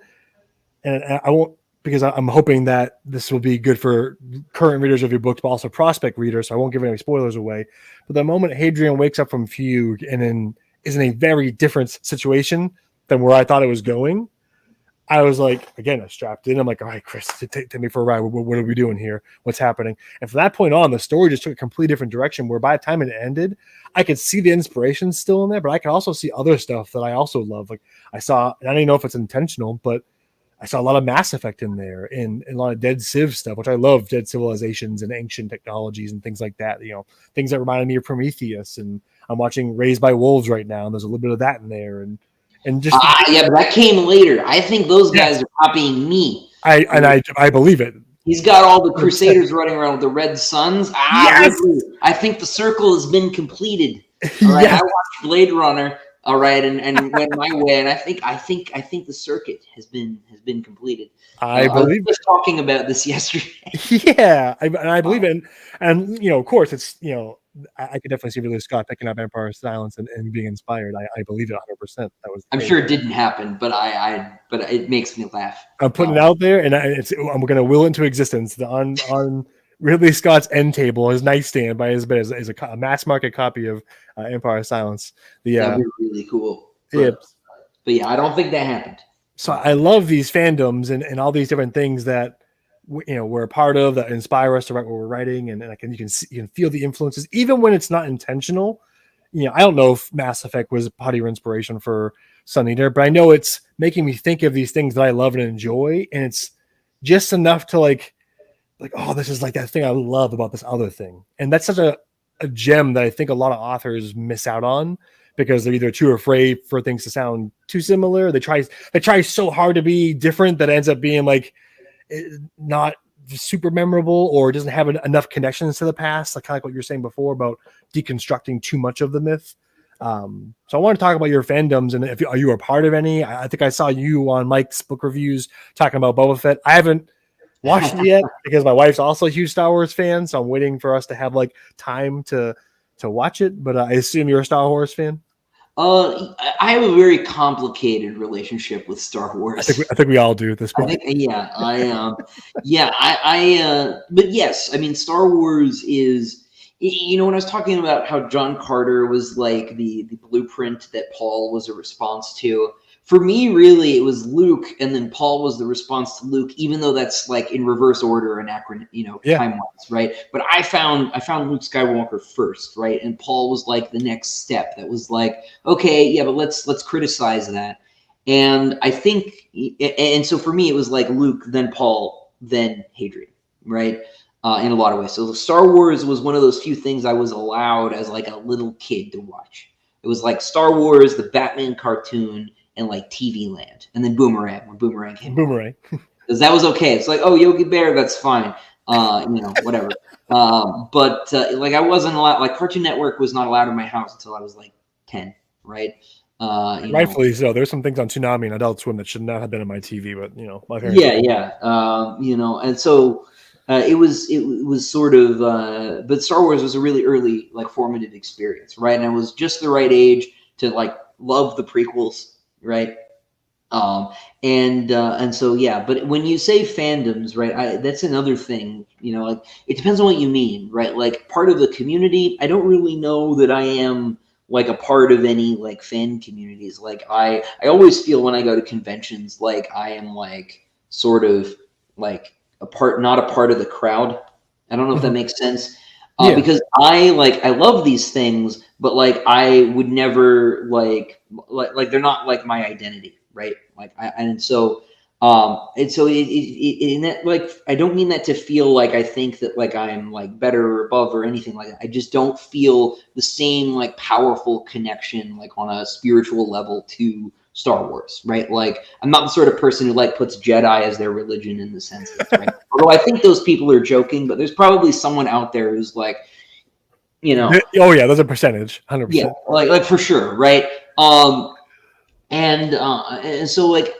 Speaker 3: and I won't, because I'm hoping that this will be good for current readers of your books, but also prospect readers, so I won't give any spoilers away. But the moment Hadrian wakes up from fugue and then is in a very different situation than where I thought it was going, I was like, again, I strapped in. I'm like, all right, Chris, take me for a ride. What are we doing here? What's happening? And from that point on, the story just took a completely different direction, where by the time it ended, I could see the inspiration still in there, but I could also see other stuff that I also love. Like I saw, and I don't even know if it's intentional, but I saw a lot of Mass Effect in there, and a lot of Dead Civ stuff, which I love, Dead Civilizations and ancient technologies and things like that. Things that reminded me of Prometheus. And I'm watching Raised by Wolves right now, and there's a little bit of that in there. And just
Speaker 2: yeah, but that came later. I think those guys are copying me.
Speaker 3: I believe it.
Speaker 2: He's got all the Crusaders running around with the red suns.
Speaker 3: Yes!
Speaker 2: Really, I think the circle has been completed. All right, yes. I watched Blade Runner. All right, and went my way, and I think the circuit has been completed.
Speaker 3: I believe.
Speaker 2: I was talking about this yesterday.
Speaker 3: Yeah, I believe it, and of course, it's I could definitely see Ridley Scott picking up Empire of Silence and being inspired. I believe it 100%. That was.
Speaker 2: I'm sure it didn't happen, but but it makes me laugh.
Speaker 3: I'm putting it out there, and I'm going to will it into existence. On Ridley Scott's end table, his nightstand by his bed is a mass market copy of Empire of Silence.
Speaker 2: That'd be really cool.
Speaker 3: But
Speaker 2: yeah, I don't think that happened.
Speaker 3: So I love these fandoms and all these different things that we're a part of that inspire us to write what we're writing, and you can feel the influences even when it's not intentional. I don't know if Mass Effect was part of your inspiration for Sun Eater, but I know it's making me think of these things that I love and enjoy, and it's just enough to like, oh, this is like that thing I love about this other thing. And that's such a gem that I think a lot of authors miss out on, because they're either too afraid for things to sound too similar. They try so hard to be different that it ends up being like not super memorable, or doesn't have enough connections to the past, like kind of like what you're saying before about deconstructing too much of the myth. So I want to talk about your fandoms, and are you a part of any? I think I saw you on Mike's book reviews talking about Boba Fett. I haven't watched it yet because my wife's also a huge Star Wars fan, so I'm waiting for us to have like time to watch it. But I assume you're a Star Wars fan.
Speaker 2: I have a very complicated relationship with Star Wars.
Speaker 3: I think we all do at this point.
Speaker 2: But yes, I mean, Star Wars is, when I was talking about how John Carter was like the blueprint that Paul was a response to. For me, really, it was Luke, and then Paul was the response to Luke, even though that's like in reverse order, time-wise, right? But I found Luke Skywalker first, right? And Paul was like the next step. That was like, okay, yeah, but let's criticize that. And I think, and so for me, it was like Luke, then Paul, then Hadrian, right? In a lot of ways. So Star Wars was one of those few things I was allowed as like a little kid to watch. It was like Star Wars, the Batman cartoon, and like TV Land, and then Boomerang, when Boomerang came
Speaker 3: Boomerang,
Speaker 2: because that was okay. It's like, oh, Yogi Bear, that's fine, whatever. But like I wasn't allowed, like Cartoon Network was not allowed in my house until I was like 10, right?
Speaker 3: Rightfully so. There's some things on Toonami and Adult Swim that should not have been on my TV, but my parents.
Speaker 2: And so it was sort of, but Star Wars was a really early like formative experience, right? And I was just the right age to like love the prequels. Right. And so yeah, but when you say fandoms, right, that's another thing, like it depends on what you mean, right? Like part of the community, I don't really know that I am like a part of any like fan communities. Like I always feel when I go to conventions like I am like sort of like not a part of the crowd. I don't know if that makes sense.
Speaker 3: Yeah.
Speaker 2: Because I love these things, but like I would never like they're not like my identity, right? Like and so in that, like, I don't mean that to feel like I think that like I'm like better or above or anything like that. I just don't feel the same like powerful connection like on a spiritual level to Star Wars, right? Like I'm not the sort of person who like puts Jedi as their religion in the sense that, right? Although I think those people are joking, but there's probably someone out there who's like,
Speaker 3: Oh yeah, there's a percentage, 100%.
Speaker 2: Yeah, like for sure, right? And so like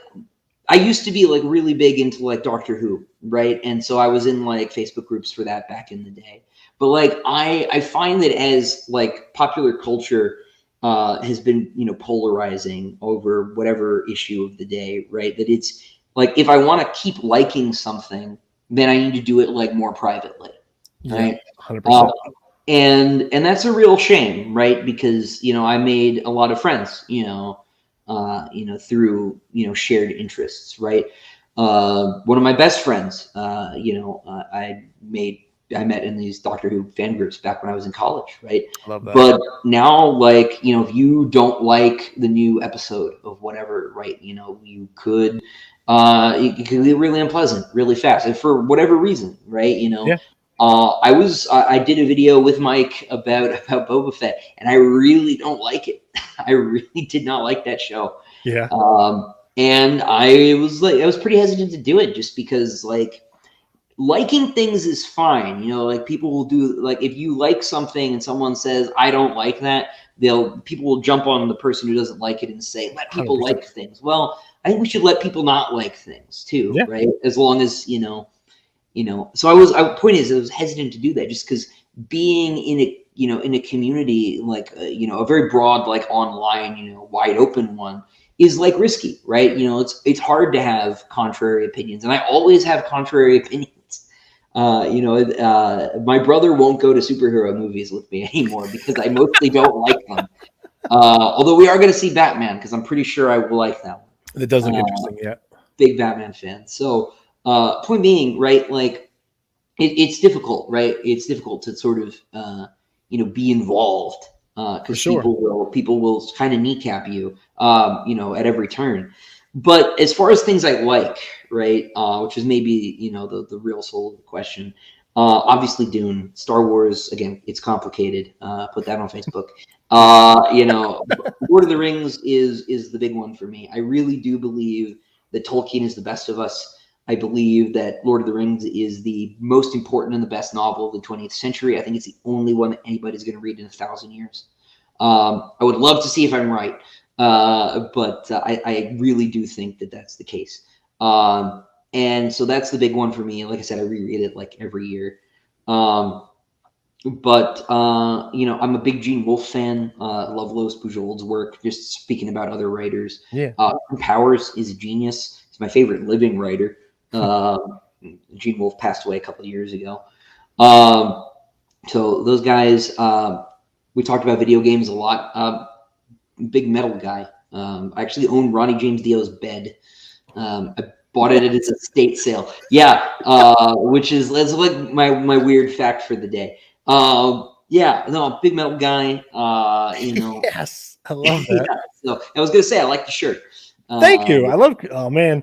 Speaker 2: I used to be like really big into like Doctor Who, right? And so I was in like Facebook groups for that back in the day. But like I find that as like popular culture has been polarizing over whatever issue of the day, right? That it's like if I want to keep liking something, then I need to do it like more privately, right?
Speaker 3: 100%.
Speaker 2: And that's a real shame, right? Because I made a lot of friends, through shared interests, right? One of my best friends, I met in these Doctor Who fan groups back when I was in college, right?
Speaker 3: I love that.
Speaker 2: But now, like, if you don't like the new episode of whatever, right, you could, it could be really unpleasant, really fast, and for whatever reason, right?
Speaker 3: Yeah.
Speaker 2: I did a video with Mike about Boba Fett, and I really don't like it. I really did not like that show.
Speaker 3: Yeah.
Speaker 2: And I was pretty hesitant to do it just because like liking things is fine. Like people will do, like if you like something and someone says, I don't like that, people will jump on the person who doesn't like it and say, let people
Speaker 3: 100%.
Speaker 2: like things. Well, I think we should let people not like things too,
Speaker 3: Yeah.
Speaker 2: right? As long as, so I was hesitant to do that just because being in a community like a very broad, like online, wide open one is like risky, right? It's hard to have contrary opinions, and I always have contrary opinions. My brother won't go to superhero movies with me anymore because I mostly don't like them. Although we are going to see Batman because I'm pretty sure I will like that one.
Speaker 3: It does look interesting. Yeah.
Speaker 2: Big Batman fan. So point being, right, like it's difficult, right? It's difficult to sort of be involved because
Speaker 3: sure.
Speaker 2: people will kind of kneecap you at every turn. But as far as things I like, right, which is maybe the real soul of the question, obviously Dune, Star Wars, again, it's complicated. Put that on Facebook. Lord of the Rings is the big one for me. I really do believe that Tolkien is the best of us. I believe that Lord of the Rings is the most important and the best novel of the 20th century. I think it's the only one that anybody's going to read in 1,000 years. I would love to see if I'm right, but I really do think that that's the case. And so that's the big one for me. Like I said, I reread it like every year. But I'm a big Gene Wolfe fan. Love Lois Bujold's work. Just speaking about other writers,
Speaker 3: Yeah.
Speaker 2: Powers is a genius. He's my favorite living writer. Gene Wolfe passed away a couple of years ago. So those guys. We talked about video games a lot. Big metal guy. I actually own Ronnie James Dio's bed. I bought it at its estate sale. Yeah, which is like my weird fact for the day. Big metal guy.
Speaker 3: Yes, I love that.
Speaker 2: Yeah, so I was gonna say I like the shirt.
Speaker 3: Thank you. I love. Oh man,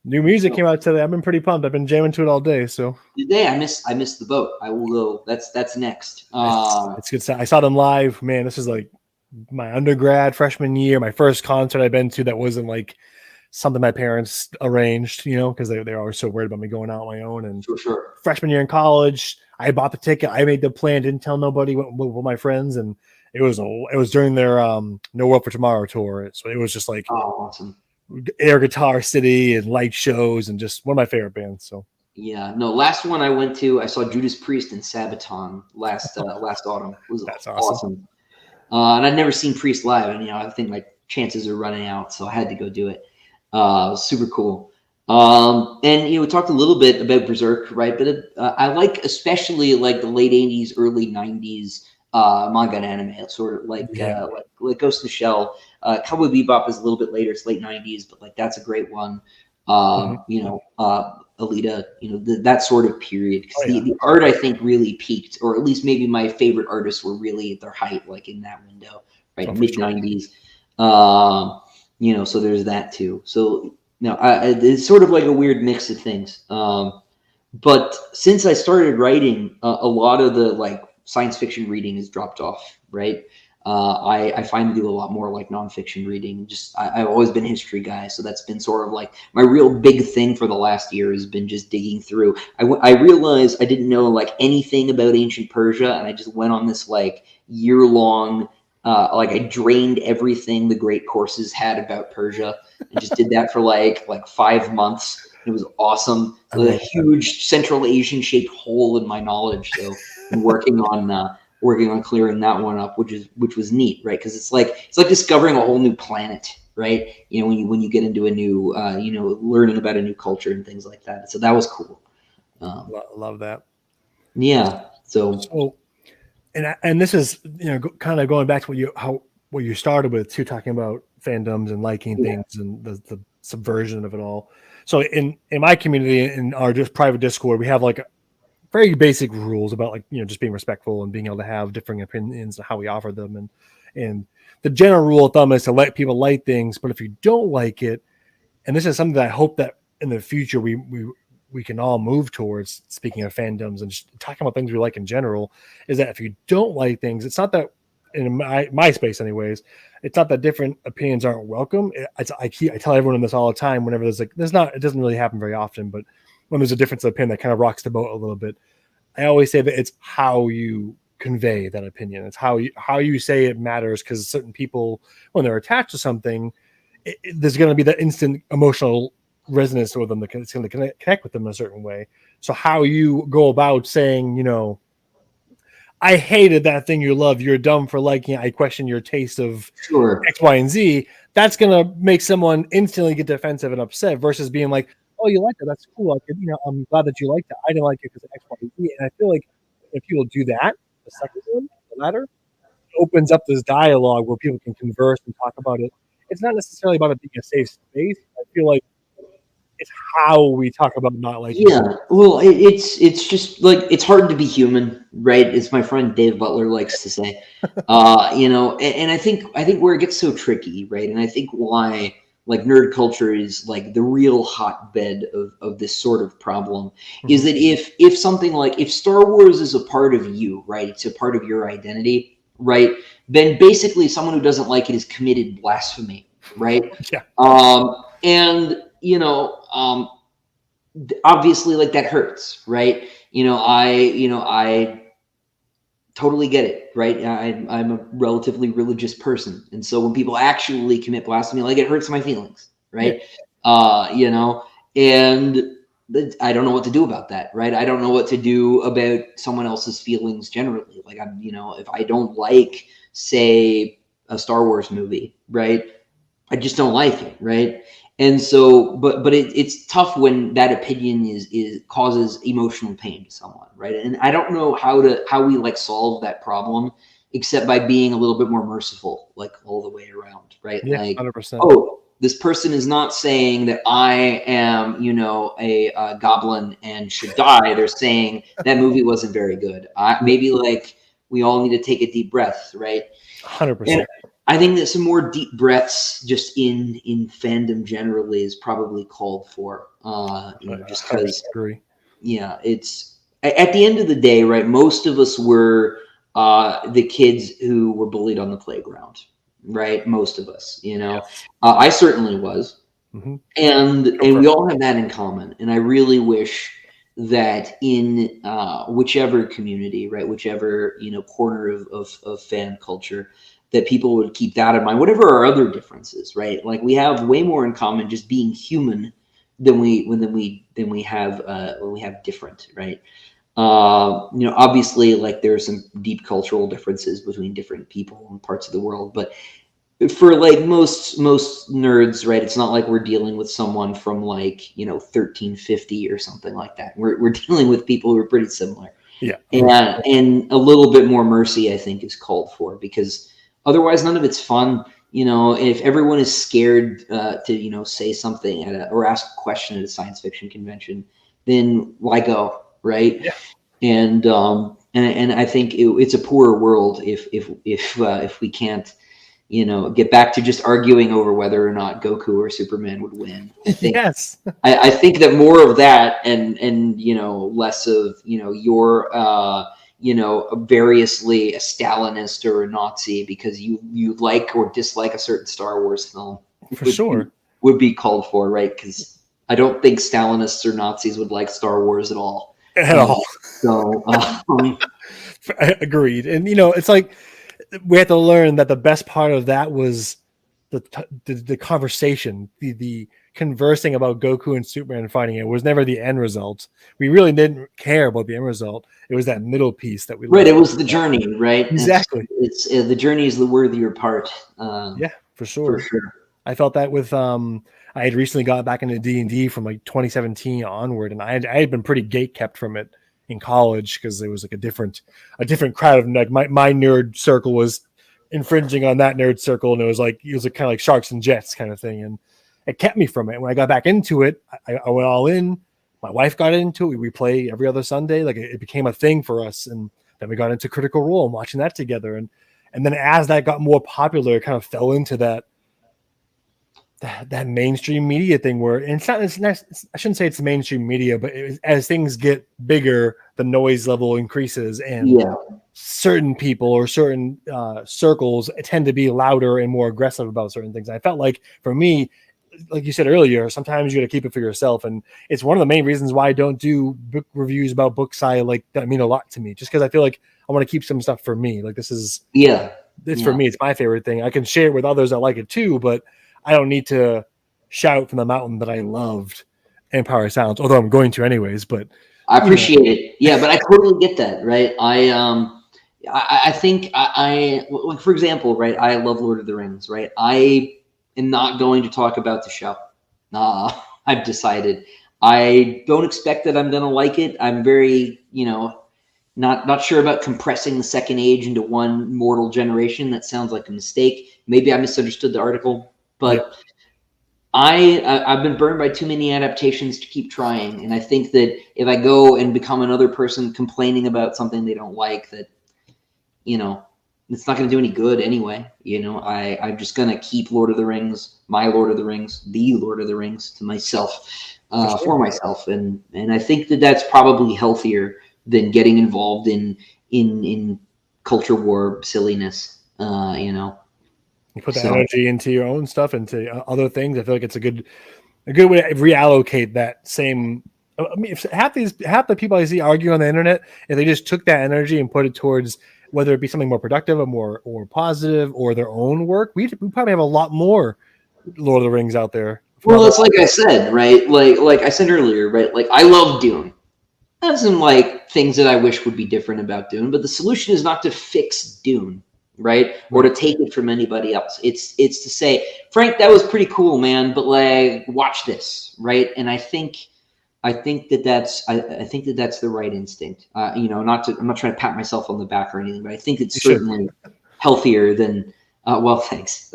Speaker 3: new music came out today. I've been pretty pumped. I've been jamming to it all day. So
Speaker 2: today I missed the boat. I will go. That's next.
Speaker 3: It's good. I saw them live. Man, this is like my undergrad freshman year. My first concert I've been to that wasn't like something my parents arranged. Because they're always so worried about me going out on my own. And
Speaker 2: sure.
Speaker 3: Freshman year in college, I bought the ticket. I made the plan. Didn't tell nobody. Went with my friends, and it was during their No World for Tomorrow tour. So it was just like
Speaker 2: awesome.
Speaker 3: Air Guitar City and light shows, and just one of my favorite bands. So
Speaker 2: yeah, no. Last one I went to, I saw Judas Priest and Sabaton last autumn. It was awesome. And I'd never seen Priest live, and I think my chances are running out, so I had to go do it. Super cool. And we talked a little bit about Berserk, right? But I like especially like the late '80s, early '90s manga and anime. It's sort of like Ghost in the Shell. Cowboy Bebop is a little bit later; it's late '90s, but like that's a great one. Alita, that sort of period, because the art I think really peaked, or at least maybe my favorite artists were really at their height, like in that window, right? Mid '90s. So there's that too. So it's sort of like a weird mix of things. But since I started writing, a lot of the like science fiction reading has dropped off, right? I find to do a lot more like nonfiction reading. I've always been a history guy, so that's been sort of like my real big thing for the last year has been just digging through. I realized I didn't know like anything about ancient Persia, and I just went on this like year-long like I drained everything the great courses had about Persia and just did that for like 5 months. It was awesome. A huge Central Asian shaped hole in my knowledge. So I'm working on clearing that one up, which was neat, right? Because it's like discovering a whole new planet, right? When you get into a new learning about a new culture and things like that. So that was cool.
Speaker 3: Love that.
Speaker 2: Yeah. So
Speaker 3: and this is kind of going back to what you started with too, talking about fandoms and liking things and the subversion of it all. So in my community, in our just private Discord, we have like very basic rules about like just being respectful and being able to have differing opinions and how we offer them, and the general rule of thumb is to let people like things, but if you don't like it, and this is something that I hope that in the future we can all move towards, speaking of fandoms and just talking about things we like in general, is that if you don't like things, it's not that, in my space anyways, it's not that different opinions aren't welcome. I tell everyone this all the time whenever it doesn't really happen very often, but when there's a difference of opinion that kind of rocks the boat a little bit, I always say that it's how you convey that opinion. It's how you say it matters, because certain people, when they're attached to something, there's going to be that instant emotional resonance with them, it's going to connect with them in a certain way. So how you go about saying, I hated that thing you love, you're dumb for liking it, I question your taste of X, Y, and Z, that's going to make someone instantly get defensive and upset, versus being like, oh, you like it, that's cool, I'm glad that you liked it, I didn't like it because of X, Y, and Z. And I feel like if people do that, the second one, the latter, opens up this dialogue where people can converse and talk about it. It's not necessarily about it being a safe space. I feel like it's how we talk about not liking.
Speaker 2: Yeah, well, it's just like it's hard to be human, right? As my friend Dave Butler likes to say, and I think where it gets so tricky, right? And I think why like nerd culture is like the real hotbed of this sort of problem is that if something like if Star Wars is a part of you, right? It's a part of your identity, right? Then basically someone who doesn't like it is committed blasphemy, right?
Speaker 3: Yeah.
Speaker 2: Obviously like that hurts, right? I totally get it, right? I'm a relatively religious person, and so when people actually commit blasphemy, like it hurts my feelings, right? And I don't know what to do about that, right? I don't know what to do about someone else's feelings generally. Like if I don't like, say, a Star Wars movie, right? I just don't like it, right? And so, but it's tough when that opinion is causes emotional pain to someone, right? And I don't know how we like solve that problem except by being a little bit more merciful, like all the way around, right?
Speaker 3: Yeah,
Speaker 2: like
Speaker 3: 100%.
Speaker 2: Oh, this person is not saying that I am, a goblin and should die. They're saying that movie wasn't very good. Maybe like we all need to take a deep breath, right?
Speaker 3: 100%.
Speaker 2: I think that some more deep breaths just in fandom generally is probably called for. Just because, it's at the end of the day, right? Most of us were the kids who were bullied on the playground, right? Most of us, I certainly was, and we all have that in common. And I really wish that in whichever community, right, whichever corner of fan culture, that people would keep that in mind, whatever our other differences, right? Like we have way more in common just being human than we have different, right? Obviously, like there's some deep cultural differences between different people and parts of the world, but for like most nerds, right? It's not like we're dealing with someone from like 1350 or something like that. We're dealing with people who are pretty similar.
Speaker 3: Yeah,
Speaker 2: and a little bit more mercy, I think, is called for, because otherwise none of it's fun. If everyone is scared to say something or ask a question at a science fiction convention, then why go, right?
Speaker 3: Yeah.
Speaker 2: And I think it's a poorer world if we can't get back to just arguing over whether or not Goku or Superman would win. I think,
Speaker 3: yes.
Speaker 2: I think that more of that and less of you're variously a Stalinist or a Nazi because you like or dislike a certain Star Wars film.
Speaker 3: For sure.
Speaker 2: Would be called for, right? Because I don't think Stalinists or Nazis would like Star Wars at all.
Speaker 3: At all.
Speaker 2: So
Speaker 3: agreed. And it's like we have to learn that the best part of that was the conversation, the conversing about Goku and Superman fighting. It was never the end result. We really didn't care about the end result. It was that middle piece that we
Speaker 2: right. It was the journey, right?
Speaker 3: Exactly.
Speaker 2: It's the journey is the worthier part.
Speaker 3: Yeah, for sure.
Speaker 2: For sure.
Speaker 3: I felt that with I had recently got back into D&D from like 2017 onward, and I had been pretty gate kept from it in college because it was like a different crowd of like my nerd circle was infringing on that nerd circle, and it was kind of like Sharks and Jets kind of thing, and it kept me from it. When I got back into it, I went all in. My wife got into it. We play every other Sunday. Like it became a thing for us, and then we got into Critical Role and watching that together, and then as that got more popular, it kind of fell into that mainstream media thing where it's not, I shouldn't say it's mainstream media, but as things get bigger, the noise level increases, and certain people or certain circles tend to be louder and more aggressive about certain things. I felt like for me, like you said earlier, sometimes you got to keep it for yourself. And it's one of the main reasons why I don't do book reviews about books that mean a lot to me, just because I feel like I want to keep some stuff for me. Like this is, for me, it's my favorite thing. I can share it with others that like it too, but I don't need to shout from the mountain that I loved Empire of Silence, although I'm going to anyways. But
Speaker 2: I appreciate it. Yeah, but I totally get that, right? I think like, for example, right? I love Lord of the Rings, right? I am not going to talk about the show. I've decided. I don't expect that I'm going to like it. I'm very, not sure about compressing the Second Age into one mortal generation. That sounds like a mistake. Maybe I misunderstood the article. But I've been burned by too many adaptations to keep trying. And I think that if I go and become another person complaining about something they don't like, that, it's not going to do any good anyway. I'm just going to keep Lord of the Rings, my Lord of the Rings, the Lord of the Rings to myself, for myself. And I think that that's probably healthier than getting involved in culture war silliness,
Speaker 3: You put the energy into your own stuff, into other things. I feel like it's a good way to reallocate that same. I mean, if half the people I see argue on the internet, if they just took that energy and put it towards whether it be something more productive or positive or their own work, we probably have a lot more Lord of the Rings out there.
Speaker 2: Well, it's like I said, right? Like I said earlier, right? Like I love Dune. That's some like things that I wish would be different about Dune, but the solution is not to fix Dune. Right? Or to take it from anybody else. It's to say, Frank, that was pretty cool, man, but like watch this, right? And I think that that's the right instinct. I'm not trying to pat myself on the back or anything, but I think it's certainly healthier than thanks.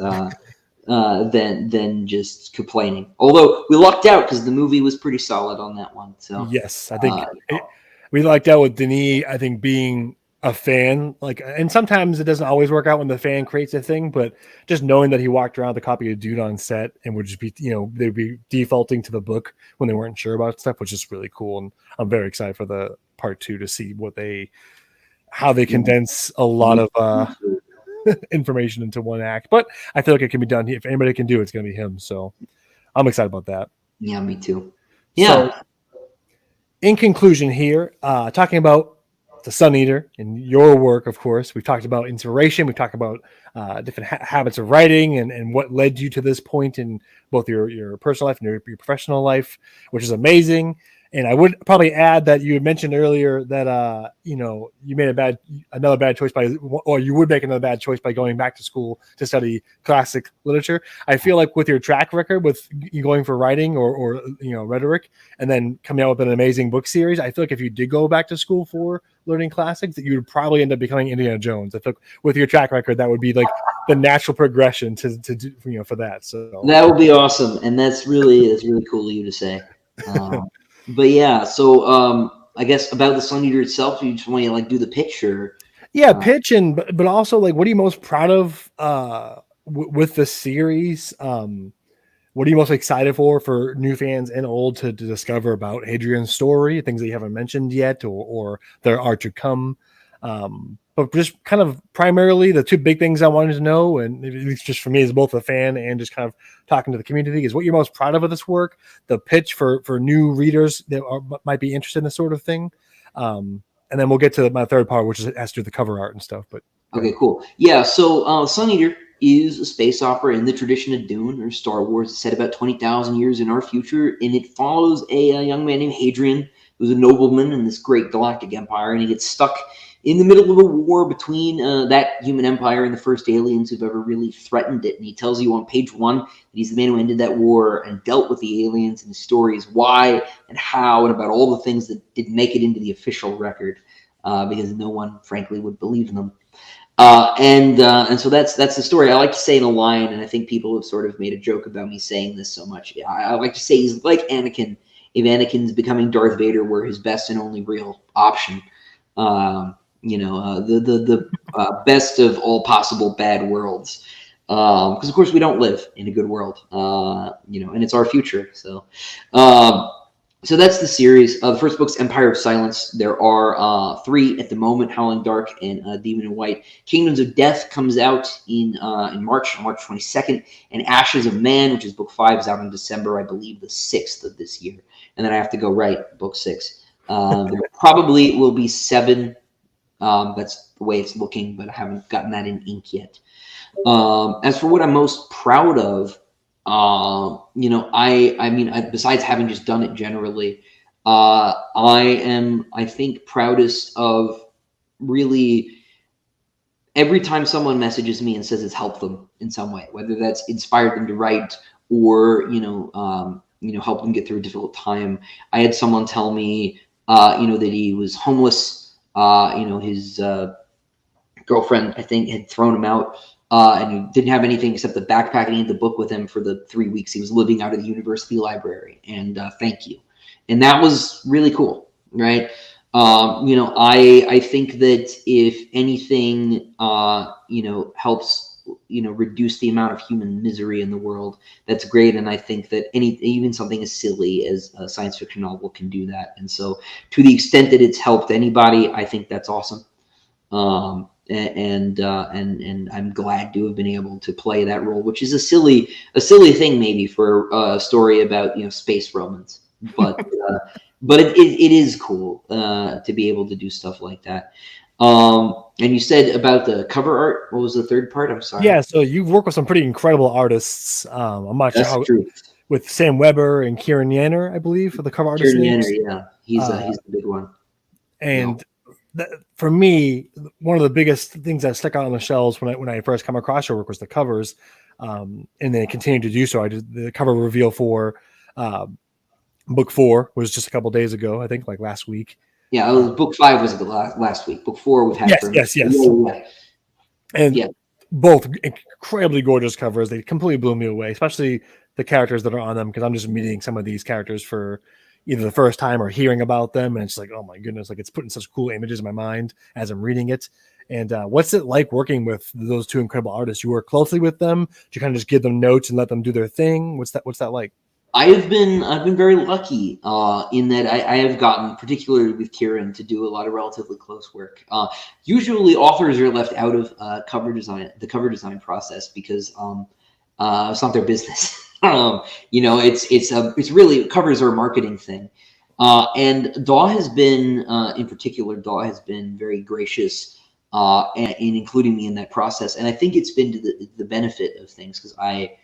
Speaker 2: Than just complaining. Although we lucked out because the movie was pretty solid on that one. So
Speaker 3: yes, I think we lucked out with Denis, I think, being a fan, and sometimes it doesn't always work out when the fan creates a thing, but just knowing that he walked around with a copy of Dune on set and would just be, they'd be defaulting to the book when they weren't sure about stuff, which is really cool. And I'm very excited for the part 2 to see how they condense a lot of information into one act. But I feel like it can be done. If anybody can do it, it's going to be him. So I'm excited about that.
Speaker 2: Yeah, me too. Yeah.
Speaker 3: So, in conclusion here, talking about the Sun Eater and your work, of course, we've talked about inspiration. We've talked about different habits of writing and what led you to this point in both your personal life and your professional life, which is amazing. And I would probably add that you had mentioned earlier that you know, you made another bad choice or you would make another bad choice by going back to school to study classic literature. I feel like with your track record, with you going for writing or you know, rhetoric, and then coming out with an amazing book series, I feel like if you did go back to school for learning classics, that you would probably end up becoming Indiana Jones. I think with your track record, that would be like the natural progression to do, you know, for that. So
Speaker 2: that would be awesome, and that's really cool of you to say. But yeah, so I guess about the Sun Eater itself, you just want to like do the picture.
Speaker 3: yeah, pitch and but also like, what are you most proud of with the series? What are you most excited for new fans and old to discover about Hadrian's story, things that you haven't mentioned yet or there are to come? But just kind of primarily the two big things I wanted to know, and it's just for me as both a fan and just kind of talking to the community, is what you're most proud of this work, the pitch for new readers that might be interested in this sort of thing. And then we'll get to my third part, which is has to do with the cover art and stuff. But
Speaker 2: okay, cool. Yeah, so Sun Eater is a space opera in the tradition of Dune or Star Wars. It's set about 20,000 years in our future, and it follows a young man named Hadrian, who's a nobleman in this great galactic empire, and he gets stuck in the middle of a war between that human empire and the first aliens who've ever really threatened it. And he tells you on page 1 that he's the man who ended that war and dealt with the aliens, and his story is why and how and about all the things that didn't make it into the official record because no one, frankly, would believe in them. And so that's the story. I like to say in a line, and I think people have sort of made a joke about me saying this so much. I like to say he's like Anakin. If Anakin's becoming Darth Vader were his best and only real option, the best of all possible bad worlds. Because of course we don't live in a good world, and it's our future. So that's the series. The first book's Empire of Silence. There are 3 at the moment: Howling Dark and Demon in White. Kingdoms of Death comes out in March, on March 22nd, and Ashes of Man, which is book 5, is out in December, I believe, the 6th of this year. And then I have to go write book 6. There probably will be 7. That's the way it's looking, but I haven't gotten that in ink yet. As for what I'm most proud of, besides having just done it generally, I think proudest of really every time someone messages me and says it's helped them in some way, whether that's inspired them to write or, help them get through a difficult time. I had someone tell me, that he was homeless. His girlfriend, I think, had thrown him out. And he didn't have anything except the backpack, and he had the book with him for the 3 weeks he was living out of the university library. And thank you. And that was really cool, right? I think that if anything, helps, reduce the amount of human misery in the world, that's great. And I think that even something as silly as a science fiction novel can do that. And so to the extent that it's helped anybody, I think that's awesome. And I'm glad to have been able to play that role, which is a silly thing maybe for a story about space Romans, but it is cool to be able to do stuff like that. And you said about the cover art. What was the third part? I'm sorry.
Speaker 3: Yeah, so you've worked with some pretty incredible artists. I'm not sure how true. With Sam Weber and Kieran Yanner, I believe, for the cover artist.
Speaker 2: Kieran Yanner, yeah, he's the big one.
Speaker 3: And for me, one of the biggest things that stuck out on the shelves when I first come across your work was the covers, and then continued to do so. I did the cover reveal for book 4 was just a couple days ago, I think, like last week.
Speaker 2: Yeah, book 5 was last week. Book 4 we've had.
Speaker 3: Yes. And both incredibly gorgeous covers. They completely blew me away, especially the characters that are on them, because I'm just meeting some of these characters for either the first time or hearing about them, and it's like, oh my goodness, like it's putting such cool images in my mind as I'm reading it. And what's it like working with those two incredible artists? You work closely with them? Do you kind of just give them notes and let them do their thing? What's that like?
Speaker 2: I've been very lucky in that I have gotten, particularly with Kieran, to do a lot of relatively close work. Usually authors are left out of the cover design process because it's not their business. It's really, covers are a marketing thing. And Daw has been, in particular, very gracious in including me in that process. And I think it's been to the benefit of things, because I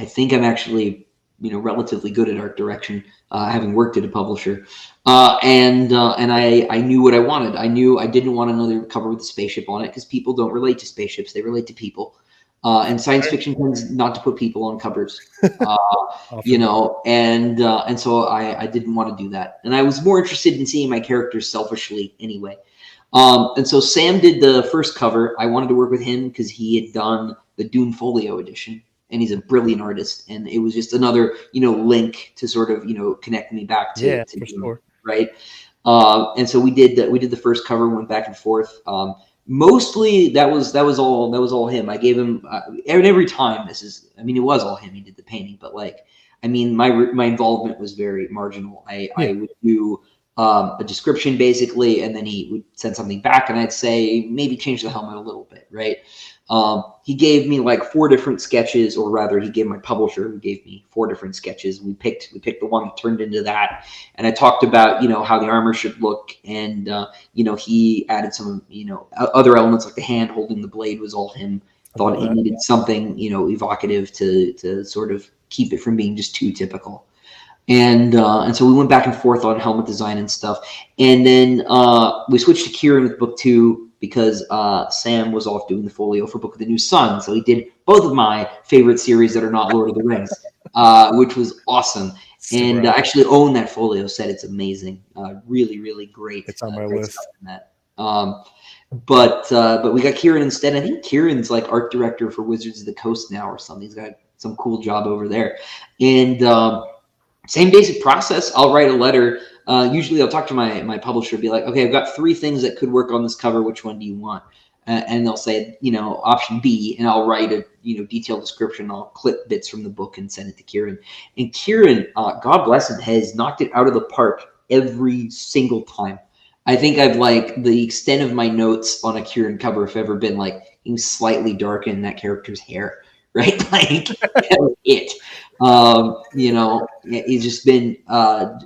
Speaker 2: think I'm actually relatively good at art direction, having worked at a publisher. And I knew what I wanted. I knew I didn't want another cover with a spaceship on it because people don't relate to spaceships; they relate to people. And science fiction tends not to put people on covers, and so I didn't want to do that. And I was more interested in seeing my characters selfishly anyway. And so Sam did the first cover. I wanted to work with him because he had done the Dune Folio edition, and he's a brilliant artist. And it was just another, link to sort of, connect me back to
Speaker 3: for
Speaker 2: Dune,
Speaker 3: sure.
Speaker 2: right? And so we did the first cover, went back and forth. Mostly that was all him. I gave him every time. It was all him. He did the painting, but my involvement was very marginal. I would do a description basically, and then he would send something back, and I'd say maybe change the helmet a little bit, right? He gave me like 4 different sketches, or rather, he gave my publisher who gave me 4 different sketches. We picked the one that turned into that, and I talked about how the armor should look, and he added some other elements like the hand holding the blade was all him. Thought he needed something evocative to sort of keep it from being just too typical. And so we went back and forth on helmet design and stuff. And then we switched to Kieran with book 2 because Sam was off doing the folio for Book of the New Sun. So he did both of my favorite series that are not Lord of the Rings, which was awesome. And I actually own that folio set. It's amazing. Really, really great.
Speaker 3: It's on my list.
Speaker 2: But we got Kieran instead. I think Kieran's like art director for Wizards of the Coast now or something. He's got some cool job over there. And same basic process. I'll write a letter. Usually I'll talk to my publisher, be like, okay, I've got 3 things that could work on this cover. Which one do you want? And they'll say, option B, and I'll write a, detailed description. I'll clip bits from the book and send it to Kieran. And Kieran, God bless him, has knocked it out of the park every single time. I think I've the extent of my notes on a Kieran cover have ever been slightly darken that character's hair, right? It. It's just been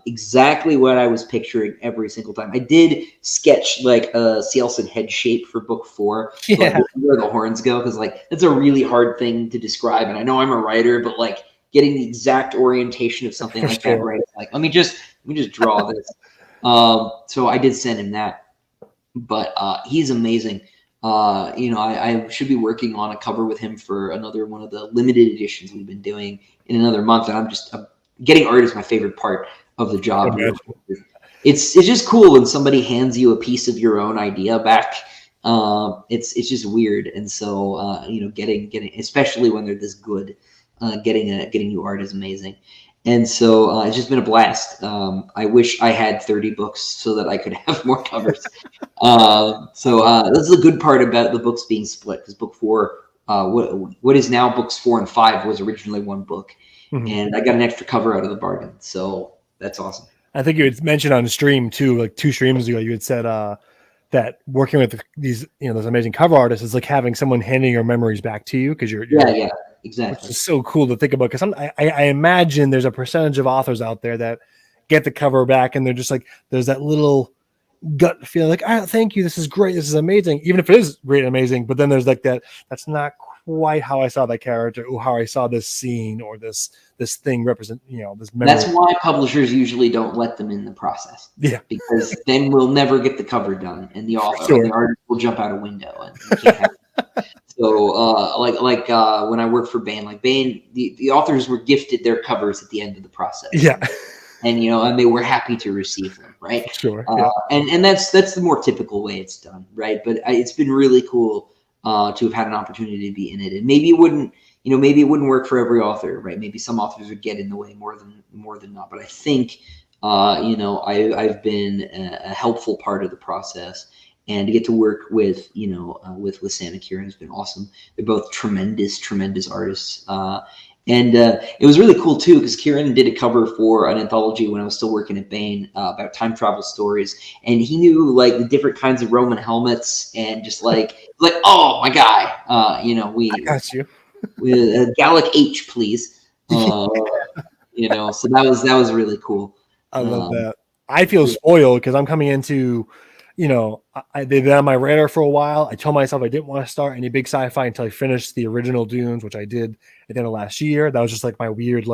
Speaker 2: exactly what I was picturing every single time. I did sketch a Cielson head shape for book 4, where the horns go, because that's a really hard thing to describe. And I know I'm a writer, but getting the exact orientation of something like that right, let me just draw this. So I did send him that, but he's amazing. I should be working on a cover with him for another one of the limited editions we've been doing in another month. And I'm getting art is my favorite part of the job. It's just cool when somebody hands you a piece of your own idea back. It's just weird. And so, getting, especially when they're this good, getting new art is amazing. And so it's just been a blast. I wish I had 30 books so that I could have more covers. This is a good part about the books being split, because book 4, what is now books 4 and 5 was originally one book. Mm-hmm. And I got an extra cover out of the bargain. So that's awesome.
Speaker 3: I think you had mentioned on the stream too, 2 streams ago, you had said that working with these, those amazing cover artists is like having someone handing your memories back to you, because you're
Speaker 2: exactly.
Speaker 3: Which is so cool to think about, because I imagine there's a percentage of authors out there that get the cover back and they're just there's that little gut feeling thank you, this is great, this is amazing, even if it is great and amazing, but then there's that's not quite how I saw that character, or how I saw this scene, or this thing represent, this memory.
Speaker 2: That's why publishers usually don't let them in the process.
Speaker 3: Yeah,
Speaker 2: because then we'll never get the cover done, and the author, the artist will jump out a window, and you can't have it. So, when I worked for Baen, the authors were gifted their covers at the end of the process.
Speaker 3: Yeah.
Speaker 2: And and they were happy to receive them, right?
Speaker 3: Sure.
Speaker 2: And that's the more typical way it's done, right? But it's been really cool to have had an opportunity to be in it. And maybe it wouldn't work for every author, right? Maybe some authors would get in the way more than not. But I think I've been a helpful part of the process. And to get to work with with Sam and Kieran has been awesome. They're both tremendous artists. And it was really cool too, because Kieran did a cover for an anthology when I was still working at Baen about time travel stories, and he knew the different kinds of Roman helmets, and just oh my guy, we
Speaker 3: I got you.
Speaker 2: with Gallic H, please. So that was really cool.
Speaker 3: I love that. I feel spoiled because I'm coming into. They've been on my radar for a while. I told myself I didn't want to start any big sci-fi until I finished the original Dunes, which I did at the end of last year. That was just my weird,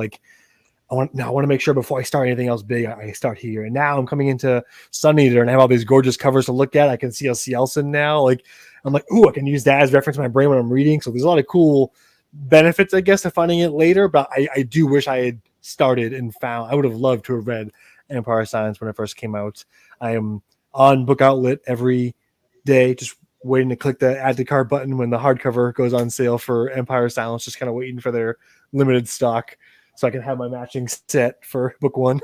Speaker 3: I want to make sure before I start anything else big, I start here. And now I'm coming into Sun Eater and I have all these gorgeous covers to look at. I can see a Cielson now. Like I'm like, ooh, I can use that as reference in my brain when I'm reading. So there's a lot of cool benefits, I guess, of finding it later. But I do wish I had started and found. I would have loved to have read Empire of Silence when it first came out. I am on Book Outlet every day, just waiting to click the add to cart button when the hardcover goes on sale for Empire of Silence, just kind of waiting for their limited stock so I can have my matching set for book one.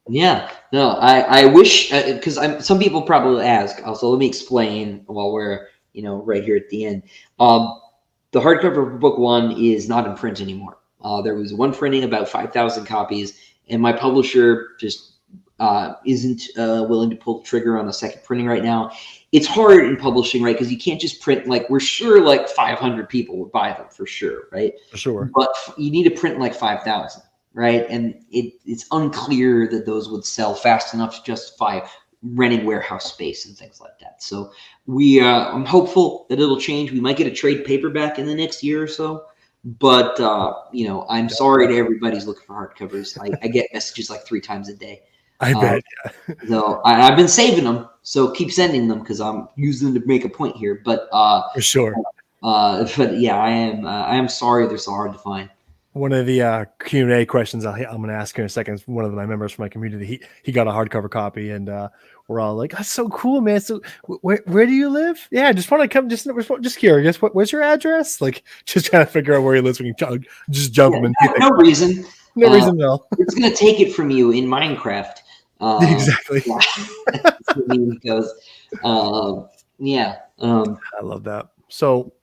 Speaker 2: Yeah, no, I wish, because some people probably ask. Also, let me explain while we're right here at the end. The hardcover for book one is not in print anymore. There was one printing, about 5,000 copies, and my publisher just isn't willing to pull the trigger on a second printing right now. It's hard in publishing, right? Because you can't just print, like, we're sure like 500 people would buy them for sure, right?
Speaker 3: For sure.
Speaker 2: But you need to print like 5,000, right? And it's unclear that those would sell fast enough to justify renting warehouse space and things like that. So I'm hopeful that it'll change. We might get a trade paperback in the next year or so. But, I'm sorry to everybody who's looking for hardcovers. I get messages like 3 times a day.
Speaker 3: I bet. Yeah.
Speaker 2: So I've been saving them, so keep sending them because I'm using them to make a point here. But
Speaker 3: for sure.
Speaker 2: But yeah, I am sorry they're so hard to find.
Speaker 3: One of the Q&A questions I'm going to ask in a second. One of my members from my community, he got a hardcover copy, and we're all like, "That's so cool, man! So where do you live? Yeah, just want to come. Just curious. Where's your address? Like, just trying to figure out where he lives. We can just jump him.
Speaker 2: No reason.
Speaker 3: No reason at all.
Speaker 2: It's gonna take it from you in Minecraft.
Speaker 3: Exactly.
Speaker 2: Yeah. That's what it goes. Yeah.
Speaker 3: I love that. So,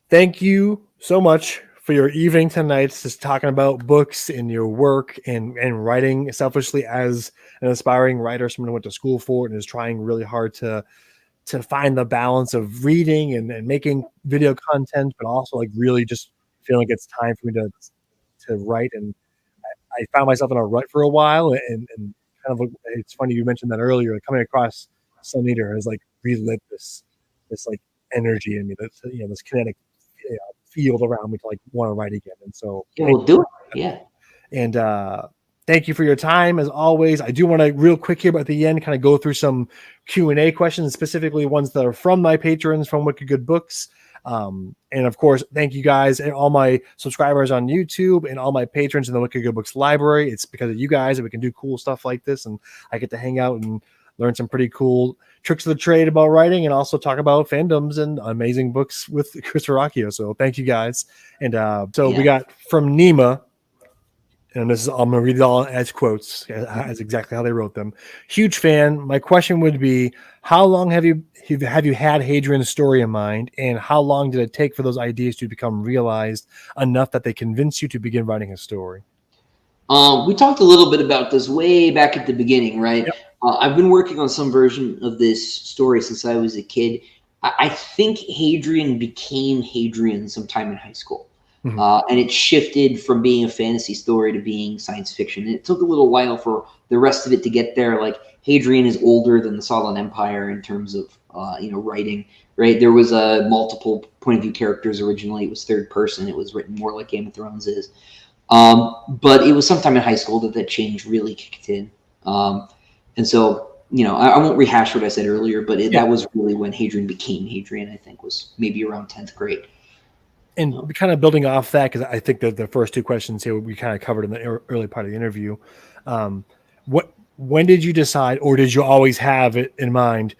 Speaker 3: thank you so much for your evening tonight, just talking about books and your work and writing selfishly as an aspiring writer, someone who went to school for it and is trying really hard to find the balance of reading and making video content, but also like really just feeling like it's time for me to write. And I found myself in a rut for a while, and kind of it's funny you mentioned that earlier. Like coming across Sun Eater has like relit this like energy in me, this kinetic field around me to like want to write again. And so
Speaker 2: we'll do it. Yeah.
Speaker 3: And thank you for your time as always. I do want to real quick here at the end kind of go through some Q&A questions, specifically ones that are from my patrons from Wicked Good Books. And of course, thank you guys and all my subscribers on YouTube and all my patrons in the Wicked Good Books library. It's because of you guys that we can do cool stuff like this, and I get to hang out and learn some pretty cool tricks of the trade about writing and also talk about fandoms and amazing books with Christopher Ruocchio. So thank you guys. And we got from Nima, and this is, I'm going to read it all as quotes, as exactly how they wrote them. Huge fan. My question would be, how long have you had Hadrian's story in mind, and how long did it take for those ideas to become realized enough that they convinced you to begin writing a story?
Speaker 2: We talked a little bit about this way back at the beginning, right? Yep. I've been working on some version of this story since I was a kid. I think Hadrian became Hadrian sometime in high school. Mm-hmm. And it shifted from being a fantasy story to being science fiction. And it took a little while for the rest of it to get there. Like Hadrian is older than the Solid Empire in terms of writing, right? There was multiple point of view characters originally. It was third person. It was written more like Game of Thrones is. But it was sometime in high school that change really kicked in. And so, I won't rehash what I said earlier, but that was really when Hadrian became Hadrian, I think, was maybe around 10th grade.
Speaker 3: And kind of building off that, because I think that the first two questions here we kind of covered in the early part of the interview. When did you decide, or did you always have it in mind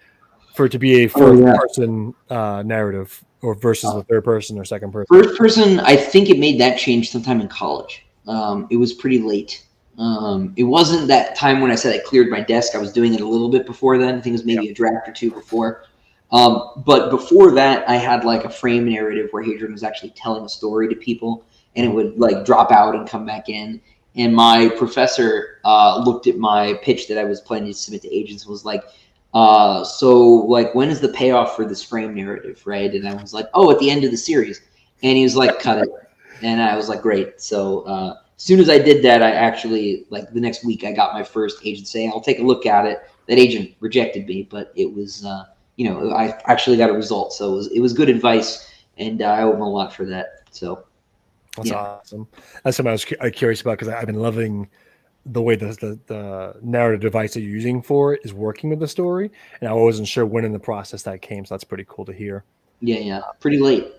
Speaker 3: for it to be a first-person narrative, or versus the third person or second person?
Speaker 2: First person, I think it made that change sometime in college. It was pretty late. It wasn't that time when I said I cleared my desk. I was doing it a little bit before then. I think it was maybe a draft or two before. But before that, I had like a frame narrative where Hadrian was actually telling a story to people, and it would like drop out and come back in. And my professor looked at my pitch that I was planning to submit to agents and was like, so like, when is the payoff for this frame narrative, right? And I was like, at the end of the series. And he was like, cut it. And I was like, great. So as soon as I did that, I actually, like the next week, I got my first agent saying, I'll take a look at it. That agent rejected me, but it was, I actually got a result. So it was good advice, and I owe him a lot for that. So
Speaker 3: That's awesome. That's something I was curious about, because I've been loving the way the narrative device that you're using for it is working with the story, and I wasn't sure when in the process that came. So that's pretty cool to hear.
Speaker 2: Yeah. Pretty late.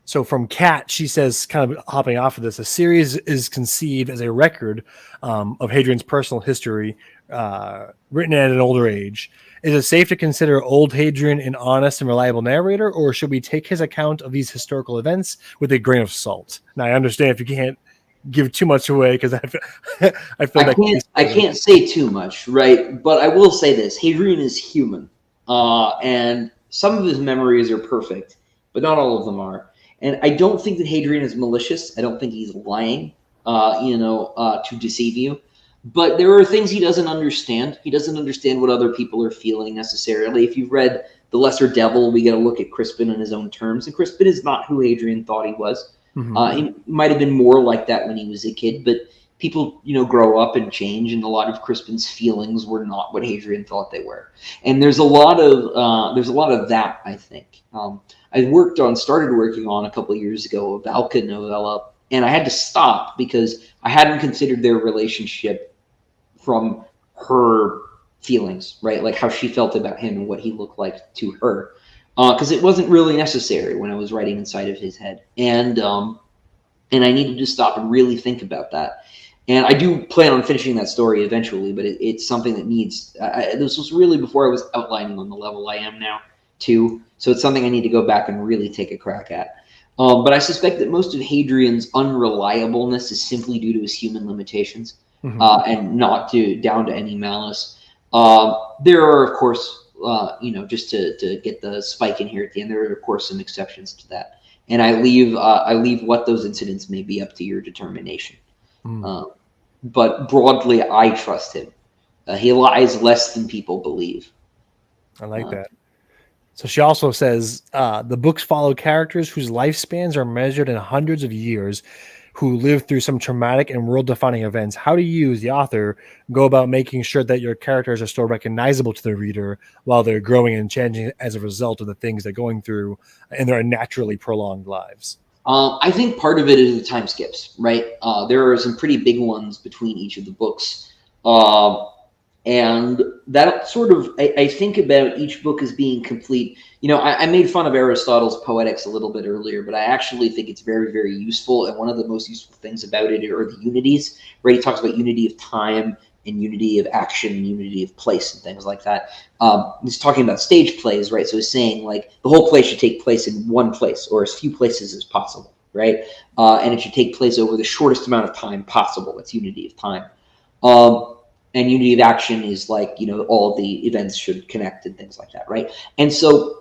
Speaker 3: So from Kat, she says, kind of hopping off of this, a series is conceived as a record of Hadrian's personal history, written at an older age. Is it safe to consider old Hadrian an honest and reliable narrator, or should we take his account of these historical events with a grain of salt? Now, I understand if you can't give too much away, because
Speaker 2: I can't say too much, right? But I will say this: Hadrian is human, and some of his memories are perfect, but not all of them are. And I don't think that Hadrian is malicious. I don't think he's lying, to deceive you. But there are things he doesn't understand. He doesn't understand what other people are feeling necessarily. If you've read The Lesser Devil, we get a look at Crispin in his own terms. And Crispin is not who Hadrian thought he was. Mm-hmm. He might have been more like that when he was a kid, but people, grow up and change, and a lot of Crispin's feelings were not what Hadrian thought they were. And there's a lot of that, I think. I started working on a couple of years ago a Valka novella, and I had to stop because I hadn't considered their relationship from her feelings, right? Like how she felt about him and what he looked like to her. Because it wasn't really necessary when I was writing inside of his head. And I needed to stop and really think about that. And I do plan on finishing that story eventually, but it's something that needs... this was really before I was outlining on the level I am now, too. So it's something I need to go back and really take a crack at. But I suspect that most of Hadrian's unreliableness is simply due to his human limitations, and not down to any malice. There are, of course, just to get the spike in here at the end, there are, of course, some exceptions to that. And I leave what those incidents may be up to your determination. But broadly, I trust him. He lies less than people believe.
Speaker 3: I like that. So she also says, the books follow characters whose lifespans are measured in hundreds of years, who lived through some traumatic and world-defining events. How do you, as the author, go about making sure that your characters are still recognizable to the reader while they're growing and changing as a result of the things they're going through in their naturally prolonged lives?
Speaker 2: I think part of it is the time skips, right? There are some pretty big ones between each of the books. And that sort of, I think about each book as being complete. I made fun of Aristotle's Poetics a little bit earlier, but I actually think it's very, very useful. And one of the most useful things about it are the unities, right? He talks about unity of time and unity of action and unity of place and things like that. He's talking about stage plays, right? So he's saying like the whole play should take place in one place or as few places as possible, right? And it should take place over the shortest amount of time possible. That's unity of time. And unity of action is like, all the events should connect and things like that, right? And so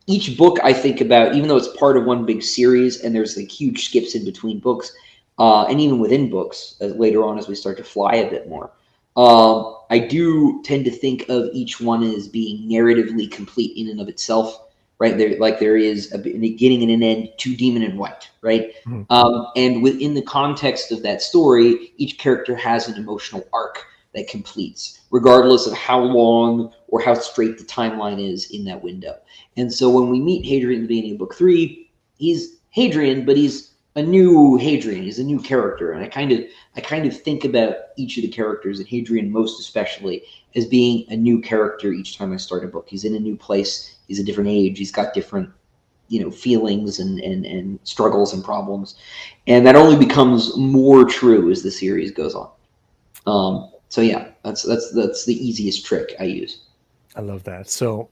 Speaker 2: each book I think about, even though it's part of one big series and there's like huge skips in between books, and even within books, later on as we start to fly a bit more, I do tend to think of each one as being narratively complete in and of itself, right? There is a beginning and an end to Demon in White, right? And within the context of that story, each character has an emotional arc that completes, regardless of how long or how straight the timeline is in that window. And so when we meet Hadrian at the beginning of book 3, he's Hadrian, but he's a new Hadrian. He's a new character. And I kind of think about each of the characters, and Hadrian most especially, as being a new character each time I start a book. He's in a new place. He's a different age. He's got different feelings and struggles and problems. And that only becomes more true as the series goes on. So yeah, that's the easiest trick I use.
Speaker 3: I love that. So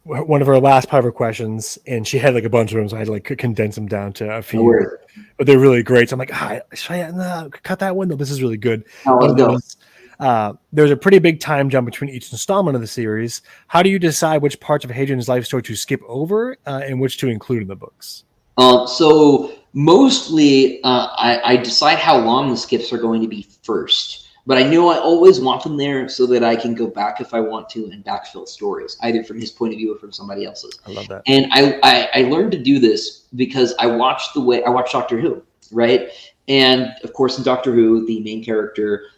Speaker 3: one of our last part of her questions, and she had like a bunch of them, so I had to like condense them down to a few, but they're really great. So I'm like, cut that one though. This is really good. There's a pretty big time jump between each installment of the series. How do you decide which parts of Hadrian's life story to skip over and which to include in the books?
Speaker 2: So mostly I decide how long the skips are going to be first. But I know I always want them there so that I can go back if I want to and backfill stories, either from his point of view or from somebody else's.
Speaker 3: I love that.
Speaker 2: And I learned to do this because I watched Doctor Who, right? And of course, in Doctor Who, the main character,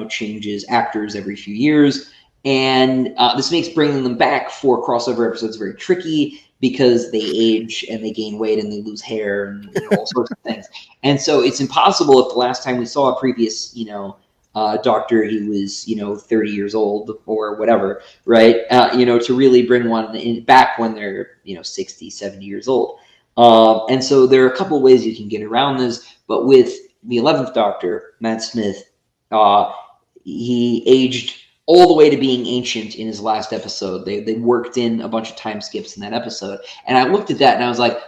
Speaker 2: changes actors every few years, and this makes bringing them back for crossover episodes very tricky because they age and they gain weight and they lose hair and all sorts of things. And so it's impossible if the last time we saw a previous, doctor, he was, 30 years old or whatever, right? To really bring one back when they're, 60, 70 years old. And so there are a couple of ways you can get around this, but with the 11th Doctor, Matt Smith, he aged all the way to being ancient in his last episode. They worked in a bunch of time skips in that episode, and I looked at that and I was like,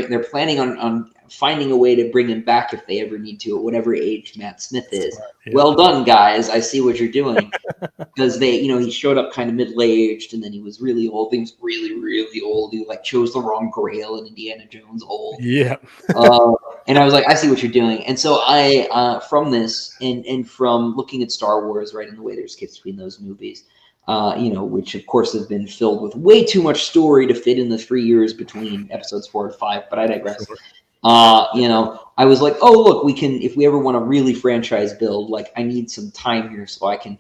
Speaker 2: they're planning on finding a way to bring him back if they ever need to at whatever age Matt Smith is. Yeah. Well done, guys. I see what you're doing. Because he showed up kind of middle-aged, and then he was really old. He was really, really old. He chose the wrong Grail in Indiana Jones old.
Speaker 3: Yeah.
Speaker 2: And I was like, I see what you're doing. And so I, from this and from looking at Star Wars, right, and the way there's skips between those movies, which of course have been filled with way too much story to fit in the 3 years between episodes 4 and 5, but I digress. I was like, oh, look, we can, if we ever want to really franchise build, I need some time here so I can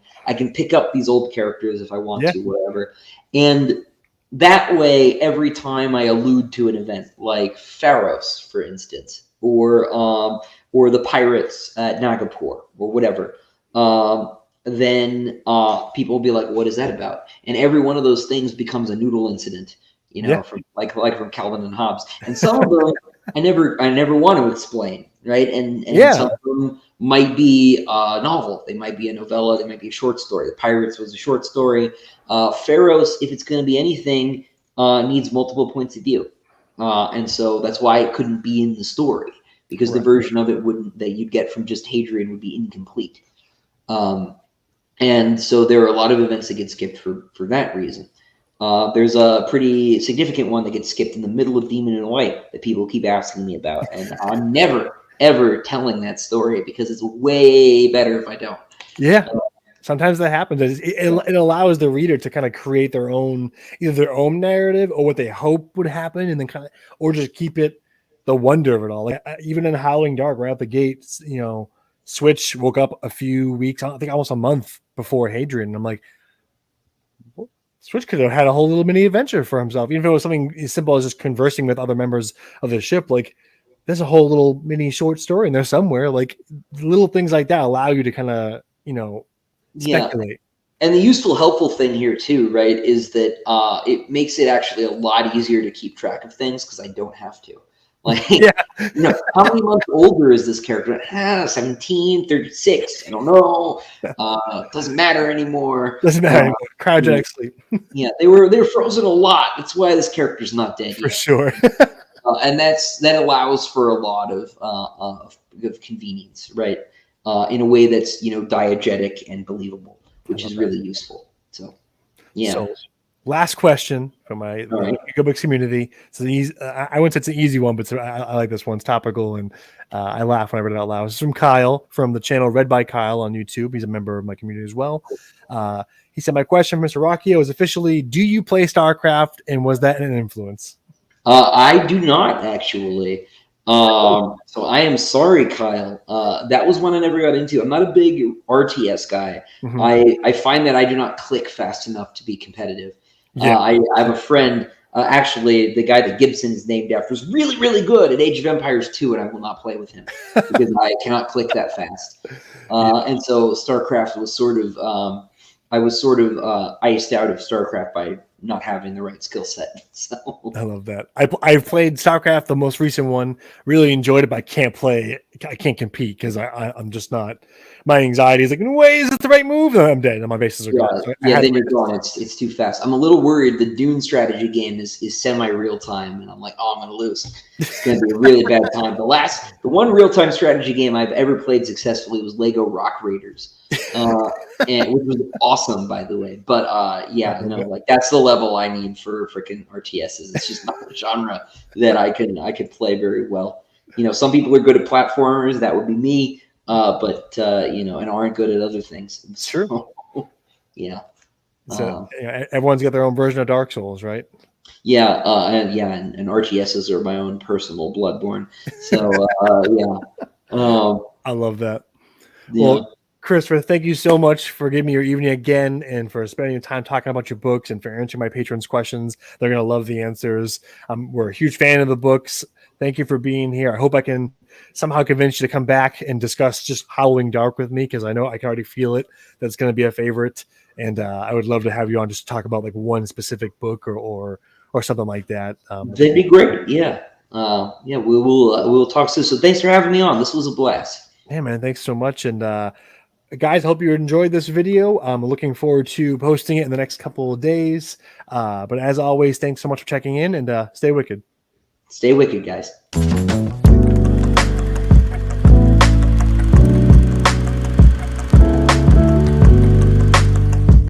Speaker 2: pick up these old characters if I want to, whatever. And that way, every time I allude to an event like Pharos, for instance, or the pirates at Nagapur or whatever, then people will be like, what is that about? And every one of those things becomes a noodle incident, from from Calvin and Hobbes. And some of them I never want to explain, right? And some of them might be a novel. They might be a novella. They might be a short story. The Pirates was a short story. Pharos, if it's going to be anything, needs multiple points of view. And so that's why it couldn't be in the story, because the version of it that you'd get from just Hadrian would be incomplete. And so there are a lot of events that get skipped for that reason. There's a pretty significant one that gets skipped in the middle of Demon in White that people keep asking me about. And I'm never, ever telling that story because it's way better if I don't.
Speaker 3: Yeah. Sometimes that happens. It allows the reader to kind of create their own, either their own narrative or what they hope would happen, and then or just keep it the wonder of it all. Even in Howling Dark, right out the gate, Switch woke up a few weeks, I think almost a month before Hadrian. And I'm like, Switch could have had a whole little mini adventure for himself, even if it was something as simple as just conversing with other members of the ship. There's a whole little mini short story in there somewhere. Little things like that allow you to kind of, speculate.
Speaker 2: And the useful, helpful thing here too, right, is that it makes it actually a lot easier to keep track of things because I don't have to. How many months older is this character? 17, 36. I don't know. Doesn't matter anymore.
Speaker 3: Doesn't matter anymore. Cryogenic sleep.
Speaker 2: They were frozen a lot. That's why this character's not dead
Speaker 3: for sure.
Speaker 2: And that allows for a lot of convenience, right? In a way that's diegetic and believable, which is really useful. So, yeah.
Speaker 3: So, last question from my Ecobooks community. I wouldn't say it's an easy one, but I like this one. It's topical, and I laugh when I read it out loud. It's from Kyle from the channel Read by Kyle on YouTube. He's a member of my community as well. He said, my question, Mr. Rocchio, is officially, do you play StarCraft, and was that an influence?
Speaker 2: I do not, actually. So I am sorry, Kyle. That was one I never got into. I'm not a big RTS guy. Mm-hmm. I find that I do not click fast enough to be competitive. Yeah. I have a friend, actually, the guy that Gibson is named after is really, really good at Age of Empires 2, and I will not play with him because I cannot click that fast. And so StarCraft was I was iced out of StarCraft by not having the right skill set. So
Speaker 3: I love that. I've played StarCraft, the most recent one, really enjoyed it, but I can't play it. I can't compete because I'm just not. My anxiety is like, wait, is it the right move? And I'm dead, and my bases are gone. So
Speaker 2: then you're gone. It's too fast. I'm a little worried. The Dune strategy game is semi-real time, and I'm like, I'm going to lose. It's going to be a really bad time. The one real-time strategy game I've ever played successfully was Lego Rock Raiders, and which was awesome, by the way. But that's the level I need for freaking RTSs. It's just not a genre that I could play very well. Some people are good at platformers. That would be me. But and aren't good at other things.
Speaker 3: It's true.
Speaker 2: Yeah.
Speaker 3: So everyone's got their own version of Dark Souls, right?
Speaker 2: Yeah. And RTSs are my own personal Bloodborne. So I
Speaker 3: love that.
Speaker 2: Yeah.
Speaker 3: Well, Christopher, thank you so much for giving me your evening again and for spending time talking about your books and for answering my patrons' questions. They're going to love the answers. We're a huge fan of the books. Thank you for being here. I hope I can somehow convince you to come back and discuss just Howling Dark with me, because I know I can already feel it. That's going to be a favorite. And I would love to have you on just to talk about like one specific book or something like that.
Speaker 2: That'd be great. Yeah. Yeah, we'll talk soon. So thanks for having me on. This was a blast.
Speaker 3: Yeah, man. Thanks so much. And guys, hope you enjoyed this video. I'm looking forward to posting it in the next couple of days. But as always, thanks so much for checking in, and stay wicked.
Speaker 2: Stay wicked, guys.